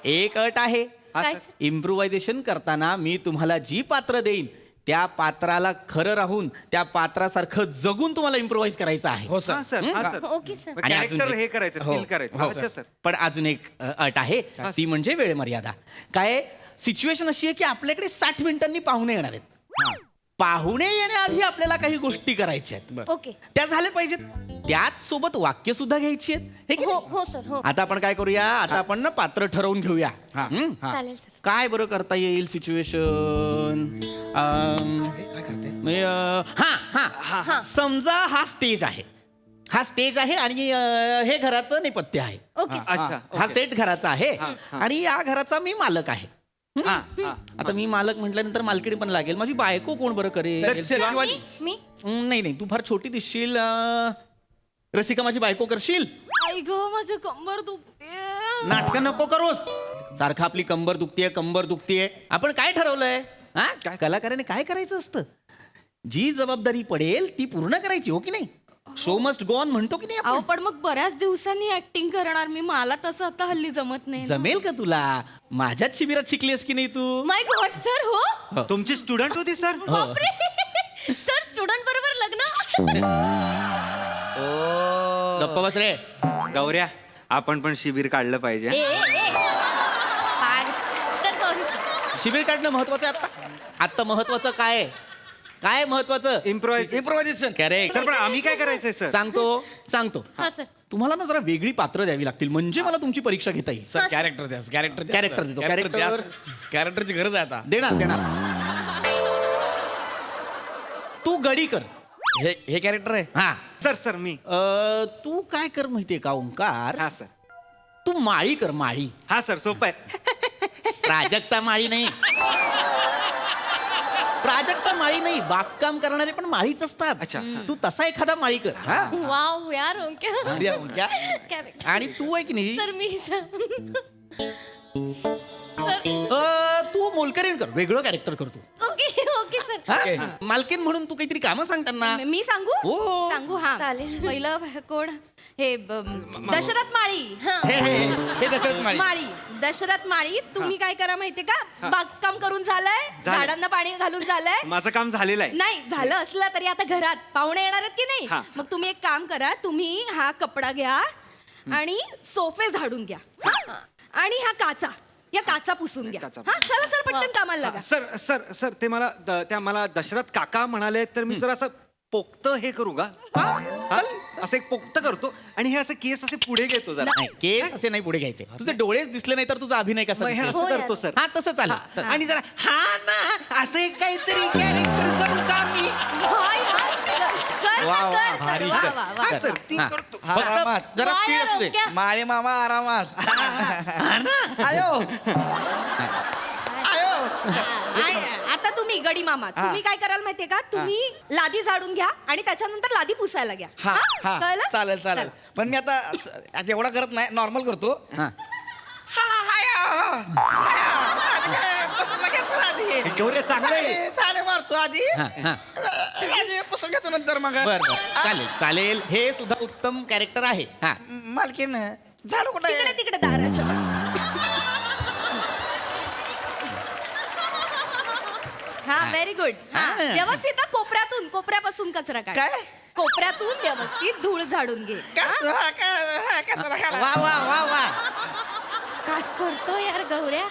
एक अट आहे. काय सर? इम्प्रोव्हायझेशन करताना मी तुम्हाला जी पात्र देईन त्या पात्राला खरं राहून त्या पात्रासारखं जगून तुम्हाला इम्प्रोव्हाइज करायचं आहे. हो हा सर. सर, हा सर. Okay sir. आणि अजून कॅरेक्टर एक- हे करायचं, हो, फील करायचं. हो, अच्छा सर. पण अजून एक अट आहे, ती म्हणजे वेळ मर्यादा. काय सिच्युएशन अशी आहे की आपल्याकडे 60 मिनिटांनी पाहुणे येणार आहेत. पाहुणे येण्याआधी आपल्याला काही गोष्टी करायच्या आहेत. ओके. त्या झाल्या पाहिजेत. त्याच सोबत वाक्य सुद्धा घ्यायची आहेत. हे की हो नाही? हो सर हो. आता आपण काय करूया, आता आपण ना पात्र ठरवून घेऊया. हं? चालेल सर. काय बरं करता येईल सिच्युएशन? समजा हा स्टेज आहे. हा स्टेज आहे आणि हे घराचं नेपथ्य आहे. Okay sir. अच्छा हा सेट घराचा आहे आणि या घराचा मी मालक आहे. आता मी मालक म्हटल्यानंतर मालकीण पण लागेल. माझी बायको कोण बरं करेल? मी नाही तू फार छोटी दिसशील. रसिका माझी बायको करशील? आई ग माझं कंबर दुखते. नाटकं नको करूस. सारखं आपली कंबर दुखतीये. आपण काय ठरवलंय? हा, कलाकाराने काय करायचं असतं? जी जबाबदारी पडेल ती पूर्ण करायची. हो की नाही? शो मस्ट गो ऑन म्हणतो की नाही अहो आपण? पण मग बऱ्याच दिवसांनी ऍक्टिंग करणार मी. मला तसं आता हल्ली जमत नाही ना. जमेल का तुला? माझ्याच शिबिरात शिकलीस की नाही तू? माय गॉड सर हो. तुमची स्टुडंट होती सर? बापरे सर स्टुडंट बरोबर लग्न. गप्पा बस रे. गौऱ्या आपण पण शिबिर काढलं पाहिजे. Sir sorry sir. शिबिर काढणं महत्वाचं आहे. आता महत्वाचं काय आहे? काय महत्वाचं? इम्प्रोव्हायझेशन. करेक्ट. सर पण आम्ही काय करायचंय सर? सांगतो. हा सर. तुम्हाला ना जरा वेगळी पात्र द्यावी लागतील म्हणजे मला तुमची परीक्षा घेता येईल. सर कॅरेक्टर द्या. कॅरेक्टर देतो. कॅरेक्टरची गरज आहे आता. देणार. तू गडी कर. हे कॅरेक्टर आहे. हा. सर मी तू काय कर माहितीये का ओंकार? हा सर. तू माळी कर. माळी. हा सर सोपं आहे. प्राजक्ता माळी नाही. प्राजक्ता माळी नाही. बागकाम करणारे पण माळीच असतात. अच्छा. तू तसा एखादा माळी कर. हा. वाव यार ओके. आणि तू आहे की नाही, सर मी सर. तू मोलकरीण कर. वेगळं कॅरेक्टर कर तू. Okay okay sir. हा? मालकीन म्हणून तू काहीतरी कामं सांग त्यांना. मी सांगू? हो. सांगू हा. चालेल. पहिलं कोण? हे दशरथ माळी. हे दशरथ माळी. माळी दशरथ माळी. तुम्ही काय करा माहितीये का? बागकाम करून झालंय, झाडांना पाणी घालून झालंय. माझं काम झालेलं आहे. नाही झालं असलं तरी आता घरात पाहुणे येणार आहेत की नाही. हा. मग तुम्ही एक काम करा. तुम्ही हा कपडा घ्या आणि सोफे झाडून घ्या. हा? आणि हा काचा, या काचा पुसून घ्या. काचा. हा चला चला पटकन कामाला लागा. सर ते मला दशरथ काका म्हणाले तर मी जरा असं पोक्त हे करू का? हा? असं एक पोक्त करतो आणि हे असं केस असे पुढे घेतो जरा. नाही, केस असे नाही पुढे घ्यायचे. तुझे डोळेच दिसले नाही तर तुझा अभिनय कसा मग हे दिसेल? असं करतो सर. हा तसं चालेल. आणि जरा हा ना असं एक काहीतरी कॅरेक्टर करू का मी? हाय, हाय. कर, वा, वा, कर, कर. भारी वा, कर. वा, वा. हा सर ती हा. करतो. फक्त आरामात. जरा वा speed यार, असू दे. ओके. माळे मामा आरामात. आयो. आणि आता तुम्ही गडी मामा तुम्ही काय कराल माहितीये का तुम्ही लादी झाडून घ्या आणि त्याच्यानंतर लादी पुसायला घ्या हा हा कळलं? चालेल चालेल पण मी आता एवढा करत नाही नॉर्मल करतो गौऱ्या चांगलं आहे. झाडे मारतो आधी पुसून घेतो नंतर मग बर चालेल चालेल हे सुद्धा उत्तम कॅरेक्टर आहे हा मालकीन झाडू कुठे तिकडे तिकडे दाराच्या हा व्हेरी गुड व्यवस्थित ना कोपऱ्यापासून कचरा काढ काय? कोपऱ्यातून व्यवस्थित धूळ झाडून घे वा वा वा वा काय करतो यार गौऱ्या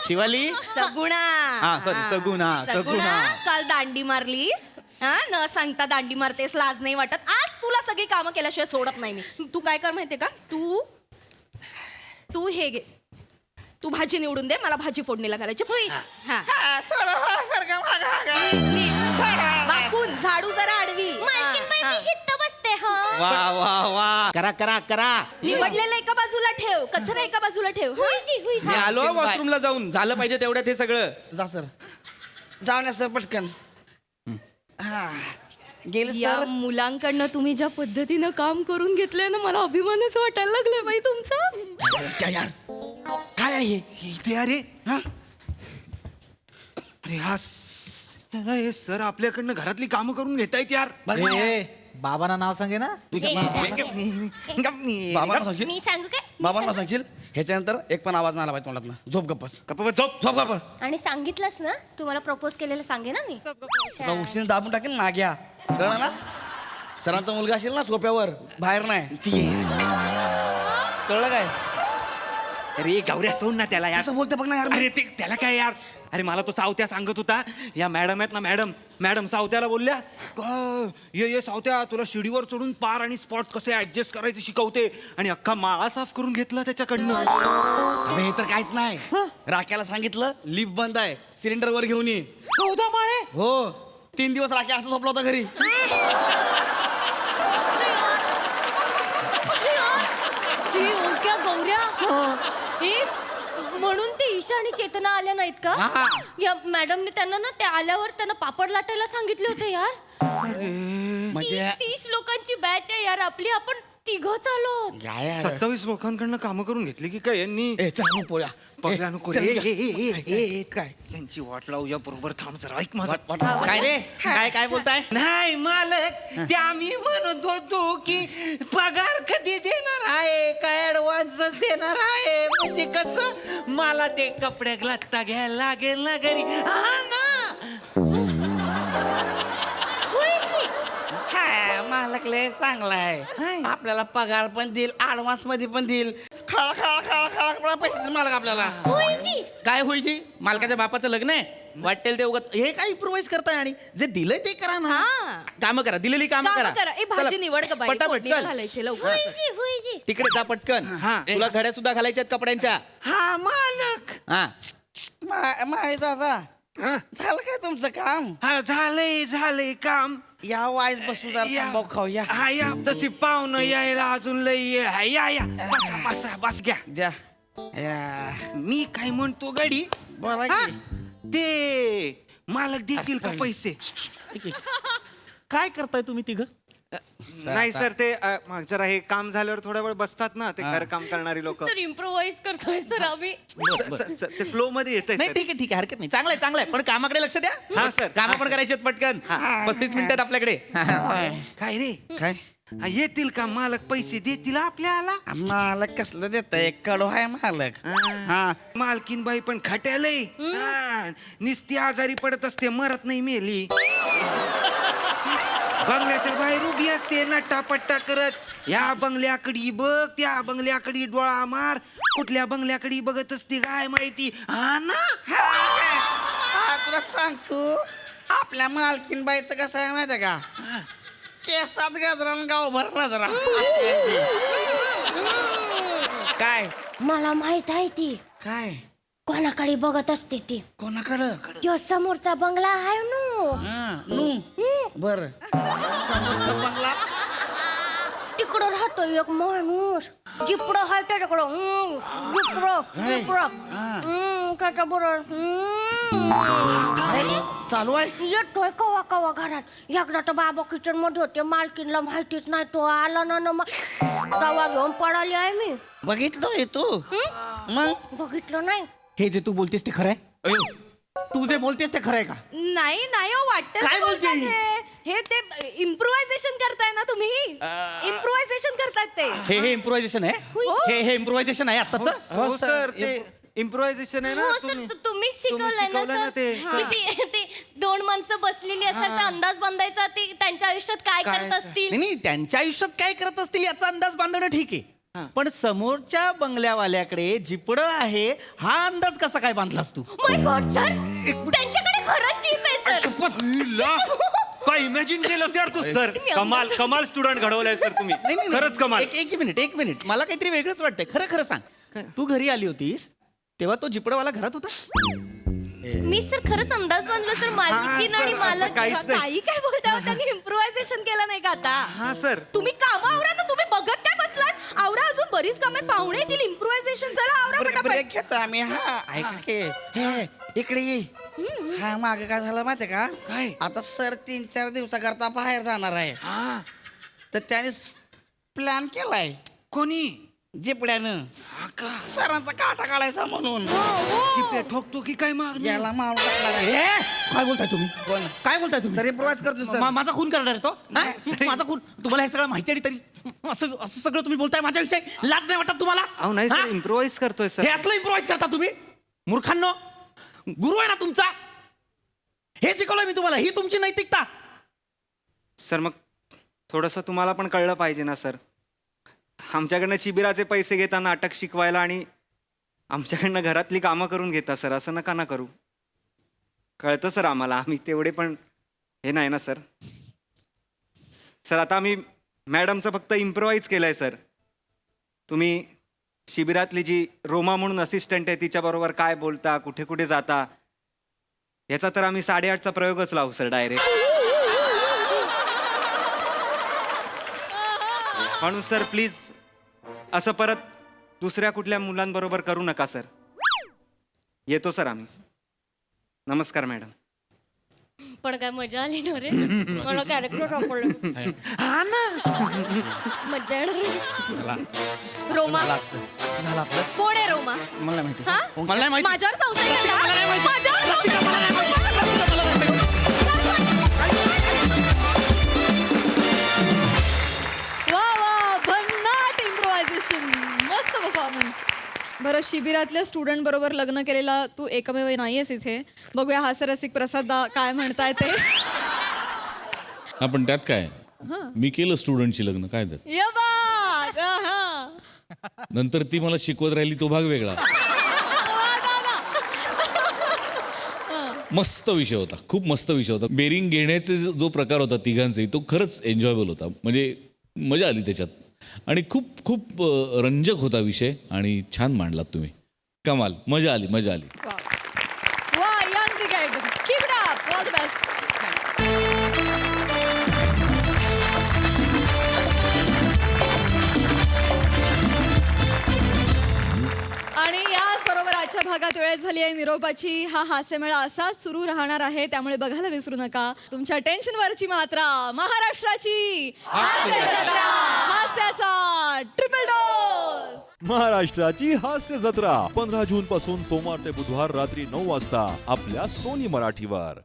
शिवाली सगुणा हा, sorry, सगुणा, सगुणा. काल दांडी मारलीस हा न सांगता दांडी मारतेस लाज नाही वाटत आज तुला सगळी कामं केल्याशिवाय सोडत नाही मी तू काय कर माहितीये का तू हे घे तू भाजी निवडून दे मला भाजी फोडणीला घालायची होई बाकून झाडू जरा आडवी मालकीनबाई मी हित्त बसते हा वा वा वा करा करा करा निवडलेलं एका बाजूला ठेव कचरा एका बाजूला ठेव हा? मी आलो वॉशरूमला जाऊन झालं पाहिजे तेवढ्यात हे सगळं जा सर जाऊन या सर पटकन हा गेले या सर मुलांकडनं तुम्ही ज्या पद्धतीनं काम करून घेतलंय ना मला अभिमानच वाटायला लागलाय बाई तुमचा काय यार काय आहे इथे अरे हा अरे हा हे सर आपल्याकडनं घरातली कामं करून घेतायत यार बाबांना नाव सांगे ना बाबांना सांगशील मी सांगू काय बाबांना सांगशील ह्याच्यानंतर एक पण आवाज नाही आला पाहिजे तोंडातनं झोप गप्पस झोप झोप गप्प आणि सांगितलंस ना तुम्हाला प्रपोज केलेलं सांगे ना मी तुला उशीने दाबून टाकेल नाग्या कळलं ना सरांचा मुलगा असेल ना सोप्यावर बाहेर नाही कळलं काय अरे गौऱ्या सोड ना त्याला यार असं बोलते बघ ना यार अरे ते त्याला काय यार अरे मला तो सावत्या सांगत होता या मॅडम आहेत ना मॅडम सावत्याला बोलल्या ये सावत्या तुला शिडीवर चढून पार आणि स्पॉट कसे ऍडजस्ट करायचे शिकवते आणि अख्खा माळा साफ करून घेतला त्याच्याकडनं अबे हे तर काहीच नाही राख्याला सांगितलं लिफ्ट बंद आहे सिलेंडर वर घेऊन ये 14 माळे हो 3 दिवस राख्या असं झोपला होता घरी हे ओक्या गौऱ्या हे म्हणून ते ईशा आणि चेतना आल्या नाहीत का या मॅडमने त्यांना ना त्या आल्यावर त्यांना पापड लाटायला सांगितले होते यार म्हणजे 30 लोकांची बॅच आहे यार आपली आपण तिघच आलो 27 लोकांकडनं कामं करून घेतली की काय यांनी पोळ्या पगला नको काय त्यांची वाट लावूया बरोबर थांब जरा ऐक माझं काय रे काय बोलताय नाही मालक ते आम्ही म्हणत होतो की पगार कधी देणार आहे काय ऍडव्हान्सच देणार आहे म्हणजे कसं मला ते कपडे लत्ता घ्यायला लागेल ना घरी हा ना मालक लय चांगला आहे आपल्याला पगार पण देईल ऍडव्हान्स मध्ये पण देईल खळा खळा खळा खळा पैसे देईल मालक आपल्याला काय होईल मालकाच्या बापाचं लग्न आहे वाटेल ते उगाच हे काय इम्प्रोव्हाइज करताय आणि जे दिलंय ते करा ना कामं करा दिलेली कामं करा ए भाजी निवड का बाई पटापट फोडणीला चल घालायचे लवकर तिकडे जा पटकन तुला घड्या सुद्धा घालायच्या आहेत कपड्यांच्या हा मालक हा माळी दादा झालं काय तुमचं काम हा झालंय काम या वाईस बसू जरा खाऊया हा या तशी पाहुणं यायला अजून लय येळ आहे या बस घ्या द्या या मी काय म्हणतो गडी बोला हा? की. ते मालक देतील का पैसे काय करताय तुम्ही तिघ नाही सर ते जरा हे काम झाल्यावर थोडा वेळ बसतात ना ते घर काम करणारी लोक सर इम्प्रोव्हाइज करतोय सर आम्ही ते फ्लो मध्ये येत नाही ठीक आहे हरकत नाही चांगलंय पण कामाकडे लक्ष द्या हा, सर. कामं पण करायची आहेत पटकन 35 मिनिटात आपल्याकडे काय रे काय हा, येतील का मालक पैसे देतील आपल्याला मालक कसलं देत कडू आहे मालक हा मालकीन बाई पण खट्यालय निस्ती आजारी पडत असते मरत नाही मेली बंगल्याच्या बाहेर उभी असते नट्टापट्टा करत या बंगल्याकडे बघ त्या बंगल्याकडे डोळा मार कुठल्या बंगल्याकडे बघत असते काय माहिती हा ना तुला सांगतो आपल्या मालकीन बाईचं कसं आहे माहिती का केसात गजरा गाव भरला जरा काय मला माहित आहे ती काय कोणाकडे बघत असते ती कोणाकडं त्यो समोरचा बंगला आहे बर बंगला तिकडं राहतो एक माणूस जिकडं आहे त्याच्याकडं जिकडं त्याच्या बरोबर चालू आहे येतोय कवा कवा घरात एकदा तर बाबा किचन मध्ये होते मालकीनला माहितीच नाही तो आला ना मग तवा घेऊन पडाली आहे मी बघितलं तू मग बघितलं नाही. हे जे तू बोलतेस ते खरं आहे तू जे बोलतेस ते खरं आहे का नाही नाही हो वाटतं काय ते बोलते? बोलतात हे ते इम्प्रोव्हायझेशन करताय ना तुम्ही इम्प्रोव्हायझेशन करतात ते हे इम्प्रोव्हायझेशन आहे हे इम्प्रोव्हायझेशन आहे आत्ताच हो सर ते इम्प्रोव्हायझेशन आहे ना हो सर तुम्ही शिकवलंय ना शिकवलंय ना सर ते. ते 2 माणसं बसलेली असतात तर अंदाज बांधायचा ते त्यांच्या आयुष्यात काय करत असतील. नाही त्यांच्या आयुष्यात काय करत असतील याचा अंदाज बांधणं ठीक आहे पण समोरच्या बंगल्यावाल्याकडे जिपडं आहे हा अंदाज कसा काय बांधलास तू माय गॉड सर त्यांच्याकडे खरंच जीप आहे सर. काय इमॅजिन केलं यार तू सर कमाल कमाल स्टुडंट घडवलाय सर तुम्ही खरंच कमाल. एक मिनिट मला काहीतरी वेगळंच वाटतंय खरं खरं सांग तू घरी आली होतीस तेव्हा तो जिपडवाला घरात होता मी सर खरंच अंदाज बांधला सर मालकीन आणि मालक काही काय बोलता त्यांनी इम्प्रोव्हायझेशन केलं नाही का आता हा सर तुम्ही काम आवरा ना तुम्ही बघत काय बसलात आवरा अजून बरीच कामे पाहुणे येतील इम्प्रोव्हायझेशन चला आवरा पटापट. ब्रेक घेतो आम्ही हा ऐका की हे इकडे ये हा मागे काय झालं माहितीये का काय? आता सर 3-4 दिवसाकरता बाहेर जाणार आहे तर त्याने प्लॅन केलाय कोणी जिपड्यानं सरांचा काटा काढायचा म्हणून चिपे ठोकतो की काय मागणी याला मारून टाकणार आहे. काय बोलताय तुम्ही कोण? काय बोलताय तुम्ही सर इम्प्रोव्हाइज करतो सर माझा खून करणार आहे तो हा? माझा खून तुम्हाला हे सगळं माहिती आहे तरी असं असं सगळं तुम्ही बोलताय माझ्याविषयी लाज नाही वाटत तुम्हाला अहो नाही हा? सर इम्प्रोव्हाइज करतोय हे सर असलं इम्प्रोव्हाइज करता तुम्ही मूर्खांनो गुरु आहे ना तुमचा हे शिकवलं मी तुम्हाला ही तुमची नैतिकता सर मग थोडंसं तुम्हाला पण कळलं पाहिजे ना सर आमच्याकडनं शिबिराचे पैसे घेता नाटक शिकवायला आणि आमच्याकडनं घरातली कामं करून घेता सर असं नका ना करू कळतं सर आम्हाला आम्ही तेवढे पण हे नाही ना सर सर आता आम्ही मॅडमचं फक्त इम्प्रोव्हाइज केलं आहे सर तुम्ही शिबिरातली जी रोमा म्हणून असिस्टंट आहे तिच्याबरोबर काय बोलता कुठे कुठे जाता याचा तर आम्ही 8:30चा प्रयोगच लावू सर डायरेक्ट म्हणून सर प्लीज असं परत दुसऱ्या कुठल्या मुलांबरोबर करू नका सर येतो सर आम्ही नमस्कार मॅडम पण काय मजा आली ना रे मला कॅरेक्टर सापडलं मजा येणार. रोमा झालं आपलं कोण आहे रोमा मला माहिती हा मला नाही माहिती माझ्यावर संशय घेता? मला नाही माहिती. माझ्यावर वा वा भन्नाट इम्प्रोव्हायझेशन मस्त परफॉर्मन्स. बरं शिबिरातल्या स्टुडंट बरोबर लग्न केलेला तू एकमेव नाहीयेस इथे बघूया हास्यरसिक प्रसाद काय म्हणताय ते आपण त्यात काय मी केलं स्टुडंटशी लग्न काय त्यात ये बाग, आहा. नंतर ती मला शिकवत राहिली तो भाग वेगळा मस्त विषय होता खूप मस्त विषय होता बेरिंग घेण्याचे जो प्रकार होता तिघांचे तो खरंच एन्जॉयबल होता म्हणजे मजा आली त्याच्यात आणि खूप खूप रंजक होता विषय आणि छान मांडलात तुम्ही कमाल मजा आली वा young brigade keep it up all the best. आणि याचबरोबर आजच्या भागात वेळ झाली आहे निरोपाची. हा हास्यमेळा असाच सुरू राहणार आहे त्यामुळे बघायला विसरू नका. तुमच्या टेन्शनवरची मात्रा महाराष्ट्राची हास्याचा ट्रिपल डोस. महाराष्ट्राची हास्य जत्रा 15 जून पासून सोमवार ते बुधवार रात्री 9 वाजता आपल्या सोनी मराठीवर.